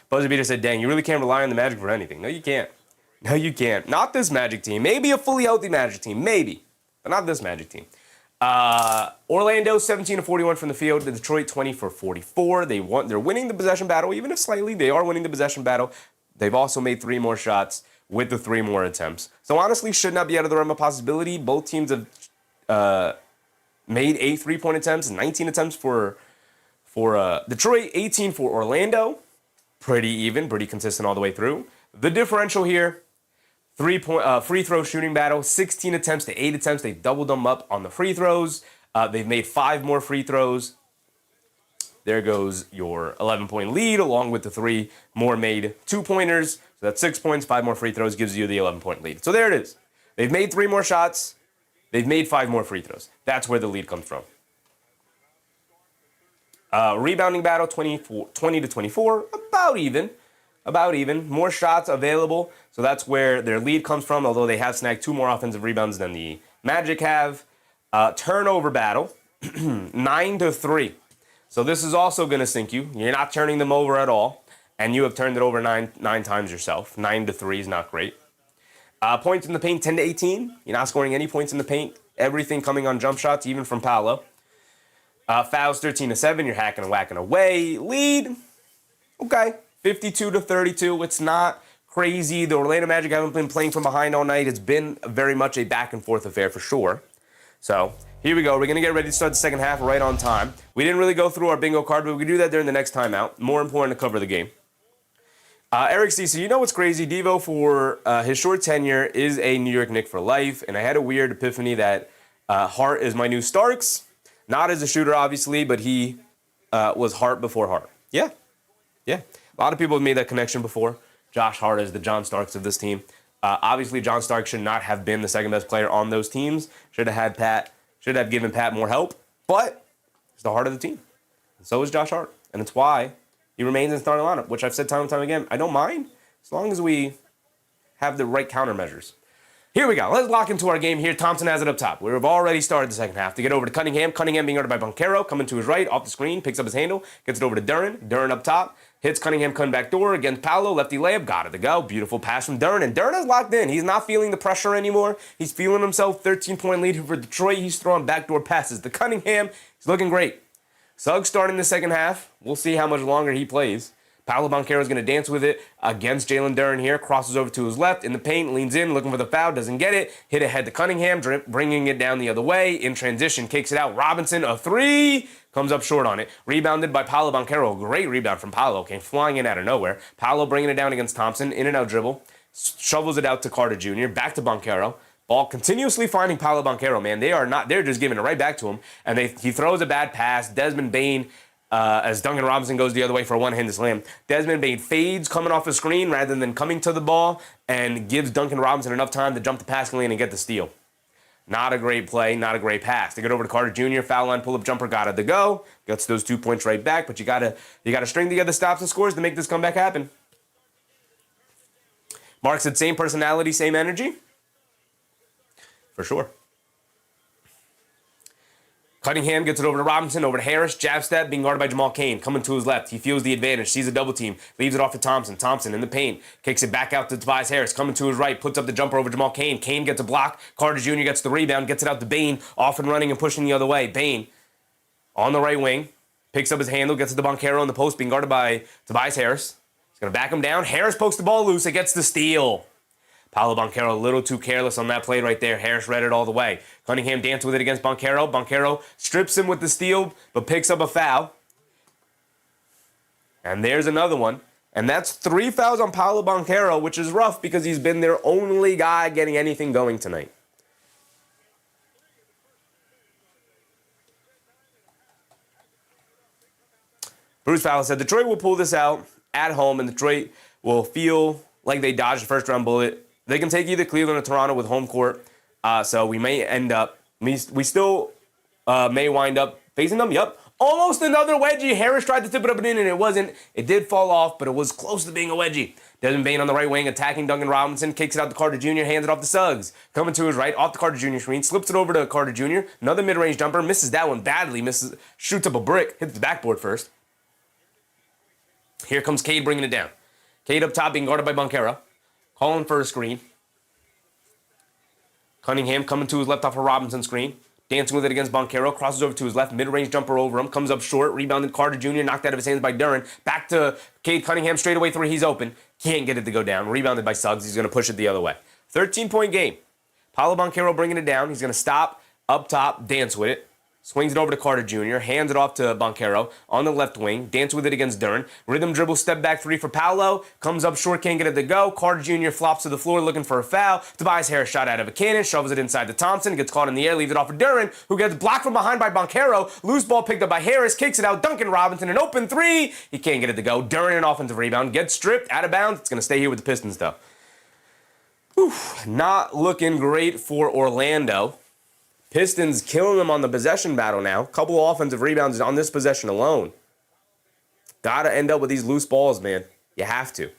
Buzzy Beater said, dang, you really can't rely on the Magic for anything. No, you can't. Not this Magic team. Maybe a fully healthy Magic team. Maybe. But not this Magic team. Orlando, 17-41 from the field. Detroit, 20-for-44. They're winning the possession battle, even if slightly. They are winning the possession battle. They've also made 3 more shots with the 3 more attempts. So honestly, should not be out of the realm of possibility. Both teams have made 8 3-point attempts and 19 attempts for Detroit, 18 for Orlando. Pretty even, pretty consistent all the way through. The differential here, free throw shooting battle, 16 attempts to 8 attempts. They've doubled them up on the free throws. They've made 5 more free throws. There goes your 11-point lead, along with the 3 more made 2-pointers. So that's 6 points, 5 more free throws gives you the 11-point lead. So there it is. They've made 3 more shots. They've made 5 more free throws. That's where the lead comes from. Rebounding battle, 20-24, about even. More shots available, so that's where their lead comes from, although they have snagged 2 more offensive rebounds than the Magic have. Turnover battle, 9-3. So this is also going to sink you. You're not turning them over at all, and you have turned it over nine times yourself. 9-3 is not great. Points in the paint, 10-18. You're not scoring any points in the paint. Everything coming on jump shots, even from Paolo. Fouls, 13-7. You're hacking and whacking away. Lead, okay, 52-32. It's not crazy. The Orlando Magic haven't been playing from behind all night. It's been very much a back-and-forth affair for sure. So here we go. We're going to get ready to start the second half right on time. We didn't really go through our bingo card, but we can do that during the next timeout. More important to cover the game. Eric C. So you know what's crazy? Devo, for his short tenure, is a New York Knick for life. And I had a weird epiphany that Hart is my new Starks. Not as a shooter, obviously, but he was Hart before Hart. Yeah. A lot of people have made that connection before. Josh Hart is the John Starks of this team. Obviously, John Starks should not have been the second best player on those teams. Should have given Pat more help. But he's the heart of the team. And so is Josh Hart. And it's why he remains in the starting lineup, which I've said time and time again. I don't mind as long as we have the right countermeasures. Here we go. Let's lock into our game here. Thompson has it up top. We've already started the second half. To get over to Cunningham. Cunningham being guarded by Banchero. Coming to his right, off the screen, picks up his handle, gets it over to Duren. Duren up top. Hits Cunningham coming back door against Paolo. Lefty layup. Got it to go. Beautiful pass from Duren. And Duren is locked in. He's not feeling the pressure anymore. He's feeling himself. 13-point lead for Detroit. He's throwing backdoor passes to Cunningham. He's looking great. Suggs starting the second half. We'll see how much longer he plays. Paolo Banchero is going to dance with it against Jalen Duren here. Crosses over to his left in the paint, leans in, looking for the foul, doesn't get it. Hit ahead to Cunningham, bringing it down the other way. In transition, kicks it out. Robinson, a 3, comes up short on it. Rebounded by Paolo Banchero. Great rebound from Paolo. Came flying in out of nowhere. Paolo bringing it down against Thompson. In and out dribble. Shovels it out to Carter Jr. Back to Banchero. Ball continuously finding Paolo Banchero, man. They're just giving it right back to him. And he throws a bad pass. Desmond Bane, as Duncan Robinson goes the other way for a one-handed slam. Desmond Bane fades coming off the screen rather than coming to the ball and gives Duncan Robinson enough time to jump the passing lane and get the steal. Not a great play, not a great pass. They get over to Carter Jr., foul line, pull-up jumper, got it to go. Gets those 2 points right back, but you gotta string together stops and scores to make this comeback happen. Mark said same personality, same energy. For sure. Cunningham gets it over to Robinson, over to Harris. Jab step, being guarded by Jamal Cain. Coming to his left. He feels the advantage. Sees a double team. Leaves it off to Thompson. Thompson in the paint. Kicks it back out to Tobias Harris. Coming to his right. Puts up the jumper over Jamal Cain. Cain gets a block. Carter Jr. gets the rebound. Gets it out to Bane. Off and running and pushing the other way. Bane on the right wing. Picks up his handle. Gets it to Banchero in the post. Being guarded by Tobias Harris. He's going to back him down. Harris pokes the ball loose. It gets the steal. Paolo Banchero a little too careless on that play right there. Harris read it all the way. Cunningham danced with it against Banchero. Banchero strips him with the steal, but picks up a foul. And there's another one. And that's 3 fouls on Paolo Banchero, which is rough because he's been their only guy getting anything going tonight. Bruce Fowler said Detroit will pull this out at home, and Detroit will feel like they dodged the first-round bullet. They can take either Cleveland or Toronto with home court. So we may end up, we still may wind up facing them. Yep. Almost another wedgie. Harris tried to tip it up and in, and it wasn't. It did fall off, but it was close to being a wedgie. Desmond Bane on the right wing, attacking Duncan Robinson, kicks it out to Carter Jr., hands it off to Suggs. Coming to his right, off the Carter Jr. screen, slips it over to Carter Jr. Another mid-range jumper, misses that one badly, shoots up a brick, hits the backboard first. Here comes Cade bringing it down. Cade up top being guarded by Banchero. Calling for a screen. Cunningham coming to his left off a Robinson screen. Dancing with it against Banchero. Crosses over to his left. Mid-range jumper over him. Comes up short. Rebounded Carter Jr. Knocked out of his hands by Duren. Back to Cade Cunningham. Straight away three. He's open. Can't get it to go down. Rebounded by Suggs. He's going to push it the other way. 13-point game. Paolo Banchero bringing it down. He's going to stop up top. Dance with it. Swings it over to Carter Jr., hands it off to Banchero on the left wing, dance with it against Duren. Rhythm dribble, step back three for Paolo. Comes up short, can't get it to go. Carter Jr. flops to the floor looking for a foul. Tobias Harris shot out of a cannon, shovels it inside to Thompson, gets caught in the air, leaves it off for Duren, who gets blocked from behind by Banchero. Loose ball picked up by Harris, kicks it out. Duncan Robinson, an open three. He can't get it to go. Duren, an offensive rebound, gets stripped, out of bounds. It's going to stay here with the Pistons, though. Whew, not looking great for Orlando. Pistons killing them on the possession battle now. Couple of offensive rebounds on this possession alone. Gotta end up with these loose balls, man. You have to.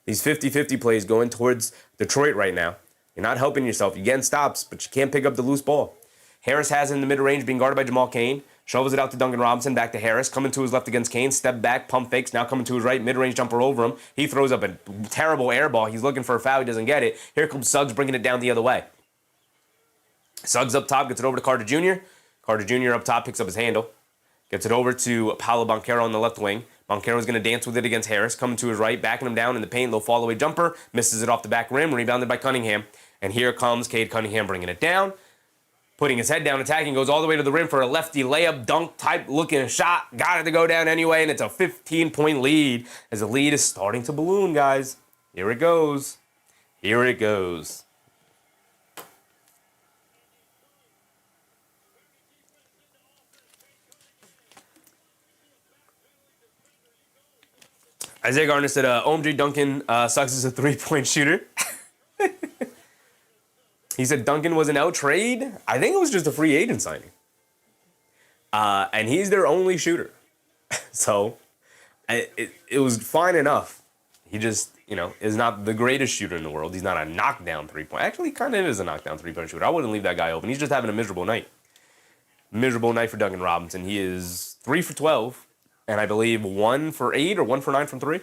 These 50-50 plays going towards Detroit right now. You're not helping yourself. You're getting stops, but you can't pick up the loose ball. Harris has it in the mid-range, being guarded by Jamal Cain. Shovels it out to Duncan Robinson, back to Harris. Coming to his left against Cain. Step back, pump fakes. Now coming to his right, mid-range jumper over him. He throws up a terrible air ball. He's looking for a foul. He doesn't get it. Here comes Suggs bringing it down the other way. Suggs up top, gets it over to Carter Jr. Carter Jr. up top, picks up his handle. Gets it over to Paolo Banchero on the left wing. Banchero's going to dance with it against Harris. Coming to his right, backing him down in the paint. Low fall-away jumper. Misses it off the back rim. Rebounded by Cunningham. And here comes Cade Cunningham bringing it down. Putting his head down, attacking. Goes all the way to the rim for a lefty layup, dunk type looking shot. Got it to go down anyway, and it's a 15-point lead. As the lead is starting to balloon, guys. Here it goes. Here it goes. Isaiah Gardner said, OMG Duncan sucks as a three-point shooter. He said Duncan was an out trade. I think it was just a free agent signing. And he's their only shooter. So it was fine enough. He just, is not the greatest shooter in the world. He's not a knockdown three-point. Actually, he kind of is a knockdown three-point shooter. I wouldn't leave that guy open. He's just having a miserable night. Miserable night for Duncan Robinson. He is 3 for 12. And I believe 1 for 8 or 1 for 9 from 3.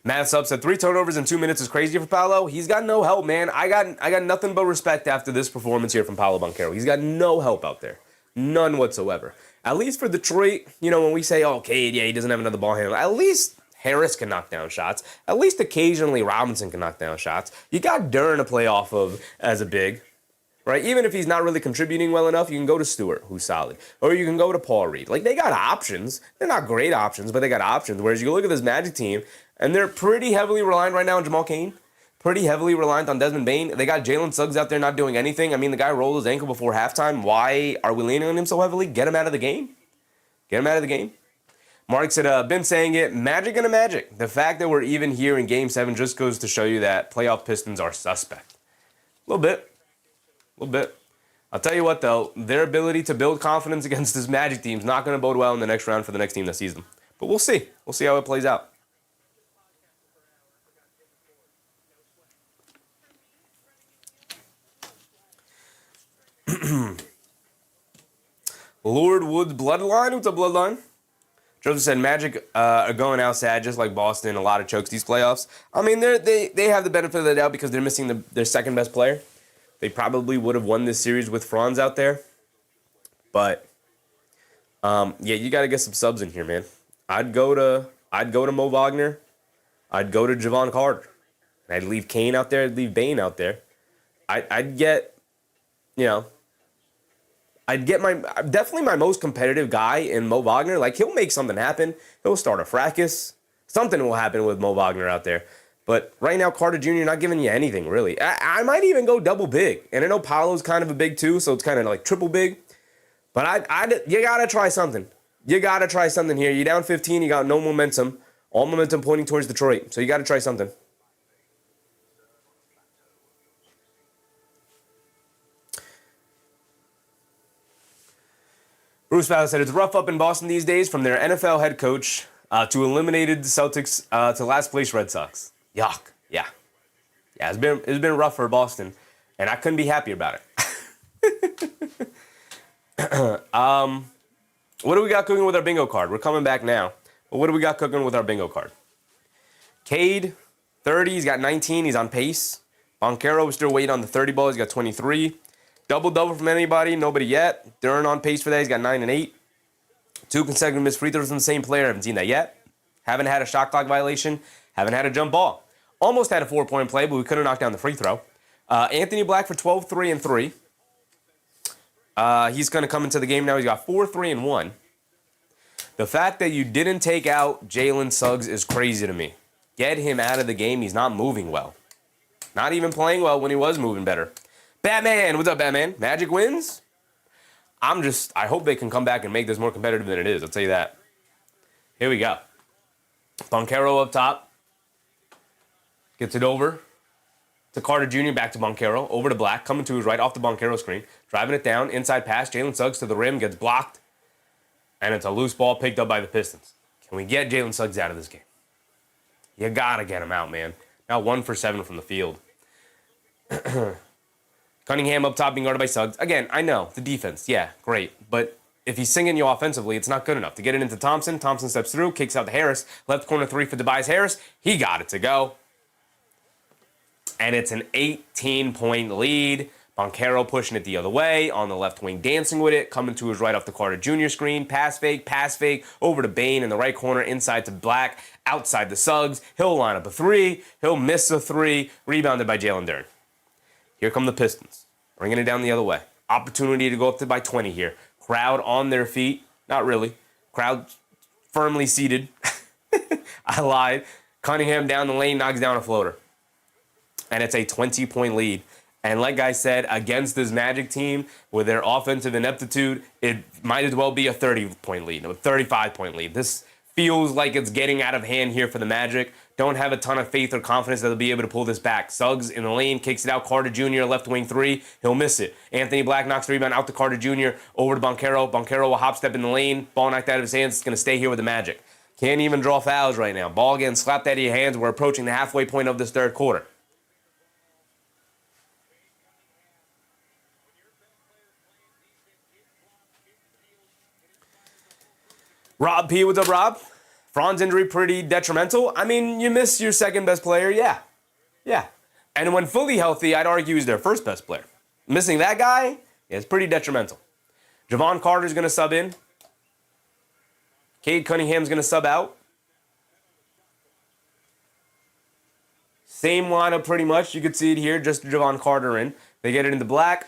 Matt Sub said 3 turnovers in 2 minutes is crazy for Paolo. He's got no help, man. I got nothing but respect after this performance here from Paolo Banchero. He's got no help out there. None whatsoever. At least for Detroit, when we say, oh, Cade, yeah, he doesn't have another ball handler. At least Harris can knock down shots. At least occasionally Robinson can knock down shots. You got Duren to play off of as a big. Right? Even if he's not really contributing well enough, you can go to Stewart, who's solid. Or you can go to Paul Reed. They got options. They're not great options, but they got options. Whereas you look at this Magic team, and they're pretty heavily reliant right now on Jamal Cain. Pretty heavily reliant on Desmond Bane. They got Jalen Suggs out there not doing anything. I mean, the guy rolled his ankle before halftime. Why are we leaning on him so heavily? Get him out of the game. Get him out of the game. Mark said, been saying it, Magic and a Magic. The fact that we're even here in Game 7 just goes to show you that playoff Pistons are suspect. A little bit. I'll tell you what, though, their ability to build confidence against this Magic team is not going to bode well in the next round for the next team that sees them. But we'll see. We'll see how it plays out. Lord Woods Bloodline. What's up, Bloodline? Joseph said Magic are going out sad, just like Boston. A lot of chokes these playoffs. I mean, they have the benefit of the doubt because they're missing their second best player. They probably would have won this series with Franz out there. But yeah, you got to get some subs in here, man. I'd go to Mo Wagner. I'd go to Javon Carter. I'd leave Kane out there. I'd leave Bane out there. I'd get, I'd get definitely my most competitive guy in Mo Wagner. Like, he'll make something happen. He'll start a fracas. Something will happen with Mo Wagner out there. But right now, Carter Jr. not giving you anything, really. I might even go double big. And I know Paolo's kind of a big, too, so it's kind of like triple big. But you got to try something. You got to try something here. You're down 15. You got no momentum. All momentum pointing towards Detroit. So you got to try something. Bruce Fowler said, it's rough up in Boston these days from their NFL head coach to eliminated Celtics to last place Red Sox. Yuck. Yeah. Yeah, it's been rough for Boston, and I couldn't be happy about it. What do we got cooking with our bingo card? We're coming back now. But what do we got cooking with our bingo card? Cade, 30. He's got 19. He's on pace. Banchero is still waiting on the 30 ball. He's got 23. Double-double from anybody? Nobody yet. Duran on pace for that. He's got 9 and 8. 2 consecutive missed free throws from the same player. Haven't seen that yet. Haven't had a shot clock violation. Haven't had a jump ball. Almost had a 4-point play, but we couldn't knock down the free throw. Anthony Black for 12, 3, and 3. He's going to come into the game now. He's got 4, 3, and 1. The fact that you didn't take out Jalen Suggs is crazy to me. Get him out of the game. He's not moving well. Not even playing well when he was moving better. Batman, what's up, Batman? Magic wins? I hope they can come back and make this more competitive than it is. I'll tell you that. Here we go. Banchero up top. Gets it over to Carter Jr., back to Banchero, over to Black, coming to his right off the Banchero screen, driving it down, inside pass, Jalen Suggs to the rim, gets blocked, and it's a loose ball picked up by the Pistons. Can we get Jalen Suggs out of this game? You gotta get him out, man. Now 1 for 7 from the field. Cunningham up top being guarded by Suggs. Again, I know, the defense, yeah, great, but if he's singing you offensively, it's not good enough. To get it into Thompson, Thompson steps through, kicks out to Harris, left corner 3 for Tobias Harris, he got it to go. And it's an 18-point lead. Banchero pushing it the other way, on the left wing dancing with it, coming to his right off the Carter Jr. screen, pass fake, over to Bane in the right corner, inside to Black, outside the Suggs. He'll line up a 3, he'll miss a 3, rebounded by Jalen Duren. Here come the Pistons, bringing it down the other way. Opportunity to go up to by 20 here. Crowd on their feet, not really. Crowd firmly seated. I lied. Cunningham down the lane, knocks down a floater. And it's a 20-point lead. And like I said, against this Magic team, with their offensive ineptitude, it might as well be a 30-point lead, a 35-point lead. This feels like it's getting out of hand here for the Magic. Don't have a ton of faith or confidence that they'll be able to pull this back. Suggs in the lane, kicks it out. Carter Jr., left wing 3. He'll miss it. Anthony Black knocks the rebound out to Carter Jr., over to Banchero. Banchero will hop step in the lane. Ball knocked out of his hands. It's going to stay here with the Magic. Can't even draw fouls right now. Ball getting slapped out of your hands. We're approaching the halfway point of this third quarter. Rob P, what's up, Rob? Franz injury pretty detrimental. I mean, you miss your second best player, yeah. Yeah. And when fully healthy, I'd argue he's their first best player. Missing that guy, yeah, it's pretty detrimental. Javon Carter's going to sub in. Cade Cunningham's going to sub out. Same lineup pretty much. You could see it here, just Javon Carter in. They get it into Black.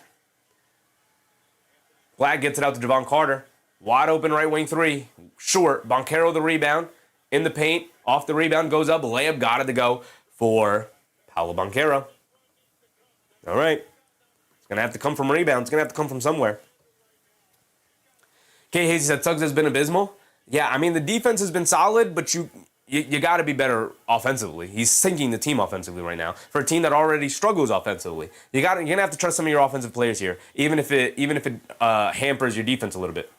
Black gets it out to Javon Carter. Wide open right wing 3. Short. Banchero the rebound. In the paint. Off the rebound. Goes up. Layup got it to go for Paolo Banchero. All right. It's going to have to come from rebound. It's going to have to come from somewhere. Kay Hazy said Suggs has been abysmal. Yeah, I mean, the defense has been solid, but you got to be better offensively. He's sinking the team offensively right now for a team that already struggles offensively. You're going to have to trust some of your offensive players here, even if it hampers your defense a little bit.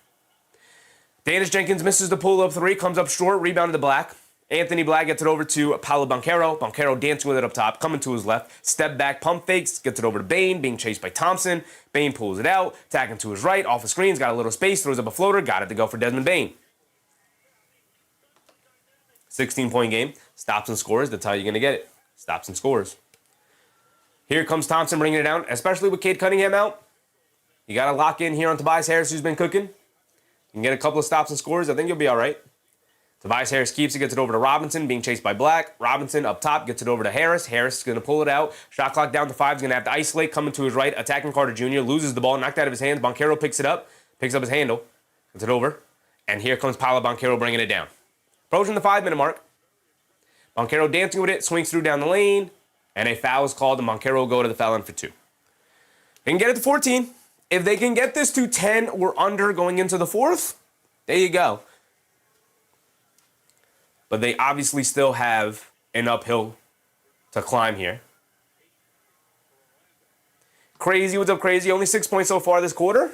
Danish Jenkins misses the pull-up 3, comes up short, rebounded to Black. Anthony Black gets it over to Paolo Banchero. Banchero dancing with it up top, coming to his left. Step back, pump fakes, gets it over to Bane, being chased by Thompson. Bane pulls it out, attacking to his right, off the screens, got a little space, throws up a floater, got it to go for Desmond Bane. 16-point game, stops and scores. That's how you're going to get it. Stops and scores. Here comes Thompson bringing it down, especially with Cade Cunningham out. You got to lock in here on Tobias Harris, who's been cooking. You can get a couple of stops and scores. I think you'll be all right. Tobias Harris keeps it, gets it over to Robinson, being chased by Black. Robinson up top, gets it over to Harris. Harris is going to pull it out. Shot clock down to 5. He's going to have to isolate, coming to his right, attacking Carter Jr., loses the ball, knocked out of his hands. Banchero picks it up, picks up his handle, gets it over. And here comes Paolo Banchero bringing it down. Approaching the 5-minute mark. Banchero dancing with it, swings through down the lane, and a foul is called, and Banchero will go to the foul line for 2. They can get it to 14. If they can get this to 10 or under going into the 4th, there you go. But they obviously still have an uphill to climb here. Crazy, what's up, Crazy? Only 6 points so far this quarter.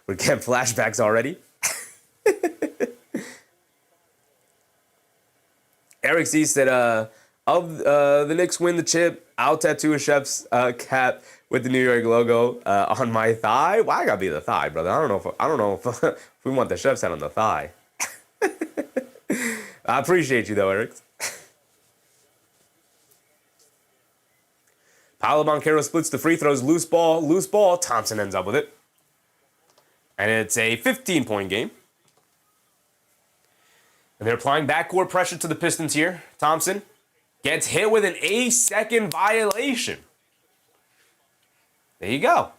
We're getting flashbacks already. Eric C said, the Knicks win the chip, I'll tattoo a chef's cap with the New York logo on my thigh. Why I gotta be the thigh, brother? I don't know if we want the chef's hat on the thigh. I appreciate you, though, Eric. Paolo Banchero splits the free throws. Loose ball. Thompson ends up with it. And it's a 15-point game. And they're applying backcourt pressure to the Pistons here. Thompson gets hit with an 8-second violation. There you go.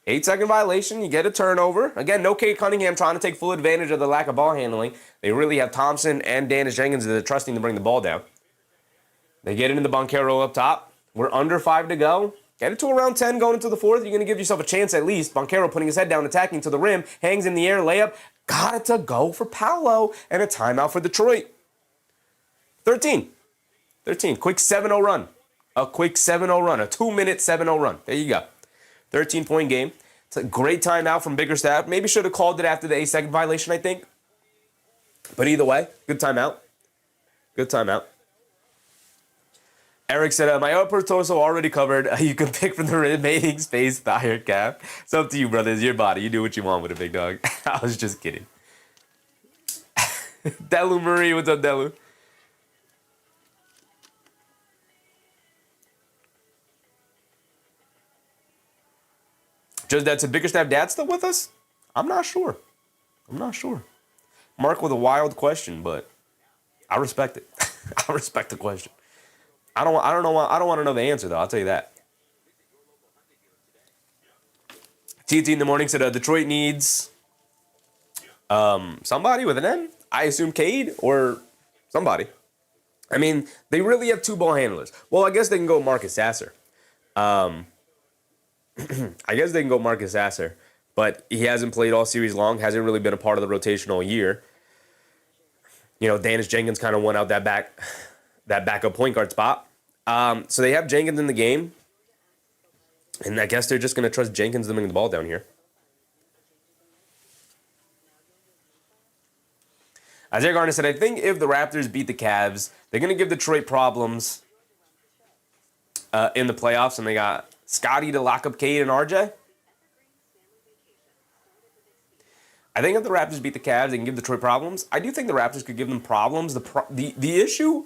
8-second violation, you get a turnover. Again, no Cade Cunningham trying to take full advantage of the lack of ball handling. They really have Thompson and Dennis Jenkins that are trusting to bring the ball down. They get it into Banchero up top. We're under 5 to go. Get it to around 10 going into the 4th. You're going to give yourself a chance at least. Banchero putting his head down, attacking to the rim. Hangs in the air, layup. Got it to go for Paolo. And a timeout for Detroit. 13. Quick 7-0 run. A quick 7-0 run. A 2-minute 7-0 run. There you go. 13-point game. It's a great timeout from Bickerstaff. Maybe should have called it after the 8-second violation, I think. But either way, good timeout. Eric said, my upper torso already covered. You can pick from the remaining space, thigh or calf. It's up to you, brother. It's your body. You do what you want with it, big dog. I was just kidding. Delu Marie, what's up, Delu? Just that's a Bickerstaff dad still with us? I'm not sure. Mark with a wild question, but I respect it. I respect the question. I don't want to know the answer though. I'll tell you that. TT in the morning said Detroit needs somebody with an N. I assume Cade or somebody. I mean, they really have 2 ball handlers. Well, I guess they can go Marcus Sasser. But he hasn't played all series long, hasn't really been a part of the rotation all year. You know, Dennis Jenkins kind of won out that backup point guard spot. So they have Jenkins in the game, and I guess they're just going to trust Jenkins to bring the ball down here. Isaiah Garner said, I think if the Raptors beat the Cavs, they're going to give Detroit problems in the playoffs, and they got Scotty to lock up Cade and RJ. I think if the Raptors beat the Cavs, they can give Detroit problems. I do think the Raptors could give them problems. The issue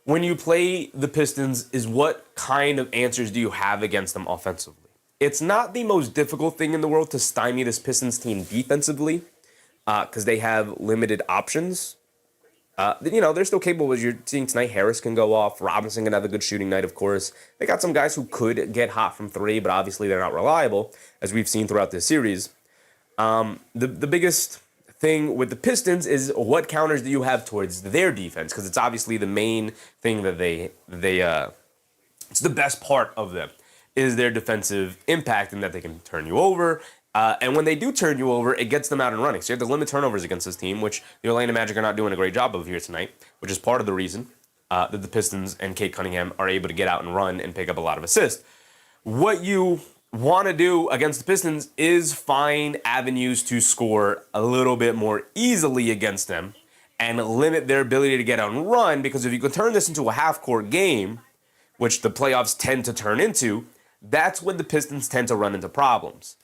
when you play the Pistons is what kind of answers do you have against them offensively? It's not the most difficult thing in the world to stymie this Pistons team defensively because they have limited options. They're still capable, as you're seeing tonight. Harris can go off. Robinson can have a good shooting night, of course. They got some guys who could get hot from 3, but obviously they're not reliable, as we've seen throughout this series. The biggest thing with the Pistons is what counters do you have towards their defense? Because it's obviously the main thing that it's the best part of them is their defensive impact and that they can turn you over. And when they do turn you over, it gets them out and running. So you have to limit turnovers against this team, which the Orlando Magic are not doing a great job of here tonight, which is part of the reason that the Pistons and Cade Cunningham are able to get out and run and pick up a lot of assists. What you want to do against the Pistons is find avenues to score a little bit more easily against them and limit their ability to get on run, because if you can turn this into a half-court game, which the playoffs tend to turn into, that's when the Pistons tend to run into problems.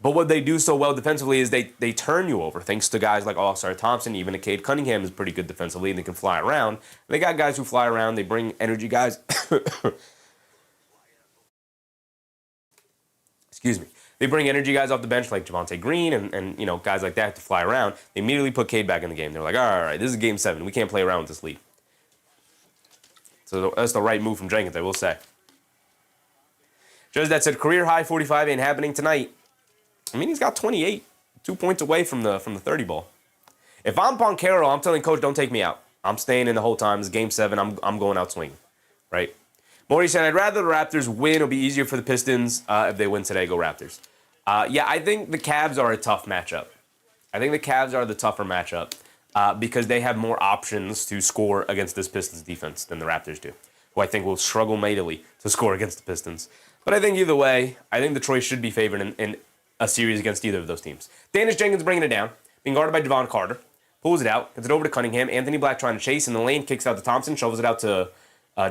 But what they do so well defensively is they turn you over, thanks to guys like All-Star Thompson. Even a Cade Cunningham is pretty good defensively, and they can fly around. They got guys who fly around. They bring energy guys. Excuse me. They bring energy guys off the bench like Javonte Green and you know, guys like that to fly around. They immediately put Cade back in the game. They're like, all right, this is game 7. We can't play around with this lead. So that's the right move from Jenkins, I will say. Judge that said, career high 45 ain't happening tonight. I mean, he's got 28, 2 points away from the 30 ball. If I'm Banchero, I'm telling coach, don't take me out. I'm staying in the whole time. It's game 7. I'm going out swinging, right? Maury said, I'd rather the Raptors win. It'll be easier for the Pistons if they win today. Go Raptors. Yeah, I think the Cavs are a tough matchup. I think the Cavs are the tougher matchup because they have more options to score against this Pistons defense than the Raptors do, who I think will struggle mightily to score against the Pistons. But I think either way, I think Detroit should be favored in a series against either of those teams. Dennis Jenkins bringing it down, being guarded by Devon Carter, pulls it out, gets it over to Cunningham. Anthony Black trying to chase in the lane, kicks out to Thompson, shovels it out to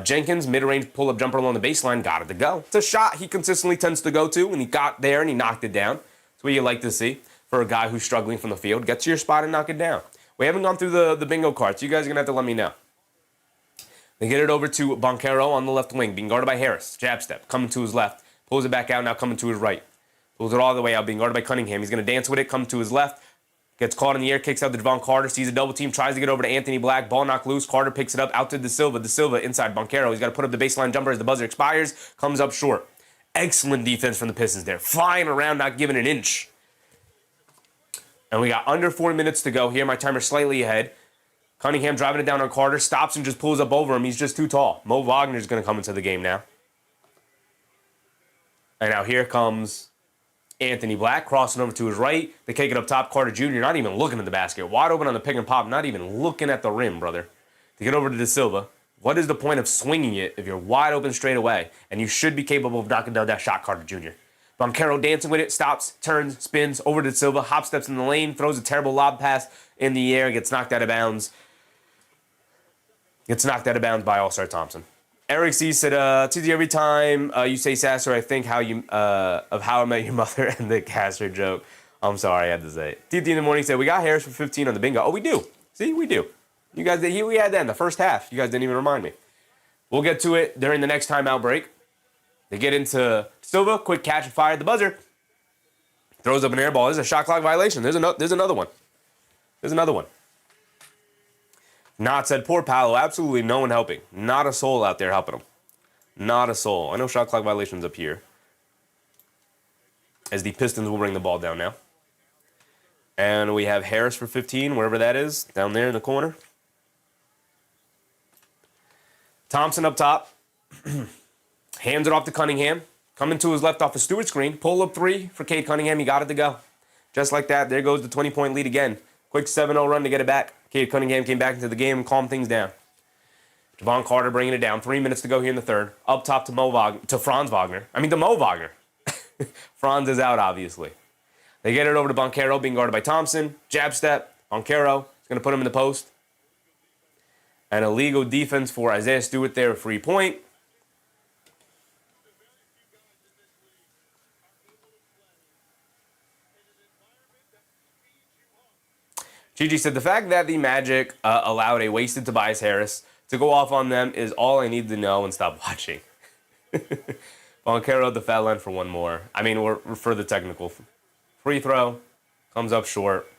Jenkins, mid-range pull-up jumper along the baseline, got it to go. It's a shot he consistently tends to go to, and he got there and he knocked it down. That's what you like to see for a guy who's struggling from the field. Get to your spot and knock it down. We haven't gone through the bingo cards. You guys are going to have to let me know. They get it over to Banchero on the left wing, being guarded by Harris. Jab step, coming to his left. Pulls it back out, now coming to his right. Pulls it all the way out, being guarded by Cunningham. He's going to dance with it, come to his left. Gets caught in the air, kicks out to Devon Carter, sees a double team, tries to get over to Anthony Black. Ball knocked loose. Carter picks it up out to De Silva. De Silva inside Banchero. He's got to put up the baseline jumper as the buzzer expires. Comes up short. Excellent defense from the Pistons there. Flying around, not giving an inch. And we got under 4 minutes to go here. My timer's slightly ahead. Cunningham driving it down on Carter. Stops and just pulls up over him. He's just too tall. Mo Wagner's going to come into the game now. And now here comes Anthony Black crossing over to his right. They kick it up top. Carter Jr. not even looking at the basket. Wide open on the pick and pop. Not even looking at the rim, brother. To get over to De Silva. What is the point of swinging it if you're wide open straight away? And you should be capable of knocking down that shot, Carter Jr. Banchero dancing with it. Stops, turns, spins over to De Silva. Hop steps in the lane. Throws a terrible lob pass in the air. Gets knocked out of bounds. Gets knocked out of bounds by All-Star Thompson. Eric C said, TZ, every time you say Sasser, I think of How I Met Your Mother and the Casser joke. I'm sorry, I had to say it. TT in the morning said, we got Harris for 15 on the bingo. Oh, we do. See, we do. You guys, we had that in the first half. You guys didn't even remind me. We'll get to it during the next timeout break. They get into Silva, quick catch and fire at the buzzer. Throws up an air ball. This is a shot clock violation. There's another one. There's another one. Not said, poor Paolo, absolutely no one helping. Not a soul out there helping him. Not a soul. I know shot clock violations up here. As the Pistons will bring the ball down now. And we have Harris for 15, wherever that is, down there in the corner. Thompson up top. Hands it off to Cunningham. Coming to his left off the Stewart screen. Pull up 3 for Cade Cunningham. He got it to go. Just like that, there goes the 20-point lead again. Quick 7-0 run to get it back. Cade Cunningham came back into the game and calmed things down. Devon Carter bringing it down. 3 minutes to go here in the third. Up top to Franz Wagner. To Mo Wagner. Franz is out, obviously. They get it over to Banchero, being guarded by Thompson. Jab step. Banchero is going to put him in the post. An illegal defense for Isaiah Stewart there, a free point. Gigi said, the fact that the Magic allowed a wasted Tobias Harris to go off on them is all I need to know and stop watching. Banchero at the foul line for one more. We're for the technical. Free throw. Comes up short.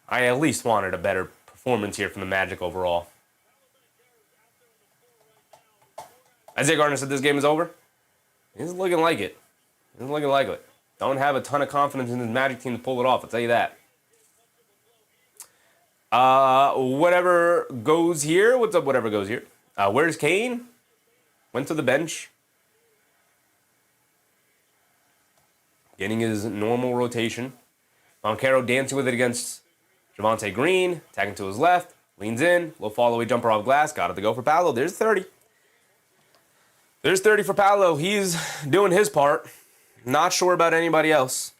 I at least wanted a better performance here from the Magic overall. Isaiah Gardner said this game is over. He's looking like it. He's looking like it. Don't have a ton of confidence in his Magic team to pull it off, I'll tell you that. Whatever goes here. What's up, whatever goes here? Where's Kane? Went to the bench. Getting his normal rotation. Banchero dancing with it against Javonte Green. Tagging to his left. Leans in. Low fall-away jumper off glass. Got it to go for Paolo. There's 30. There's 30 for Paolo. He's doing his part. Not sure about anybody else.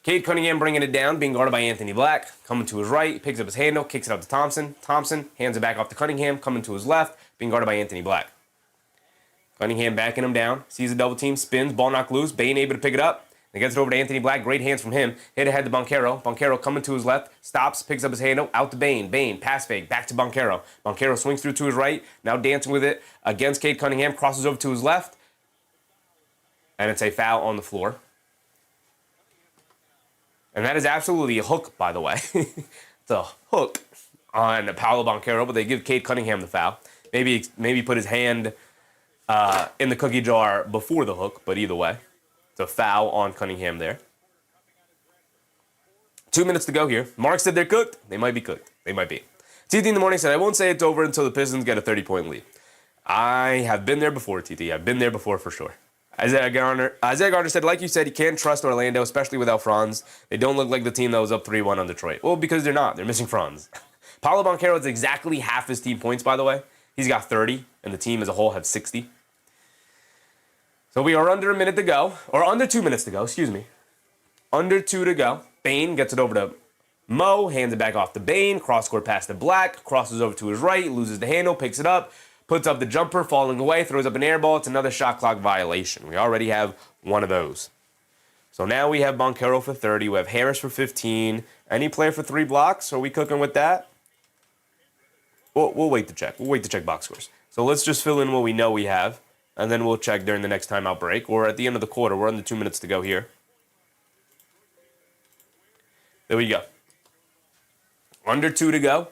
Cade Cunningham bringing it down, being guarded by Anthony Black. Coming to his right, picks up his handle, kicks it out to Thompson. Thompson hands it back off to Cunningham, coming to his left, being guarded by Anthony Black. Cunningham backing him down, sees a double team, spins, ball knocked loose. Bane able to pick it up. Then gets it over to Anthony Black. Great hands from him. Hit ahead to Banchero. Banchero coming to his left, stops, picks up his handle, out to Bane. Bane, pass fake, back to Banchero. Banchero swings through to his right, now dancing with it against Cade Cunningham, crosses over to his left. And it's a foul on the floor. And that is absolutely a hook, by the way. It's a hook on Paolo Banchero, but they give Cade Cunningham the foul. Maybe put his hand in the cookie jar before the hook, but either way, it's a foul on Cunningham there. 2 minutes to go here. Mark said they're cooked. They might be cooked. They might be. TT in the morning said, I won't say it's over until the Pistons get a 30-point lead. I have been there before, TT. I've been there before for sure. Isaiah Garner said, like you said, you can't trust Orlando, especially without Franz. They don't look like the team that was up 3-1 on Detroit. Well, because they're not. They're missing Franz. Paolo Banchero is exactly half his team points, by the way. He's got 30, and the team as a whole have 60. So we are under a minute to go, or under 2 minutes to go, excuse me. Under 2 to go. Bane gets it over to Mo, hands it back off to Bane, cross-court pass to Black, crosses over to his right, loses the handle, picks it up, puts up the jumper, falling away, throws up an air ball. It's another shot clock violation. We already have one of those. So now we have Banchero for 30. We have Harris for 15. Any player for 3 blocks? Are we cooking with that? We'll wait to check. We'll wait to check box scores. So let's just fill in what we know we have, and then we'll check during the next timeout break or at the end of the quarter. We're under 2 minutes to go here. There we go. Under 2 to go.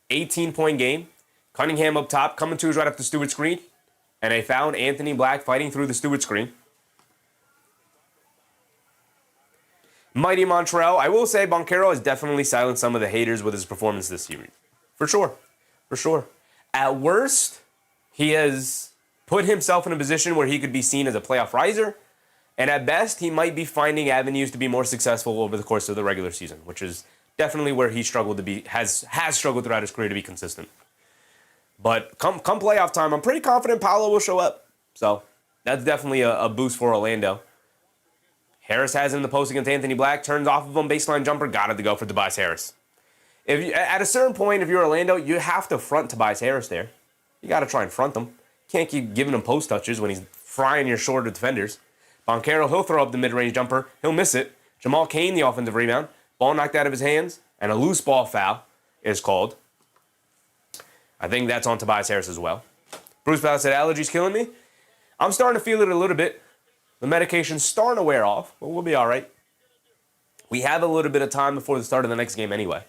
18-point game. Cunningham up top, coming to his right up the Stewart screen. And they found Anthony Black fighting through the Stewart screen. Mighty Montreal. I will say Banchero has definitely silenced some of the haters with his performance this year. For sure. For sure. At worst, he has put himself in a position where he could be seen as a playoff riser. And at best, he might be finding avenues to be more successful over the course of the regular season, which is definitely where he struggled to be, has struggled throughout his career to be consistent. But come playoff time, I'm pretty confident Paolo will show up. So that's definitely a boost for Orlando. Harris has it in the post against Anthony Black, turns off of him, baseline jumper, got it to go for Tobias Harris. At a certain point, if you're Orlando, you have to front Tobias Harris there. You got to try and front him. Can't keep giving him post touches when he's frying your shorter defenders. Banchero, he'll throw up the mid-range jumper. He'll miss it. Jamal Cain, the offensive rebound. Ball knocked out of his hands, and a loose ball foul is called. I think that's on Tobias Harris as well. Bruce Bell said, allergies killing me. I'm starting to feel it a little bit. The medication's starting to wear off, but we'll be all right. We have a little bit of time before the start of the next game anyway.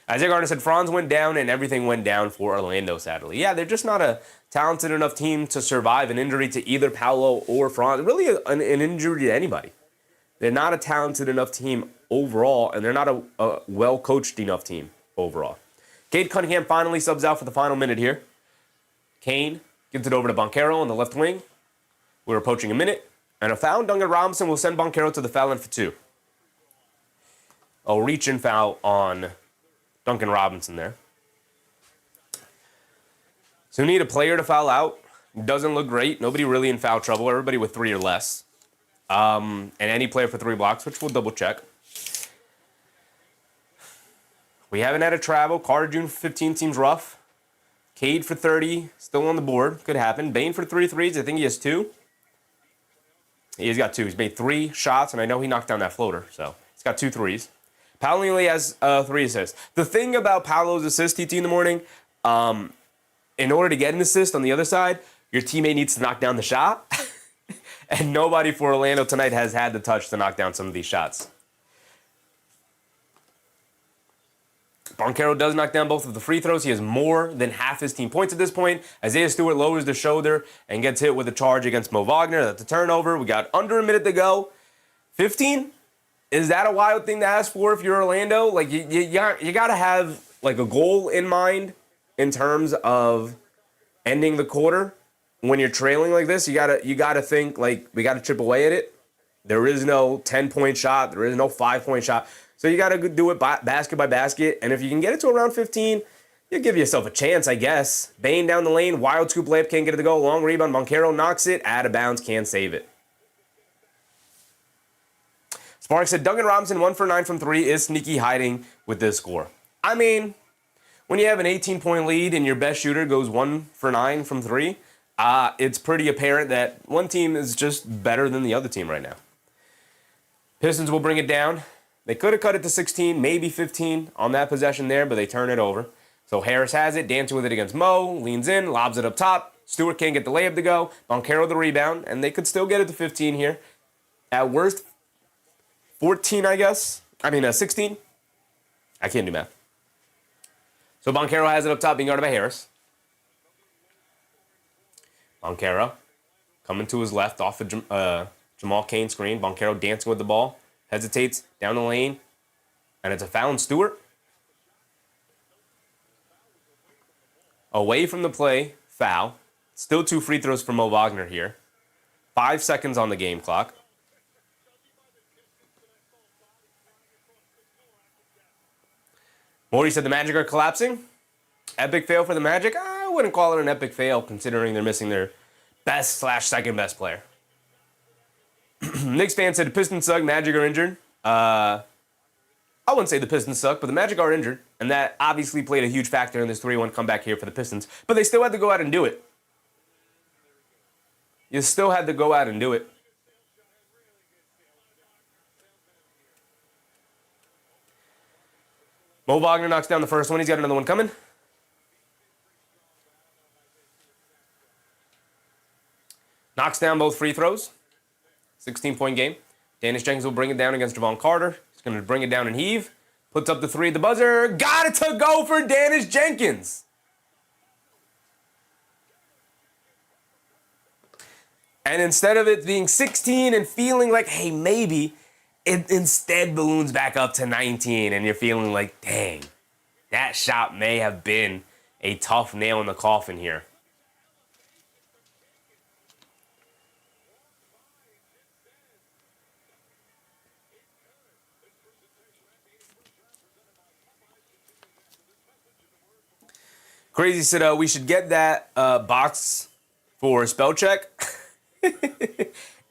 Isaiah Garner said, Franz went down and everything went down for Orlando, sadly. Yeah, they're just not a talented enough team to survive an injury to either Paolo or Franz. Really an injury to anybody. They're not a talented enough team overall, and they're not a well-coached enough team overall. Cade Cunningham finally subs out for the final minute here. Kane gives it over to Banchero on the left wing. We're approaching a minute. And a foul. Duncan Robinson will send Banchero to the foul line for 2. A reach-in foul on Duncan Robinson there. So we need a player to foul out. Doesn't look great. Nobody really in foul trouble. Everybody with 3 or less. And any player for 3 blocks, which we'll double check. We haven't had a travel. Carter June for 15 seems rough. Cade for 30, still on the board. Could happen. Bane for 3 threes. I think he has 2. He's got 2. He's made 3 shots, and I know he knocked down that floater. So he's got 2 threes. Paolo only has 3 assists. The thing about Paolo's assist, TT in the morning, in order to get an assist on the other side, your teammate needs to knock down the shot. And nobody for Orlando tonight has had the touch to knock down some of these shots. Banchero does knock down both of the free throws. He has more than half his team points at this point. Isaiah Stewart lowers the shoulder and gets hit with a charge against Mo Wagner. That's a turnover. We got under a minute to go. 15? Is that a wild thing to ask for if you're Orlando? Like, you got to have, like, a goal in mind in terms of ending the quarter. When you're trailing like this, you gotta think, like, we got to chip away at it. There is no 10-point shot. There is no 5-point shot. So you got to do it basket by basket. And if you can get it to around 15, you give yourself a chance, I guess. Bane down the lane. Wild scoop layup. Can't get it to go. Long rebound. Banchero knocks it. Out of bounds. Can't save it. Sparks said Duncan Robinson 1 for 9 from 3 is sneaky hiding with this score. I mean, when you have an 18-point lead and your best shooter goes 1 for 9 from 3, it's pretty apparent that one team is just better than the other team right now. Pistons will bring it down. They could have cut it to 16, maybe 15 on that possession there, but they turn it over. So Harris has it, dancing with it against Mo, leans in, lobs it up top. Stewart can't get the layup to go. Banchero the rebound, and they could still get it to 15 here. At worst, 14, I guess. 16. I can't do math. So Banchero has it up top, being guarded by Harris. Banchero coming to his left off of Jamal Cain screen. Banchero dancing with the ball. Hesitates down the lane. And it's a foul on Stewart. Away from the play, foul. Still 2 free throws for Mo Wagner here. 5 seconds on the game clock. Morty said the Magic are collapsing. Epic fail for the Magic? I wouldn't call it an epic fail considering they're missing their best/second best player. Knicks fan said the Pistons suck, Magic are injured. I wouldn't say the Pistons suck, but the Magic are injured. And that obviously played a huge factor in this 3-1 comeback here for the Pistons. But they still had to go out and do it. You still had to go out and do it. Mo Wagner knocks down the first one. He's got another one coming. Knocks down both free throws. 16-point game. Dennis Jenkins will bring it down against Javon Carter. He's going to bring it down and heave. Puts up the 3 at the buzzer. Got it to go for Dennis Jenkins. And instead of it being 16 and feeling like, hey, maybe, it instead balloons back up to 19, and you're feeling like, dang, that shot may have been a tough nail in the coffin here. Crazy said we should get that box for spell check.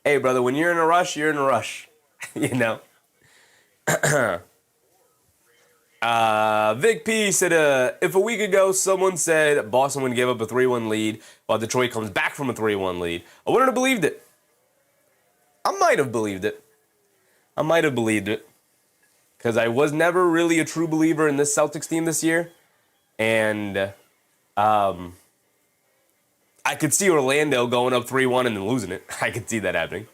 Hey, brother, when you're in a rush, you're in a rush. You know? Vic P said, if a week ago someone said Boston would give up a 3-1 lead while Detroit comes back from a 3-1 lead, I wouldn't have believed it. I might have believed it. Because I was never really a true believer in this Celtics team this year. And I could see Orlando going up 3-1 and then losing it. I could see that happening.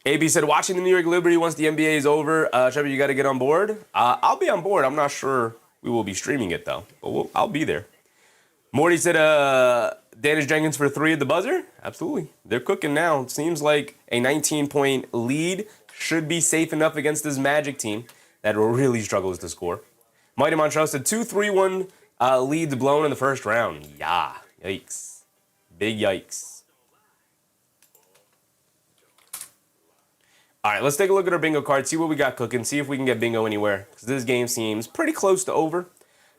AB said, watching the New York Liberty once the NBA is over. Trevor, you got to get on board. I'll be on board. I'm not sure we will be streaming it, though. But I'll be there. Morty said, Dennis Jenkins for 3 at the buzzer. Absolutely. They're cooking now. It seems like a 19-point lead should be safe enough against this Magic team that really struggles to score. Mighty Montreal said 2 3-1 leads blown in the first round. Yeah. Yikes. Big yikes. All right, let's take a look at our bingo card, see what we got cooking, see if we can get bingo anywhere, because this game seems pretty close to over.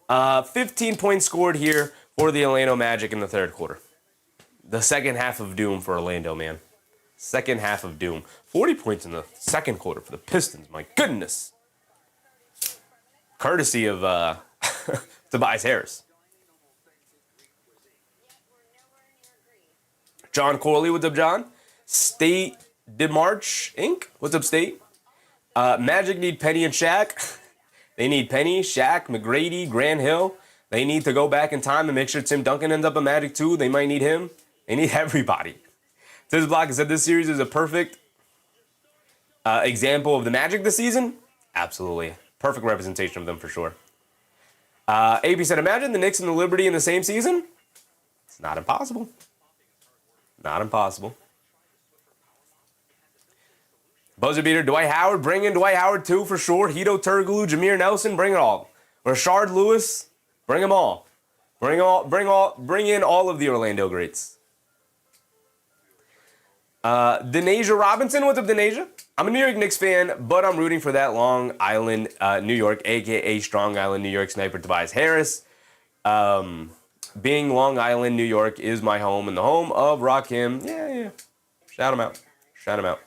15 points scored here for the Orlando Magic in the third quarter. The second half of doom for Orlando, man. Second half of doom. 40 points in the second quarter for the Pistons. My goodness. Courtesy of Tobias Harris. John Corley, what's up, John? State DeMarch Inc. What's up, State? Magic need Penny and Shaq. They need Penny, Shaq, McGrady, Grant Hill. They need to go back in time and make sure Tim Duncan ends up a Magic too. They might need him. They need everybody. This block said this series is a perfect example of the Magic this season. Absolutely. Perfect representation of them for sure. AB said, imagine the Knicks and the Liberty in the same season. It's not impossible. Not impossible. Buzzer beater, Dwight Howard. Bring in Dwight Howard too for sure. Hito Turkoglu, Jameer Nelson, bring it all. Rashard Lewis, bring them all. Bring in all of the Orlando greats. Denasia Robinson, what's up, Denasia? I'm a New York Knicks fan, but I'm rooting for that Long Island, New York, a.k.a. Strong Island, New York sniper Tobias Harris. Being Long Island, New York is my home and the home of Rakim. Yeah. Shout him out. Shout him out.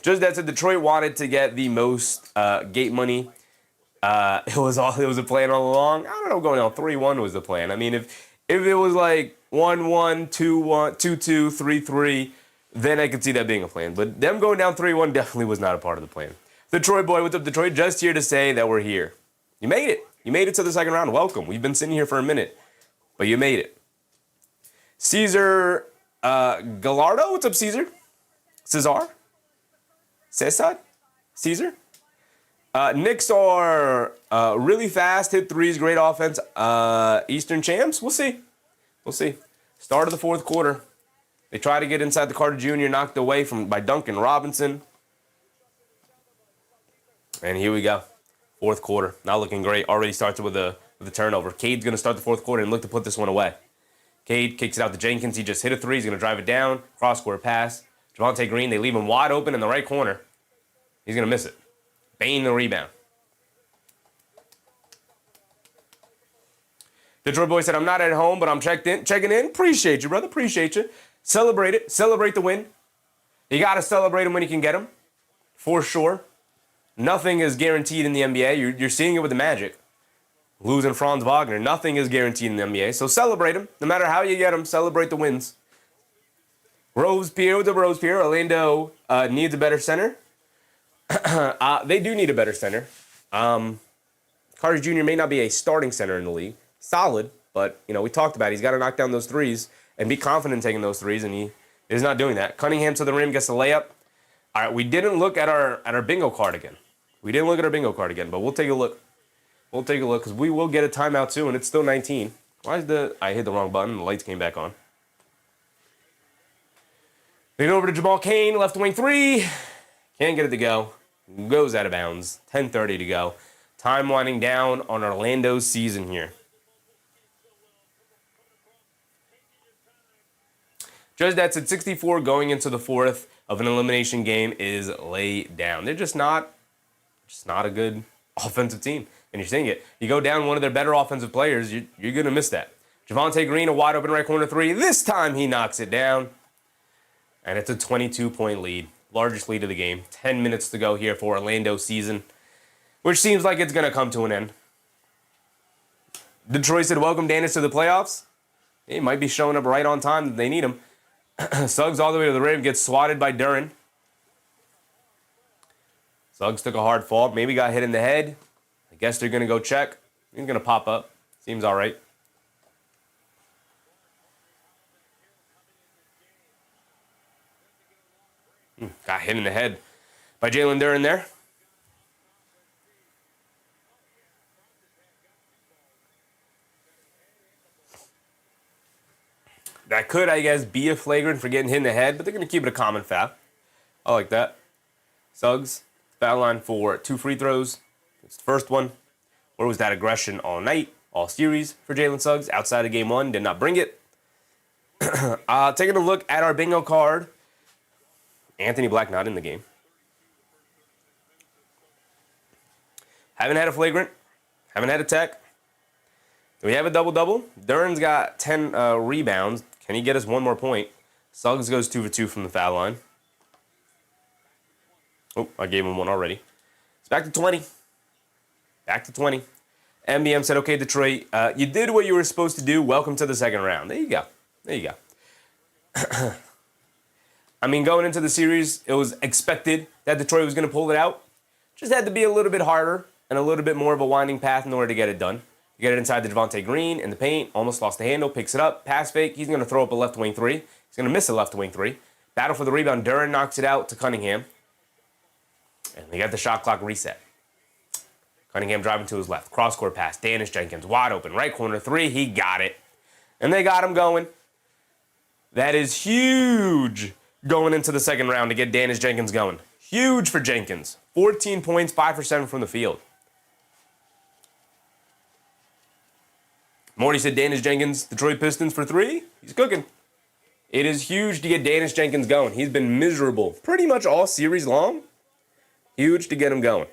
Just that said, Detroit wanted to get the most gate money. It was a plan all along. I don't know, going on 3-1 was the plan. I mean, if it was like 1-1, 2-1, 2-2, 3-3, then I could see that being a plan. But them going down 3-1 definitely was not a part of the plan. Detroit boy, what's up, Detroit? Just here to say that we're here. You made it. You made it to the second round. Welcome. We've been sitting here for a minute, but you made it. Caesar Gallardo, what's up, Caesar? Cesar? Caesar? Knicks are really fast, hit threes, great offense. Eastern champs? We'll see. We'll see. Start of the fourth quarter. They try to get inside the Carter Jr., knocked away by Duncan Robinson. And here we go. Fourth quarter. Not looking great. Already starts with a turnover. Cade's going to start the fourth quarter and look to put this one away. Cade kicks it out to Jenkins. He just hit a three. He's going to drive it down. Cross-court pass. Javonte Green, they leave him wide open in the right corner. He's going to miss it. Bane the rebound. Detroit boy said, I'm not at home, but I'm checking in. Appreciate you, brother. Appreciate you. Celebrate it. Celebrate the win. You got to celebrate them when you can get them. For sure. Nothing is guaranteed in the NBA. You're seeing it with the Magic. Losing Franz Wagner. Nothing is guaranteed in the NBA. So celebrate them. No matter how you get them, celebrate the wins. Rose Pierre with the Rose Pierre. Orlando needs a better center. They do need a better center. Carter Jr. may not be a starting center in the league. Solid, but, we talked about it. He's got to knock down those threes and be confident in taking those threes, and he is not doing that. Cunningham to the rim, gets the layup. All right, we didn't look at our bingo card again. But we'll take a look. We'll take a look, because we will get a timeout soon, and it's still 19. I hit the wrong button. The lights came back on. Then over to Jamal Cain, left wing three. Can't get it to go. Goes out of bounds. 10:30 to go. Time winding down on Orlando's season here. Judge that's at 64 going into the fourth of an elimination game is laid down. They're just not a good offensive team. And you're seeing it. You go down one of their better offensive players, you're going to miss that. Javonte Green, a wide open right corner three. This time he knocks it down. And it's a 22-point lead. Largest lead of the game. 10 minutes to go here for Orlando's season, which seems like it's going to come to an end. Detroit said, welcome Danis to the playoffs. He might be showing up right on time that they need him. Suggs all the way to the rim, gets swatted by Duren. Suggs took a hard fall, maybe got hit in the head. I guess they're going to go check. He's going to pop up. Seems all right. Got hit in the head by Jalen Duren there. That could, I guess, be a flagrant for getting hit in the head, but they're going to keep it a common foul. I like that. Suggs, foul line for 2 free throws. It's the first one. Where was that aggression all night, all series for Jalen Suggs? Outside of game one, did not bring it. Taking a look at our bingo card. Anthony Black not in the game. Haven't had a flagrant. Haven't had a tech. Do we have a double-double? Duren's got 10 rebounds. Can he get us one more point? Suggs goes 2 for 2 from the foul line. Oh, I gave him one already. It's back to 20. Back to 20. MBM said, okay, Detroit, you did what you were supposed to do. Welcome to the second round. There you go. There you go. I mean, going into the series, it was expected that Detroit was going to pull it out. Just had to be a little bit harder and a little bit more of a winding path in order to get it done. You get it inside to Javonte Green in the paint. Almost lost the handle. Picks it up. Pass fake. He's going to throw up a left wing three. He's going to miss a left wing three. Battle for the rebound. Duren knocks it out to Cunningham. And they got the shot clock reset. Cunningham driving to his left. Cross-court pass. Danis Jenkins wide open. Right corner three. He got it. And they got him going. That is huge going into the second round to get Danis Jenkins going. Huge for Jenkins. 14 points, 5 for 7 from the field. Morty said Danis Jenkins, Detroit Pistons for 3. He's cooking. It is huge to get Danis Jenkins going. He's been miserable pretty much all series long. Huge to get him going.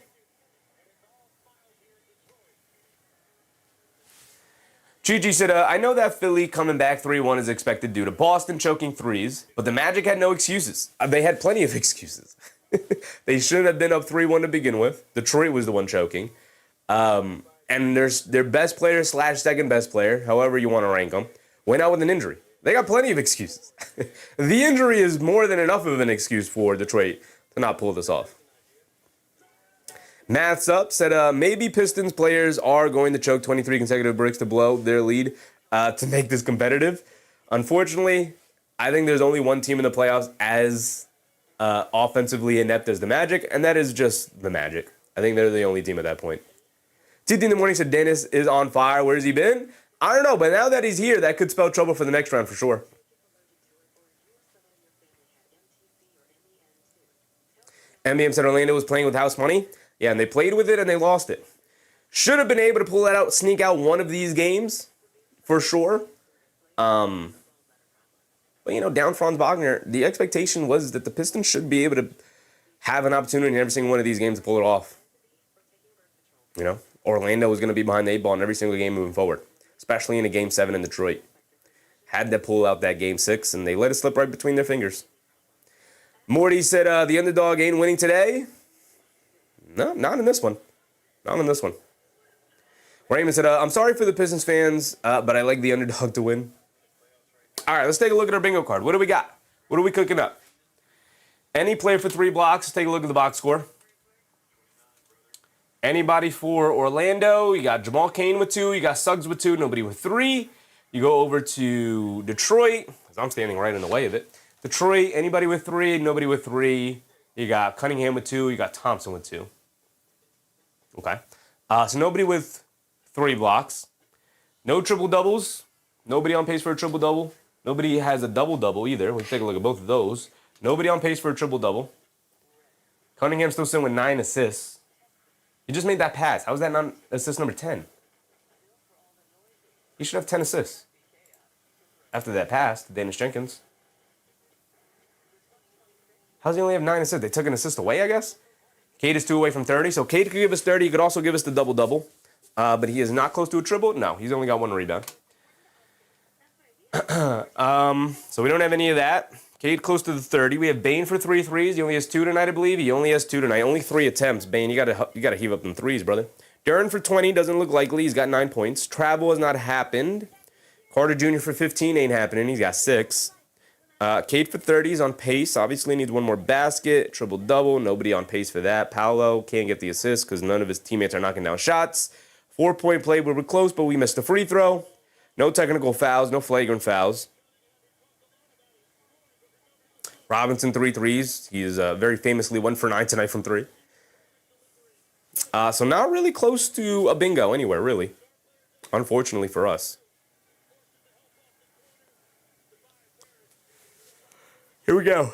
Chi said, I know that Philly coming back 3-1 is expected due to Boston choking threes, but the Magic had no excuses. They had plenty of excuses. They should have been up 3-1 to begin with. Detroit was the one choking. And their best player / second best player, however you want to rank them, went out with an injury. They got plenty of excuses. The injury is more than enough of an excuse for Detroit to not pull this off. Maths Up said, maybe Pistons players are going to choke 23 consecutive bricks to blow their lead to make this competitive. Unfortunately, I think there's only one team in the playoffs as offensively inept as the Magic, and that is just the Magic. I think they're the only team at that point. TT in the morning said, Dennis is on fire. Where's he been? I don't know, but now that he's here, that could spell trouble for the next round for sure. MBM said Orlando was playing with house money. Yeah, and they played with it and they lost it. Should have been able to pull that out, sneak out one of these games, for sure. But, down Franz Wagner, the expectation was that the Pistons should be able to have an opportunity in every single one of these games to pull it off. Orlando was going to be behind the 8 ball in every single game moving forward, especially in a Game 7 in Detroit. Had to pull out that Game 6, and they let it slip right between their fingers. Morty said, the underdog ain't winning today. No, not in this one. Not in this one. Raymond said, I'm sorry for the Pistons fans, but I like the underdog to win. All right, let's take a look at our bingo card. What do we got? What are we cooking up? Any player for 3 blocks. Let's take a look at the box score. Anybody for Orlando. You got Jamal Cain with 2. You got Suggs with 2. Nobody with 3. You go over to Detroit, because I'm standing right in the way of it. Detroit, anybody with 3. Nobody with 3. You got Cunningham with 2. You got Thompson with 2. Okay. So nobody with 3 blocks. No triple doubles. Nobody on pace for a triple double. Nobody has a double double either. We'll take a look at both of those. Nobody on pace for a triple double. Cunningham still sitting with 9 assists. He just made that pass. How is that not assist number 10? He should have 10 assists. After that pass to Dennis Jenkins. How does he only have 9 assists? They took an assist away, I guess? Cade is 2 away from 30. So Cade could give us 30. He could also give us the double-double. But he is not close to a triple. No, he's only got 1 rebound. So we don't have any of that. Cade close to the 30. We have Bane for 3 threes. He only has 2 tonight, I believe. He only has 2 tonight. Only 3 attempts. Bane, you gotta heave up them threes, brother. Duren for 20. Doesn't look likely. He's got 9 points. Travel has not happened. Carter Jr. for 15 ain't happening. He's got 6. Cade for 30 is on pace. Obviously needs 1 more basket. Triple-double. Nobody on pace for that. Paolo can't get the assist because none of his teammates are knocking down shots. 4-point play. We were close, but we missed a free throw. No technical fouls. No flagrant fouls. Robinson 3 threes. He is very famously 1 for 9 tonight from 3. So not really close to a bingo anywhere, really. Unfortunately for us. Here we go.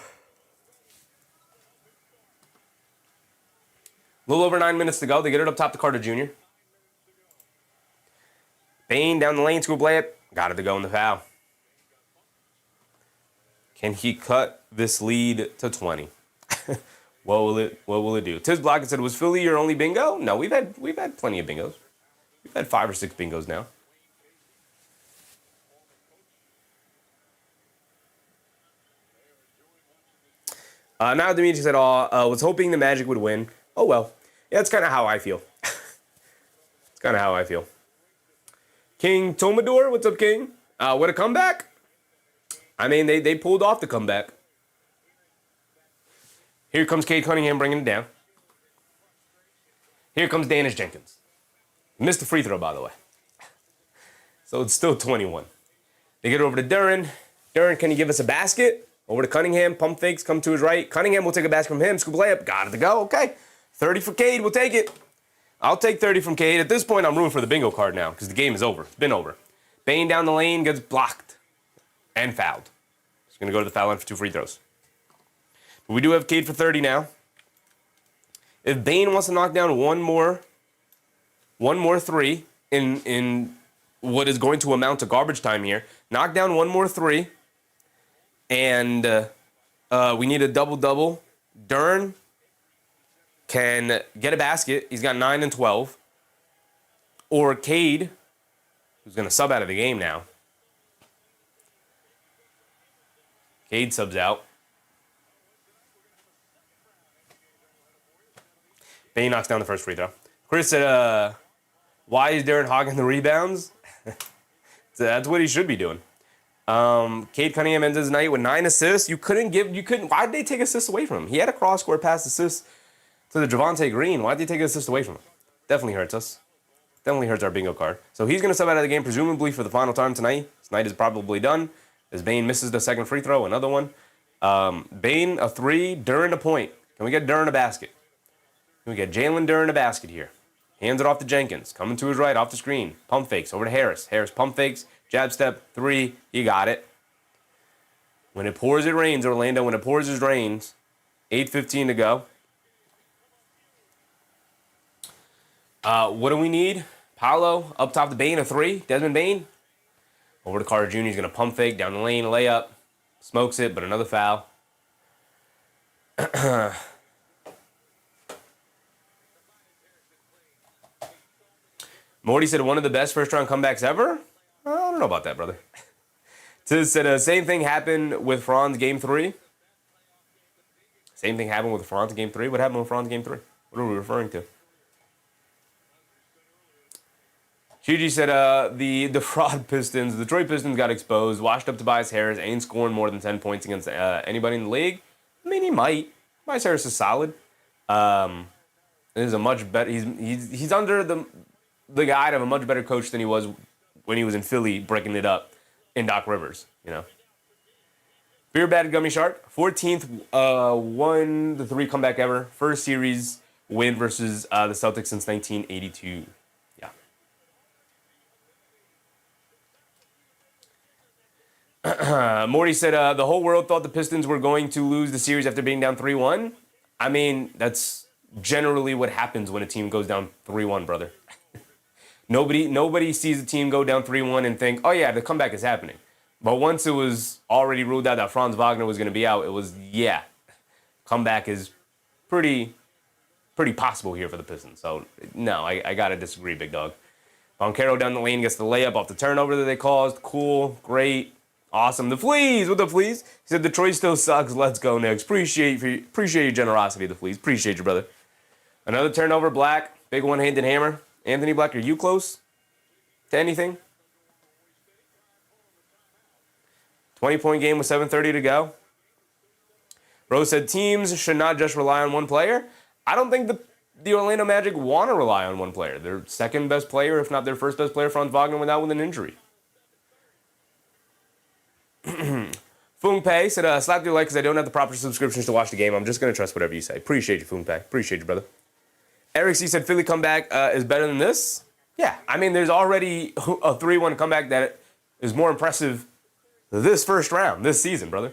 A little over 9 minutes to go. They get it up top to Carter Jr. Bane down the lane, scoop layup. Got it to go in the foul. Can he cut this lead to 20? What will it do? Tiz Block said, was Philly your only bingo? No, we've had plenty of bingos. We've had 5 or 6 bingos now. Now Dimitri said, was hoping the Magic would win. Oh, well. Yeah, that's kind of how I feel. It's kind of how I feel. King Tomador, what's up, King? What a comeback. I mean, they pulled off the comeback. Here comes Cade Cunningham bringing it down. Here comes Dennis Jenkins. Missed the free throw, by the way. So it's still 21. They get over to Duren. Duren, can you give us a basket? Over to Cunningham. Pump fakes, come to his right. Cunningham will take a basket from him. Scoop layup. Got it to go. Okay. 30 for Cade. We'll take it. I'll take 30 from Cade. At this point, I'm rooting for the bingo card now because the game is over. It's been over. Bane down the lane gets blocked and fouled. He's going to go to the foul line for 2 free throws. But we do have Cade for 30 now. If Bane wants to knock down one more 3 in what is going to amount to garbage time here, knock down 1 more 3, and we need a double-double. Duren can get a basket. He's got 9 and 12. Or Cade who's going to sub out of the game now. Cade subs out. Bane knocks down the first free throw. Chris said, why is Darren hogging the rebounds? So that's what he should be doing. Cade Cunningham ends his night with 9 assists. Why did they take assists away from him? He had a cross-court pass assist to the Javonte Green. Why did they take assists away from him? Definitely hurts us. Definitely hurts our bingo card. So he's going to sub out of the game, presumably for the final time tonight. His night is probably done, as Bane misses the second free throw, another one. Bane, a 3, Duren a point. Can we get Duren a basket? Can we get Jalen Duren a basket here? Hands it off to Jenkins. Coming to his right, off the screen. Pump fakes, over to Harris. Harris pump fakes, jab step, 3. You got it. When it pours, it rains, Orlando. When it pours, it rains. 8:15 to go. What do we need? Paolo, up top to Bane, a 3. Desmond Bane. Over to Carter Jr. He's going to pump fake, down the lane, layup. Smokes it, but another foul. Morty said one of the best first-round comebacks ever? I don't know about that, brother. Tiz said same thing happened with Franz Game 3. Same thing happened with Franz Game 3? What happened with Franz Game 3? What are we referring to? Gigi said the fraud Pistons, the Detroit Pistons got exposed, washed up Tobias Harris, ain't scoring more than 10 points against anybody in the league. I mean, he might. Tobias Harris is solid. Is a much better. He's under the guide of a much better coach than he was when he was in Philly breaking it up in Doc Rivers, you know. Beer Bad Gummy Shark, 14th 1-3 comeback ever. First series win versus the Celtics since 1982. Yeah. Morty said the whole world thought the Pistons were going to lose the series after being down 3-1. I mean, that's generally what happens when a team goes down 3-1, brother. Nobody sees a team go down 3-1 and think, oh yeah, the comeback is happening. But once it was already ruled out that Franz Wagner was going to be out, it was, yeah, comeback is pretty possible here for the Pistons. So, no, I got to disagree, big dog. Banchero down the lane gets the layup off the turnover that they caused. Cool, great, awesome. The Fleas, with the Fleas. He said, Detroit still sucks. Let's go next. Appreciate your generosity, the Fleas. Appreciate you, brother. Another turnover, Black. Big one-handed hammer. Anthony Black, are you close to anything? 20-point game with 7:30 to go. Rose said teams should not just rely on one player. I don't think the Orlando Magic want to rely on one player. Their second best player, if not their first best player, Franz Wagner, went out with an injury. Fung Pei said, slap your like because I don't have the proper subscriptions to watch the game. I'm just going to trust whatever you say. Appreciate you, Fung Pei. Appreciate you, brother. Eric C. said Philly comeback is better than this. Yeah, I mean, there's already a 3-1 comeback that is more impressive this first round, this season, brother.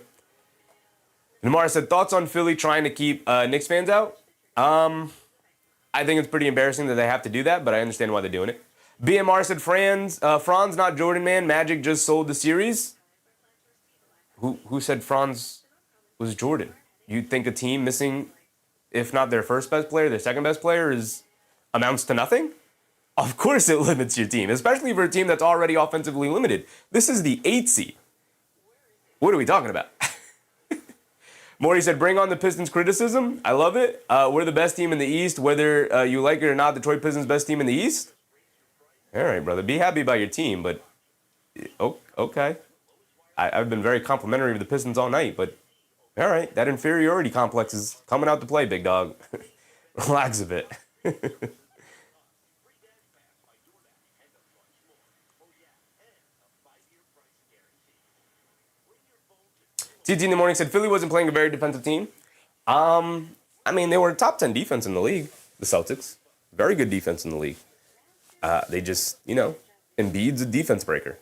Namara said, thoughts on Philly trying to keep Knicks fans out? I think it's pretty embarrassing that they have to do that, but I understand why they're doing it. BMR said, Franz not Jordan, man. Magic just sold the series. Who said Franz was Jordan? You think a team missing, if not their first best player, their second best player amounts to nothing? Of course it limits your team, especially for a team that's already offensively limited. This is the 8th seed. What are we talking about? Morty said, bring on the Pistons criticism. I love it. We're the best team in the East, whether you like it or not. Detroit Pistons best team in the East? All right, brother. Be happy about your team, but okay. I've been very complimentary of the Pistons all night, but all right. That inferiority complex is coming out to play, big dog. Relax a bit. TT in the morning said Philly wasn't playing a very defensive team. I mean, they were a top 10 defense in the league, the Celtics. Very good defense in the league. They just, Embiid's a defense breaker.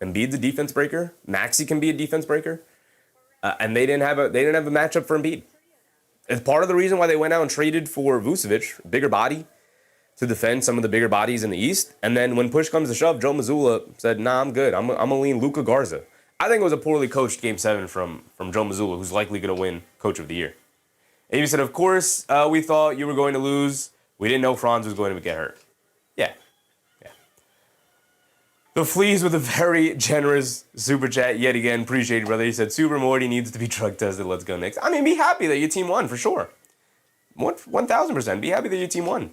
Embiid's a defense breaker. Maxey can be a defense breaker. And they didn't have a matchup for Embiid. It's part of the reason why they went out and traded for Vucevic, a bigger body, to defend some of the bigger bodies in the East. And then when push comes to shove, Joe Mazzulla said, nah, I'm good. I'm going to lean Luka Garza. I think it was a poorly coached Game 7 from Joe Mazzulla, who's likely going to win Coach of the Year. Amy said, of course, we thought you were going to lose. We didn't know Franz was going to get hurt. Yeah, The Fleas with a very generous super chat yet again. Appreciate it, brother. He said, Super Morty needs to be drug tested. Let's go next. I mean, be happy that your team won, for sure. 1,000%. Be happy that your team won.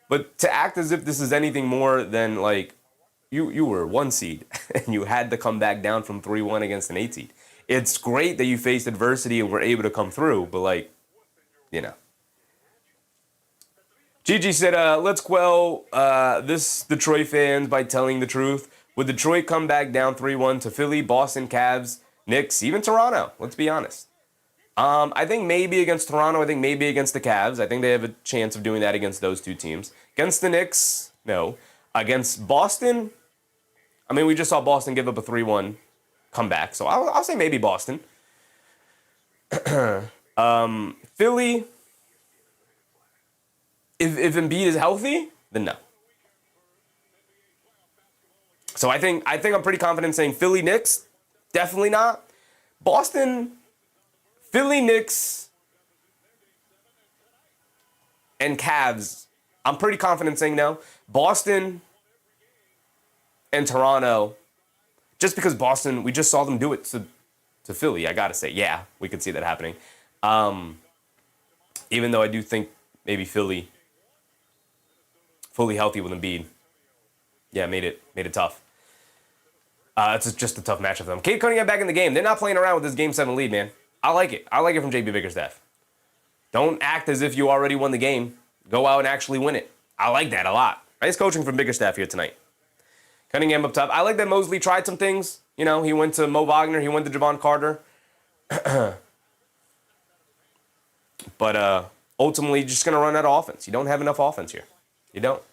But to act as if this is anything more than, like, you were 1 seed and you had to come back down from 3-1 against an 8 seed. It's great that you faced adversity and were able to come through, but, like, you know. Gigi said, let's quell this Detroit fans by telling the truth. Would Detroit come back down 3-1 to Philly, Boston, Cavs, Knicks, even Toronto? Let's be honest. I think maybe against Toronto. I think maybe against the Cavs. I think they have a chance of doing that against those two teams. Against the Knicks, no. Against Boston, I mean, we just saw Boston give up a 3-1 comeback. So I'll say maybe Boston. Philly, if Embiid is healthy, then no. So I think I'm pretty confident saying Philly, Knicks, definitely not. Boston, Philly, Knicks, and Cavs, I'm pretty confident saying no. Boston and Toronto, just because Boston, we just saw them do it to Philly, I gotta say, yeah, we could see that happening. Even though I do think maybe Philly, fully healthy with Embiid, yeah, made it tough. It's just a tough matchup for them. Cade Cunningham back in the game. They're not playing around with this Game 7 lead, man. I like it. I like it from JB Bickerstaff. Don't act as if you already won the game. Go out and actually win it. I like that a lot. Nice coaching from Bickerstaff here tonight. Cunningham up top. I like that Mosley tried some things. You know, he went to Mo Wagner. He went to Javon Carter. But ultimately, just going to run out of offense. You don't have enough offense here. You don't.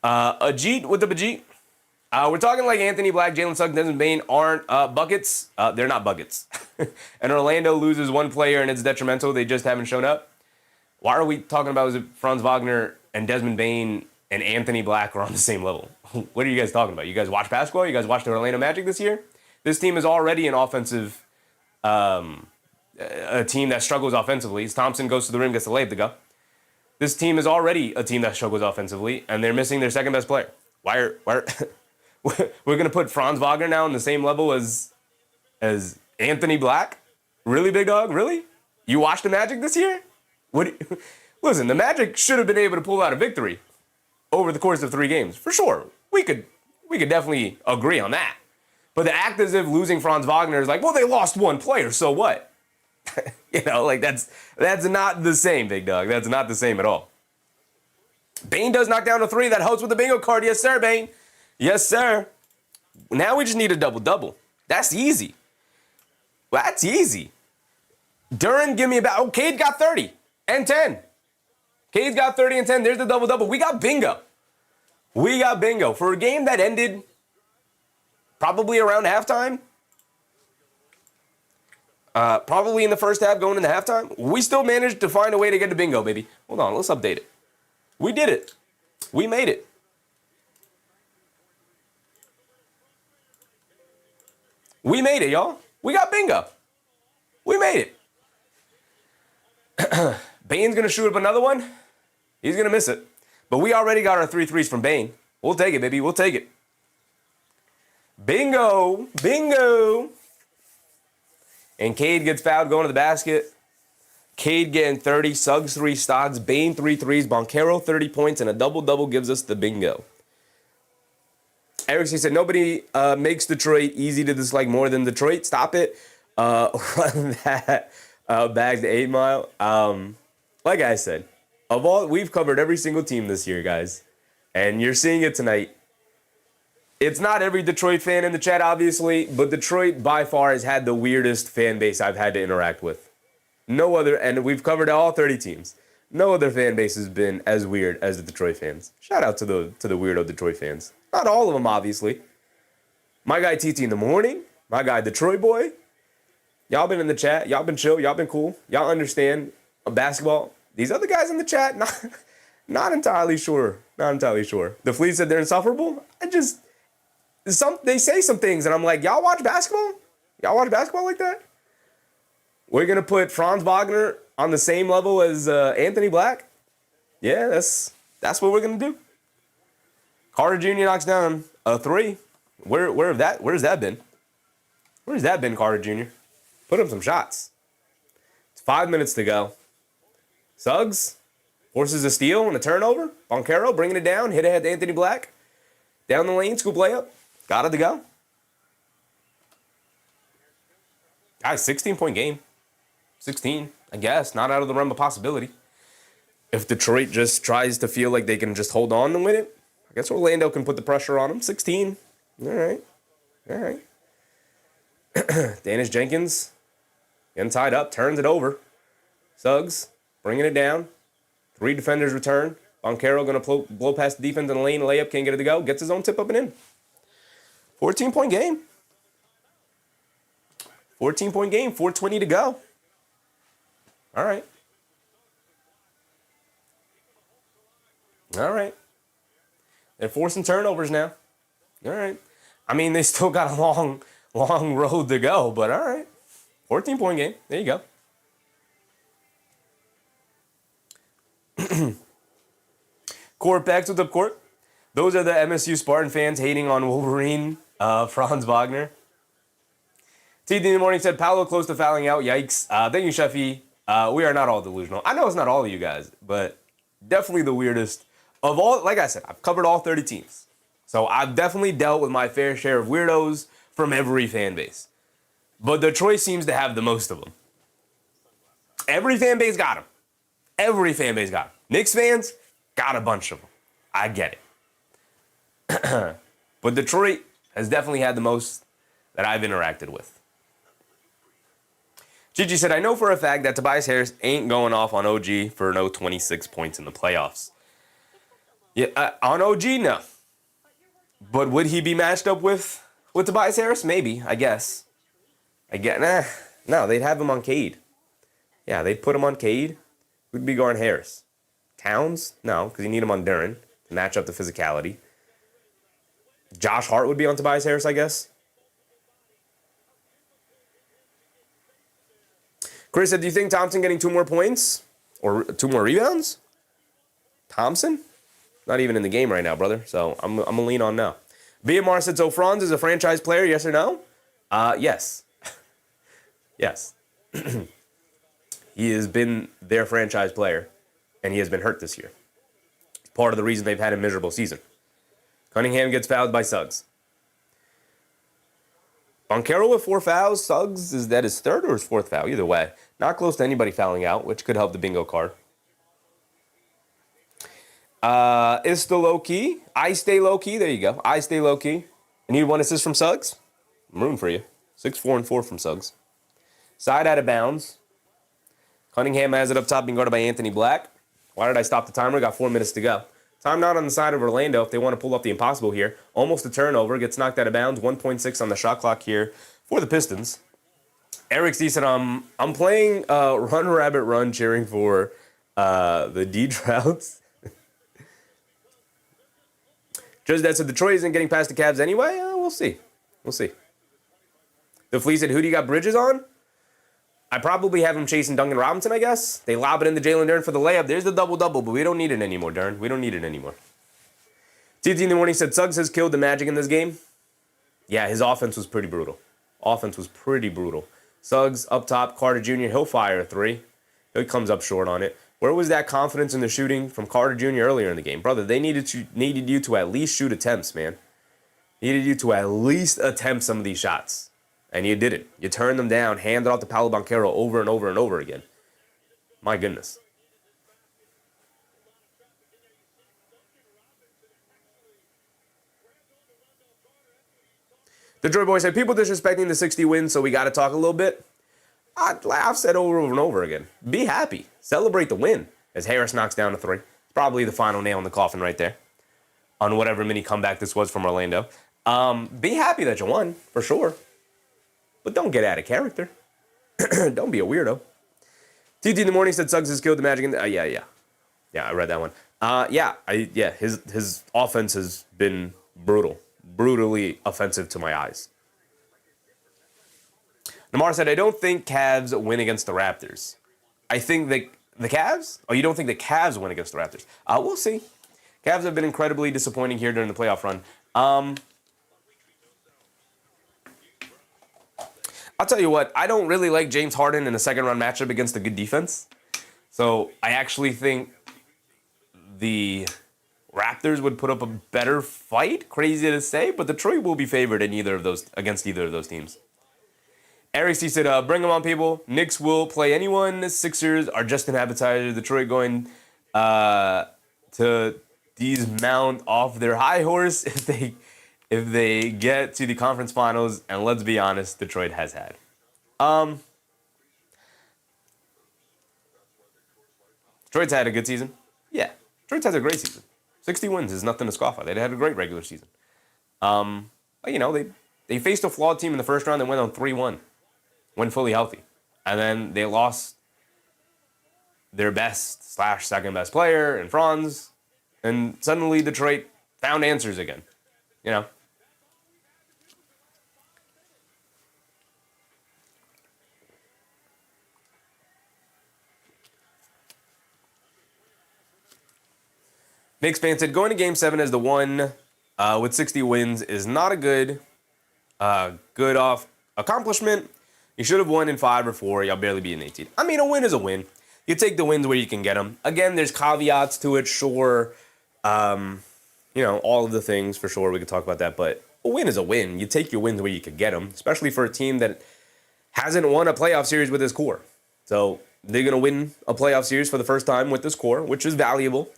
Ajit with the Bajit. We're talking like Anthony Black, Jalen Suggs, Desmond Bane aren't buckets. They're not buckets. And Orlando loses one player and it's detrimental. They just haven't shown up. Why are we talking about is it Franz Wagner and Desmond Bane and Anthony Black are on the same level? What are you guys talking about? You guys watch basketball? You guys watch the Orlando Magic this year? This team is already an offensive, a team that struggles offensively. Thompson goes to the rim, gets the layup to go. This team is already a team that struggles offensively, and they're missing their second best player. Why are we're gonna put Franz Wagner now on the same level as Anthony Black? Really, big dog? Really? You watched the Magic this year? Listen, the Magic should have been able to pull out a victory over the course of 3 games for sure. We could definitely agree on that. But the act as if losing Franz Wagner is like, well, they lost one player, so what? You know, like that's not the same, big dog. That's not the same at all. Bane does knock down a 3. That helps with the bingo card. Yes, sir, Bane. Yes, sir. Now we just need a double-double. That's easy. Well, that's easy. Duran, give me about... Oh, Cade got 30 and 10. Cade's got 30 and 10. There's the double-double. We got bingo. We got bingo. For a game that ended probably around halftime, probably in the first half going into halftime, we still managed to find a way to get to bingo, baby. Hold on, let's update it. We did it. We made it. We made it, y'all. We got bingo. We made it. Bane's going to shoot up another one. He's going to miss it. But we already got our 3 threes from Bane. We'll take it, baby. We'll take it. Bingo. Bingo. And Cade gets fouled going to the basket. Cade getting 30, Suggs 3 stocks, Bane 3 threes, Banchero 30 points, and a double-double gives us the bingo. Eric said, nobody makes Detroit easy to dislike more than Detroit. Stop it. Run that back to 8 Mile. Like I said, we've covered every single team this year, guys. And you're seeing it tonight. It's not every Detroit fan in the chat, obviously, but Detroit by far has had the weirdest fan base I've had to interact with. No other, and we've covered all 30 teams. No other fan base has been as weird as the Detroit fans. Shout out to the weirdo Detroit fans. Not all of them, obviously. My guy TT in the morning, my guy Detroit boy. Y'all been in the chat. Y'all been chill. Y'all been cool. Y'all understand basketball. These other guys in the chat, not entirely sure. Not entirely sure. The Fleet said they're insufferable. They say some things, and I'm like, y'all watch basketball? Y'all watch basketball like that? We're going to put Franz Wagner on the same level as Anthony Black? Yeah, that's what we're going to do. Carter Jr. knocks down a 3. Where's that been? Where's that been, Carter Jr.? Put him some shots. It's 5 minutes to go. Suggs forces a steal and a turnover. Banchero bringing it down. Hit ahead to Anthony Black. Down the lane, scoop layup. Got it to go. Guys, 16-point game. 16, I guess. Not out of the realm of possibility. If Detroit just tries to feel like they can just hold on and win it, I guess Orlando can put the pressure on them. 16. All right. Danish Jenkins getting tied up. Turns it over. Suggs bringing it down. 3 defenders return. Banchero going to blow past the defense in the lane. Layup, can't get it to go. Gets his own tip up and in. 14-point game. 14-point game. 4:20 to go. All right. They're forcing turnovers now. All right. I mean, they still got a long road to go, but all right. 14-point game. There you go. Court Bex, what's up, Court? Those are the MSU Spartan fans hating on Wolverine, Franz Wagner. TD in the morning said, Paolo close to fouling out. Yikes. Thank you, Sheffy. We are not all delusional. I know it's not all of you guys, but definitely the weirdest of all. Like I said, I've covered all 30 teams. So I've definitely dealt with my fair share of weirdos from every fan base. But Detroit seems to have the most of them. Every fan base got them. Knicks fans got a bunch of them. I get it. But Detroit has definitely had the most that I've interacted with. Gigi said, I know for a fact that Tobias Harris ain't going off on OG for no 26 points in the playoffs. Yeah, on OG, no. But would he be matched up with Tobias Harris? Maybe, I guess. No, they'd have him on Cade. Yeah, they'd put him on Cade. Who'd be guarding Harris? Towns? No, because you need him on Duren to match up the physicality. Josh Hart would be on Tobias Harris, I guess. Chris said, do you think Thompson getting 2 more points? Or 2 more rebounds? Thompson? Not even in the game right now, brother. So I'm going to lean on now. BMR said, so Franz is a franchise player, yes or no? Yes. Yes. He has been their franchise player, and he has been hurt this year. It's part of the reason they've had a miserable season. Cunningham gets fouled by Suggs. Banchero with 4 fouls. Suggs, is that his 3rd or his 4th foul? Either way. Not close to anybody fouling out, which could help the bingo card. Is the low-key. I stay low-key. There you go. I stay low-key. I need 1 assist from Suggs. I'm rooting for you. 6, 4, and 4 from Suggs. Side out of bounds. Cunningham has it up top, being guarded by Anthony Black. Why did I stop the timer? Got 4 minutes to go. Time not on the side of Orlando if they want to pull off the impossible here. Almost a turnover. Gets knocked out of bounds. 1.6 on the shot clock here for the Pistons. Eric's decent. I'm playing Run Rabbit Run, cheering for the D-Droughts. Just that, so Detroit isn't getting past the Cavs anyway? We'll see. The Flea said, who do you got Bridges on? I probably have him chasing Duncan Robinson, I guess. They lob it into Jalen Duren for the layup. There's the double-double, but we don't need it anymore, Duren. We don't need it anymore. TT in the morning said, Suggs has killed the Magic in this game. Yeah, his offense was pretty brutal. Suggs up top, Carter Jr., he'll fire a 3. He comes up short on it. Where was that confidence in the shooting from Carter Jr. earlier in the game? Brother, they needed you to at least shoot attempts, man. Needed you to at least attempt some of these shots. And you didn't. You turned them down, handed off to Paolo Banchero over and over and over again. My goodness. The Joy Boy said, people disrespecting the 60 wins, so we got to talk a little bit. I've said over and over again, be happy. Celebrate the win as Harris knocks down a 3. It's probably the final nail in the coffin right there on whatever mini comeback this was from Orlando. Be happy that you won, for sure. But don't get out of character. Don't be a weirdo. TT in the morning said Suggs has killed the Magic. Yeah, I read that one. His offense has been brutally offensive to my eyes. Namar said, I don't think Cavs win against the Raptors. I think that the Cavs? Oh, you don't think the Cavs win against the Raptors? We'll see. Cavs have been incredibly disappointing here during the playoff run. I'll tell you what, I don't really like James Harden in a second-round matchup against a good defense. So I actually think the Raptors would put up a better fight. Crazy to say, but Detroit will be favored in against either of those teams. Eric C said, bring them on, people. Knicks will play anyone. Sixers are just an appetizer. Detroit going to dismount off their high horse if they get to the conference finals. And let's be honest, Detroit has had. Detroit's had a good season. Yeah, Detroit's had a great season. 60 wins is nothing to scoff at. They had a great regular season. But, they faced a flawed team in the first round and went on 3-1. When fully healthy. And then they lost their best / second best player in Franz. And suddenly Detroit found answers again. Knicks fan said, going to Game 7 as the one with 60 wins is not a good off accomplishment. You should have won in 5 or 4. Y'all barely beat an 18. I mean, a win is a win. You take the wins where you can get them. Again, there's caveats to it, sure. All of the things, for sure. We could talk about that. But a win is a win. You take your wins where you could get them, especially for a team that hasn't won a playoff series with this core. So they're going to win a playoff series for the first time with this core, which is valuable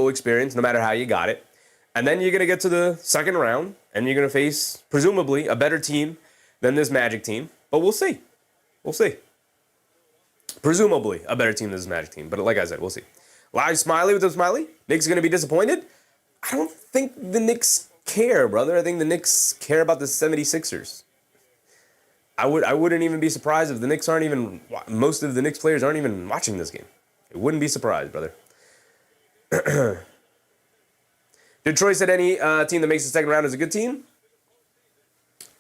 experience, no matter how you got it. And then you're going to get to the second round, and you're going to face, presumably, a better team than this Magic team. But we'll see. We'll see. Presumably a better team than this Magic team. But like I said, we'll see. Live Smiley with the Smiley. Knicks going to be disappointed? I don't think the Knicks care, brother. I think the Knicks care about the 76ers. I wouldn't even be surprised if the Knicks most of the Knicks players aren't even watching this game. I wouldn't be surprised, brother. Detroit said any team that makes the second round is a good team.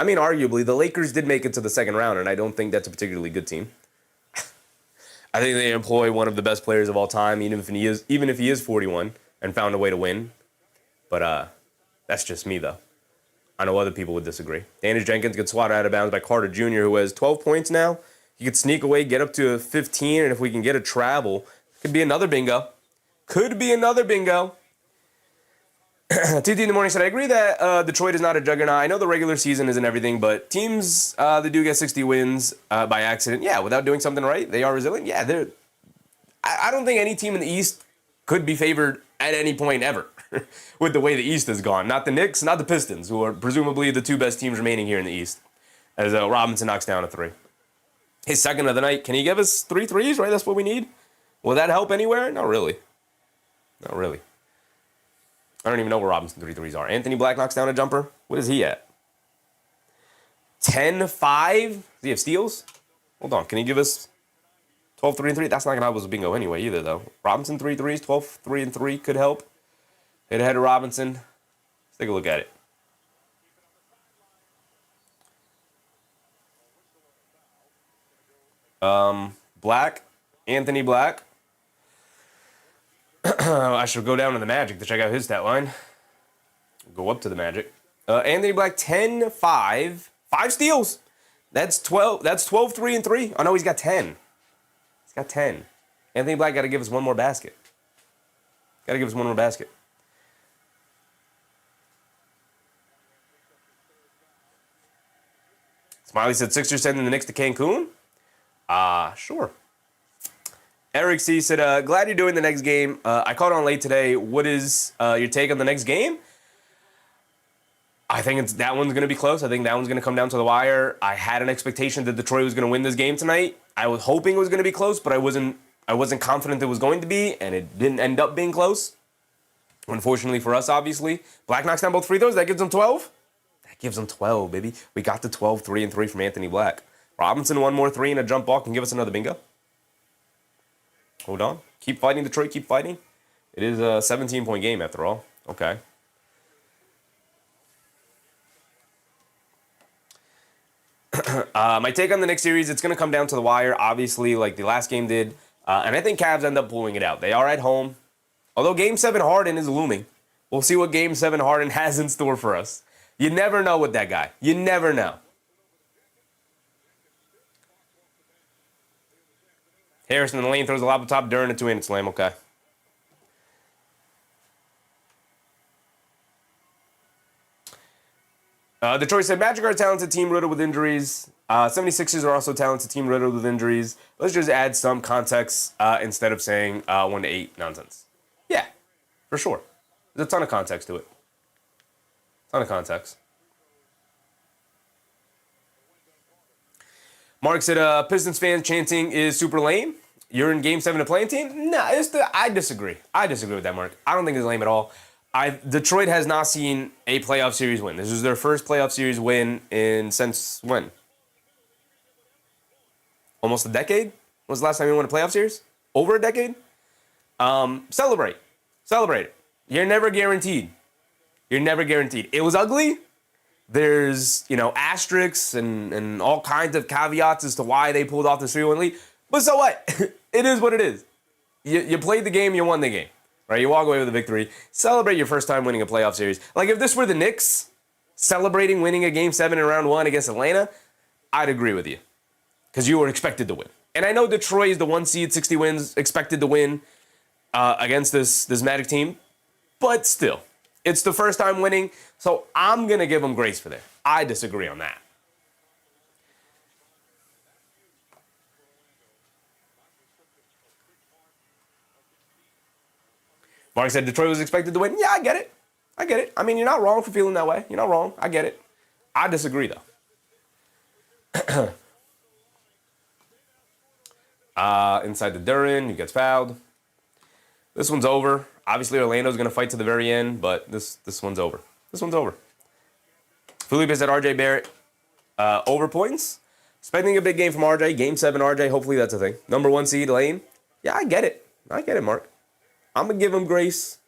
I mean, arguably, the Lakers did make it to the second round, and I don't think that's a particularly good team. I think they employ one of the best players of all time, even if he is 41, and found a way to win. But that's just me, though. I know other people would disagree. Danish Jenkins gets swatted out of bounds by Carter Jr., who has 12 points now. He could sneak away, get up to 15, and if we can get a travel, could be another bingo. TT in the morning said, I agree that Detroit is not a juggernaut. I know the regular season isn't everything, but teams that do get 60 wins by accident, without doing something right, they are resilient. Yeah, I don't think any team in the East could be favored at any point ever with the way the East has gone. Not the Knicks, not the Pistons, who are presumably the two best teams remaining here in the East, as Robinson knocks down a 3. His second of the night. Can he give us 3 threes, right? That's what we need. Will that help anywhere? Not really. I don't even know where Robinson's 3 threes are. Anthony Black knocks down a jumper. What is he at? 10-5? Does he have steals? Hold on. Can he give us 12, 3, and 3? That's not going to help us with bingo anyway either, though. Robinson 3 threes, 12, 3, and 3 could help. Hit ahead of Robinson. Let's take a look at it. Black. Anthony Black. I should go down to the Magic to check out his stat line. Go up to the Magic. Anthony Black, 10-5. 5 steals. That's 12. That's 12, 3, and 3. Oh, no, he's got 10. He's got 10. Anthony Black got to give us one more basket. Smiley said Sixers sending the Knicks to Cancun. Sure. Eric C said, glad you're doing the next game. I caught on late today. What is your take on the next game? I think that one's going to be close. I think that one's going to come down to the wire. I had an expectation that Detroit was going to win this game tonight. I was hoping it was going to be close, but I wasn't confident it was going to be, and it didn't end up being close. Unfortunately for us, obviously. Black knocks down both free throws. That gives them 12. That gives them 12, baby. We got the 12, 3, and 3 from Anthony Black. Robinson, one more 3 and a jump ball can give us another bingo. Hold on. Keep fighting, Detroit. Keep fighting. It is a 17-point game after all. Okay. My take on the Knicks series, it's going to come down to the wire, obviously, like the last game did. And I think Cavs end up pulling it out. They are at home. Although Game 7 Harden is looming. We'll see what Game 7 Harden has in store for us. You never know with that guy. You never know. Harrison in the lane throws a lob up top during a two-handed slam. Okay. Detroit said, Magic are a talented team riddled with injuries. 76ers are also a talented team riddled with injuries. Let's just add some context instead of saying 1-8 nonsense. Yeah, for sure. There's a ton of context to it. Ton of context. Mark said, Pistons fans chanting is super lame. You're in Game 7 to playing team? Nah, I disagree. I disagree with that, Mark. I don't think it's lame at all. Detroit has not seen a playoff series win. This is their first playoff series win since when? Almost a decade? When was the last time you won a playoff series? Over a decade? Celebrate. Celebrate it. You're never guaranteed. You're never guaranteed. It was ugly. There's, asterisks and all kinds of caveats as to why they pulled off the 3-1 lead. But so what? It is what it is. You played the game, you won the game. Right? You walk away with a victory. Celebrate your first time winning a playoff series. Like, if this were the Knicks celebrating winning a Game 7 in round 1 against Atlanta, I'd agree with you. Because you were expected to win. And I know Detroit is the 1 seed, 60 wins, expected to win against this Magic team. But still, it's the first time winning, so I'm going to give them grace for that. I disagree on that. Mark said Detroit was expected to win. Yeah, I get it. I get it. I mean, you're not wrong for feeling that way. You're not wrong. I get it. I disagree, though. Inside the Duran, he gets fouled. This one's over. Obviously, Orlando's going to fight to the very end, but this one's over. This one's over. Felipe said RJ Barrett over points. Expecting a big game from RJ. Game 7 RJ. Hopefully that's a thing. Number 1 seed, Lane. Yeah, I get it. I get it, Mark. I'm going to give him grace.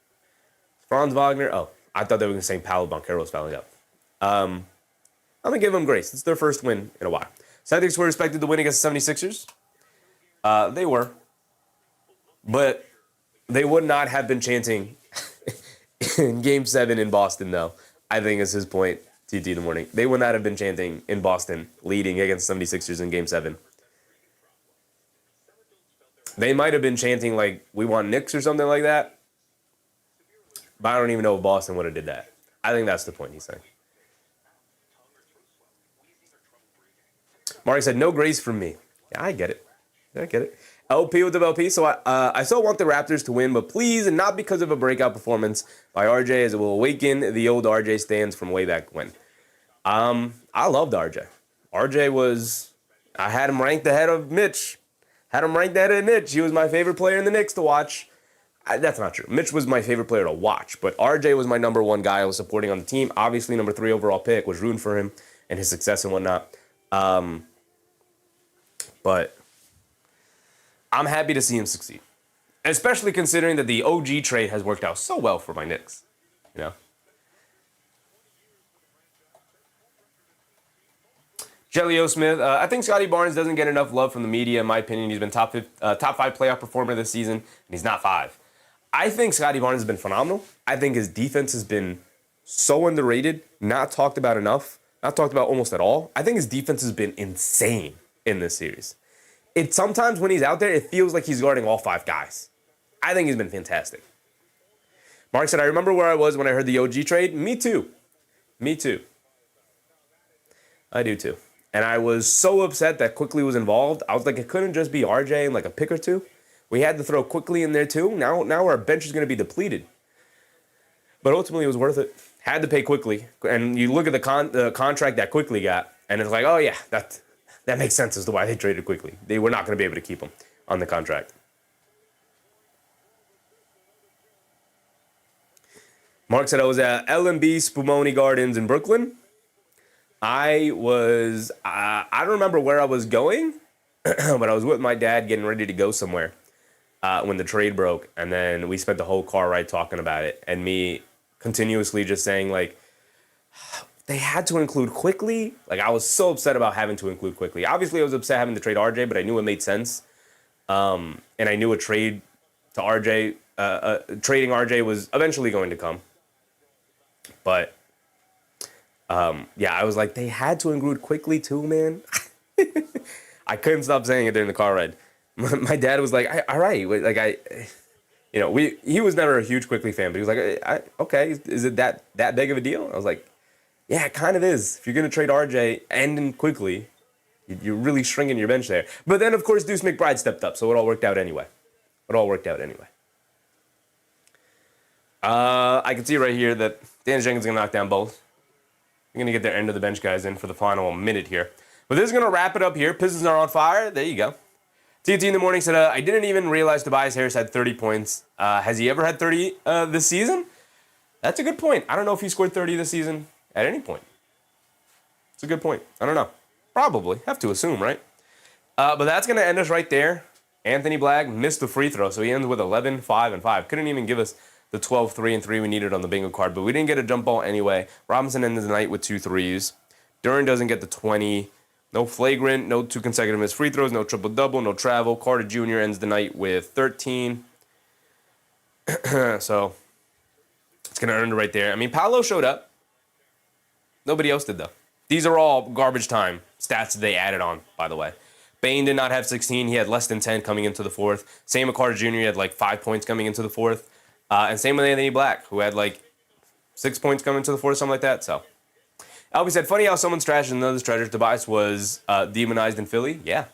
Franz Wagner. Oh, I thought they were going to say Paolo Banchero was fouling up. I'm going to give him grace. It's their first win in a while. Celtics were expected to win against the 76ers. They were. But they would not have been chanting in Game 7 in Boston, though. I think is his point, TT in the morning. They would not have been chanting in Boston, leading against 76ers in Game 7. They might have been chanting, like, we want Knicks or something like that. But I don't even know if Boston would have did that. I think that's the point he's saying. Mark said, no grace from me. Yeah, I get it. I get it. LP with the LP. So I still want the Raptors to win, but please, and not because of a breakout performance by RJ, as it will awaken the old RJ stands from way back when. I loved RJ. RJ was, I had him ranked ahead of Mitch. Had him ranked ahead of Mitch. He was my favorite player in the Knicks to watch. That's not true. Mitch was my favorite player to watch, but RJ was my number 1 guy I was supporting on the team. Obviously, number 3 overall pick, was rooting for him and his success and whatnot. But I'm happy to see him succeed, especially considering that the OG trade has worked out so well for my Knicks. You know. Jelly O. Smith, I think Scotty Barnes doesn't get enough love from the media. In my opinion, he's been top 5 playoff performer this season, and he's not 5. I think Scotty Barnes has been phenomenal. I think his defense has been so underrated, not talked about enough, not talked about almost at all. I think his defense has been insane in this series. Sometimes when he's out there, it feels like he's guarding all 5 guys. I think he's been fantastic. Mark said, I remember where I was when I heard the OG trade. Me too. Me too. I do too. And I was so upset that Quickly was involved. I was like, it couldn't just be RJ and like a pick or two. We had to throw Quickly in there too. Now our bench is going to be depleted. But ultimately, it was worth it. Had to pay Quickly. And you look at the contract that Quickly got, and it's like, oh yeah, that makes sense as to why they traded Quickly. They were not going to be able to keep him on the contract. Mark said I was at L&B Spumoni Gardens in Brooklyn. I don't remember where I was going, but I was with my dad getting ready to go somewhere when the trade broke. And then we spent the whole car ride talking about it. And me continuously just saying, like, they had to include Quickly. Like, I was so upset about having to include Quickly. Obviously, I was upset having to trade RJ, but I knew it made sense. And I knew a trade to RJ, trading RJ was eventually going to come. But yeah, I was like, they had to include quickly too, man. I couldn't stop saying it during the car ride. My dad was like, all right, like he was never a huge Quickly fan, but he was like, okay, is it that big of a deal? I was like, yeah, it kind of is. If you're gonna trade RJ and in Quickly, you're really shrinking your bench there. But then, of course, Deuce McBride stepped up, so it all worked out anyway. I can see right here that Dan Jenkins is gonna knock down both. They're gonna get their end of the bench guys in for the final minute here. But this is gonna wrap it up here. Pistons are on fire. There you go. TT in the morning said, I didn't even realize Tobias Harris had 30 points. Has he ever had 30 this season? That's a good point. I don't know if he scored 30 this season at any point. It's a good point. I don't know. Probably. Have to assume, right? But that's going to end us right there. Anthony Black missed the free throw, so he ends with 11, 5, and 5. Couldn't even give us the 12, 3, and 3 we needed on the bingo card, but we didn't get a jump ball anyway. Robinson ended the night with 2 threes. Duran doesn't get the 20. No flagrant, no 2 consecutive missed free throws, no triple-double, no travel. Carter Jr. ends the night with 13. So it's going to earn it right there. I mean, Paolo showed up. Nobody else did, though. These are all garbage time stats that they added on, by the way. Bane did not have 16. He had less than 10 coming into the fourth. Same with Carter Jr. He had like 5 points coming into the fourth. And same with Anthony Black, who had like 6 points coming into the fourth, something like that. So, Albie said, funny how someone's trash and another's treasure. Tobias was demonized in Philly. Yeah.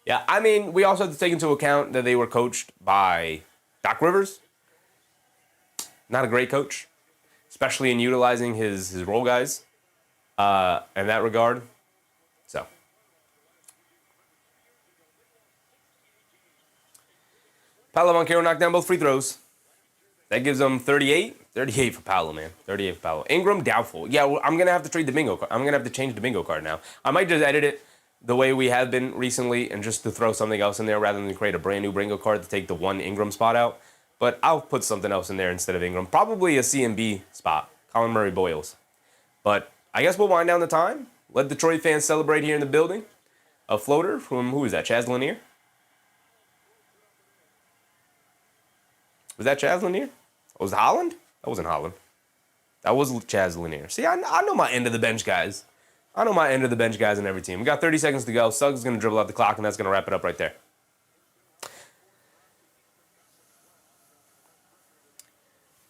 Yeah, I mean, we also have to take into account that they were coached by Doc Rivers. Not a great coach, especially in utilizing his role guys in that regard. So, Paolo Banchero knocked down both free throws. That gives them 38. 38 for Paolo, man. 38 for Paolo. Ingram, doubtful. Yeah, well, I'm going to have to trade the bingo card. I'm going to have to change the bingo card now. I might just edit it the way we have been recently and just to throw something else in there rather than create a brand new bingo card to take the one Ingram spot out. But I'll put something else in there instead of Ingram. Probably a CMB spot. Colin Murray Boyles. But I guess we'll wind down the time. Let Detroit fans celebrate here in the building. A floater from, who is that, Chaz Lanier? Was that Chaz Lanier? Was it Holland? That wasn't Holland. That was Chaz Lanier. See, I know my end of the bench guys. I know my end of the bench guys in every team. We got 30 seconds to go. Suggs is going to dribble out the clock, and that's going to wrap it up right there.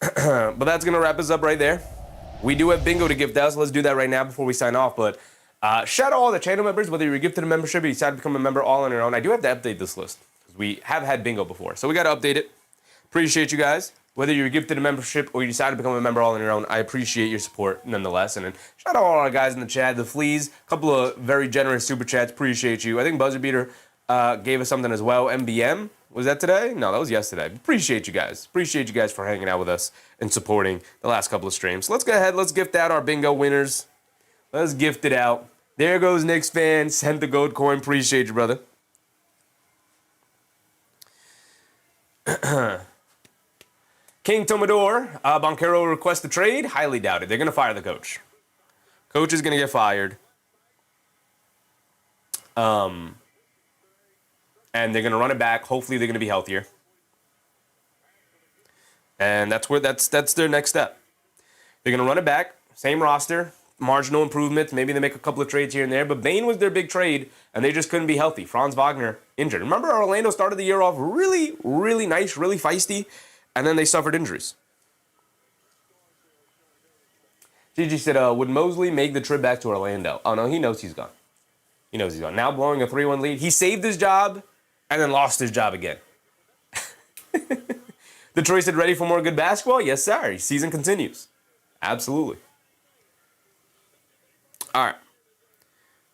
But that's going to wrap us up right there. We do have bingo to gift out, so let's do that right now before we sign off. But shout out all the channel members, whether you're gifted a membership or you decide to become a member all on your own. I do have to update this list because we have had bingo before. So we got to update it. Appreciate you guys. Whether you're gifted a membership or you decide to become a member all on your own, I appreciate your support nonetheless. And then shout out all our guys in the chat, the Fleas, a couple of very generous super chats. Appreciate you. I think Buzzer Beater gave us something as well. MBM, was that today? No, that was yesterday. Appreciate you guys. Appreciate you guys for hanging out with us and supporting the last couple of streams. So let's go ahead. Let's gift out our bingo winners. Let's gift it out. There goes Knicks fan. Sent the gold coin. Appreciate you, brother. King Tomador, Banchero requests the trade. Highly doubted. They're going to fire the coach. Coach is going to get fired. And they're going to run it back. Hopefully they're going to be healthier. And that's their next step. They're going to run it back. Same roster. Marginal improvements. Maybe they make a couple of trades here and there. But Bane was their big trade, and they just couldn't be healthy. Franz Wagner injured. Remember Orlando started the year off really, really nice, really feisty, and then they suffered injuries. Gigi said, would Mosley make the trip back to Orlando? Oh, no, he knows he's gone. He knows he's gone. Now blowing a 3-1 lead. He saved his job and then lost his job again. Detroit said, ready for more good basketball? Yes, sir. Season continues. Absolutely. All right.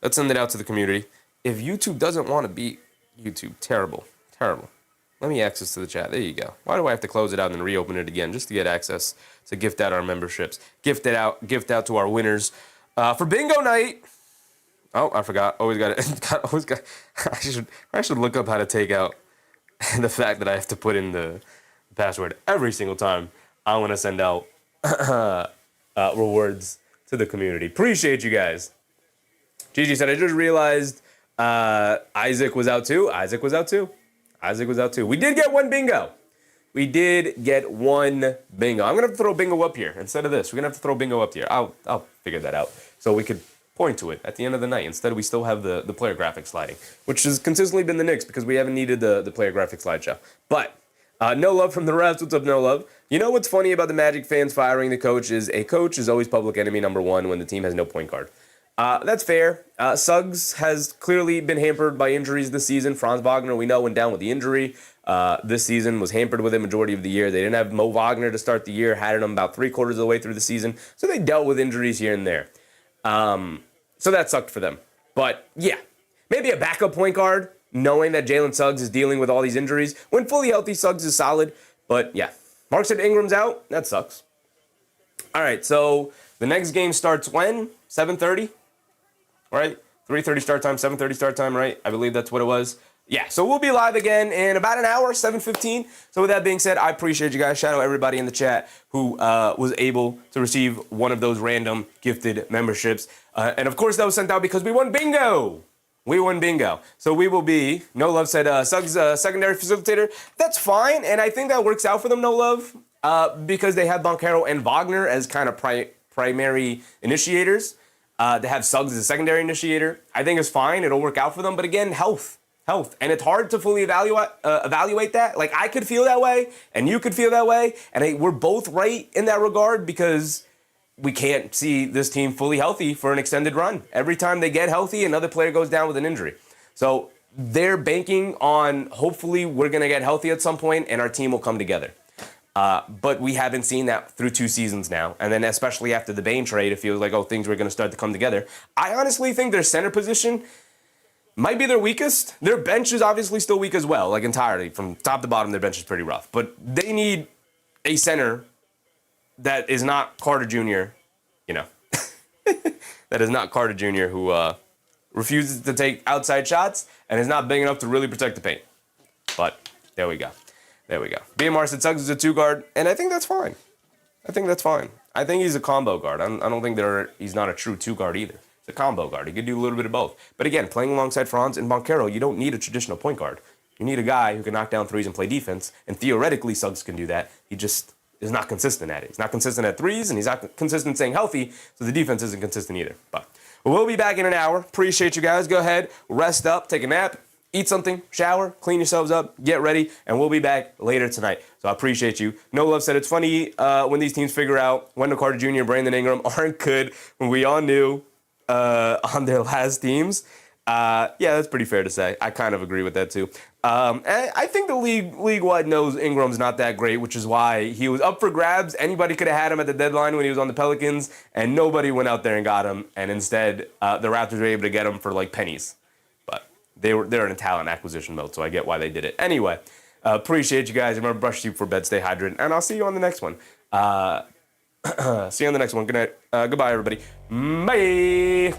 Let's send it out to the community. If YouTube doesn't want to beat YouTube, terrible, terrible. Let me access to the chat. There you go. Why do I have to close it out and then reopen it again just to get access to gift out our memberships? Gift out to our winners. For bingo night. Oh, I forgot. Always got it. I should look up how to take out the fact that I have to put in the password every single time I want to send out rewards to the community. Appreciate you guys. Gigi said, I just realized Isaac was out too. Isaac was out too. We did get one bingo. we did get one bingo. I'm going to have to throw bingo up here instead of this. We're going to have to throw bingo up here. I'll figure that out so we could point to it at the end of the night. Instead, we still have the player graphic sliding, which has consistently been the Knicks because we haven't needed the player graphic slideshow. But no love from the refs. What's up, no love? You know what's funny about the Magic fans firing the coach is a coach is always public enemy number one when the team has no point guard. That's fair. Suggs has clearly been hampered by injuries this season. Franz Wagner, we know, went down with the injury. This season was hampered with it majority of the year. They didn't have Mo Wagner to start the year, had him about 3/4 of the way through the season. So they dealt with injuries here and there. So that sucked for them. But yeah, maybe a backup point guard, knowing that Jalen Suggs is dealing with all these injuries. When fully healthy, Suggs is solid. But yeah, Mark said Ingram's out. That sucks. All right, so the next game starts when? 7:30? Right? 3:30 start time, 7:30 start time, right? I believe that's what it was. Yeah, so we'll be live again in about an hour, 7:15. So with that being said, I appreciate you guys. Shout out everybody in the chat who was able to receive one of those random gifted memberships. And of course, that was sent out because we won bingo. We won bingo. So we will be, No Love said, Suggs secondary facilitator. That's fine, and I think that works out for them, No Love, because they have Banchero and Wagner as kind of primary initiators. To have Suggs as a secondary initiator, I think is fine. It'll work out for them. But again, health. And it's hard to fully evaluate that. Like, I could feel that way, and you could feel that way, and we're both right in that regard because we can't see this team fully healthy for an extended run. Every time they get healthy, another player goes down with an injury. So they're banking on hopefully we're going to get healthy at some point, and our team will come together. But we haven't seen that through 2 seasons now. And then especially after the Bane trade, it feels like, oh, things were going to start to come together. I honestly think their center position might be their weakest. Their bench is obviously still weak as well, like entirely. From top to bottom, their bench is pretty rough. But they need a center that is not Carter Jr., that is not Carter Jr., who refuses to take outside shots and is not big enough to really protect the paint. But there we go. BMR said Suggs is a 2 guard, and I think that's fine. I think he's a combo guard. I don't think he's not a true 2 guard either. It's a combo guard. He could do a little bit of both. But again, playing alongside Franz and Banchero, you don't need a traditional point guard. You need a guy who can knock down threes and play defense, and theoretically Suggs can do that. He just is not consistent at it. He's not consistent at threes, and he's not consistent staying healthy, so the defense isn't consistent either. But we'll be back in an hour. Appreciate you guys. Go ahead, rest up, take a nap. Eat something, shower, clean yourselves up, get ready, and we'll be back later tonight. So I appreciate you. No Love said it's funny when these teams figure out Wendell Carter Jr. and Brandon Ingram aren't good when we all knew on their last teams. Yeah, that's pretty fair to say. I kind of agree with that too. And I think the league-wide knows Ingram's not that great, which is why he was up for grabs. Anybody could have had him at the deadline when he was on the Pelicans, and nobody went out there and got him. And instead, the Raptors were able to get him for like pennies. They're in a talent acquisition mode, so I get why they did it. Anyway, appreciate you guys. Remember, brush your teeth for bed, stay hydrated, and I'll see you on the next one. See you on the next one. Good night. Goodbye, everybody. Bye.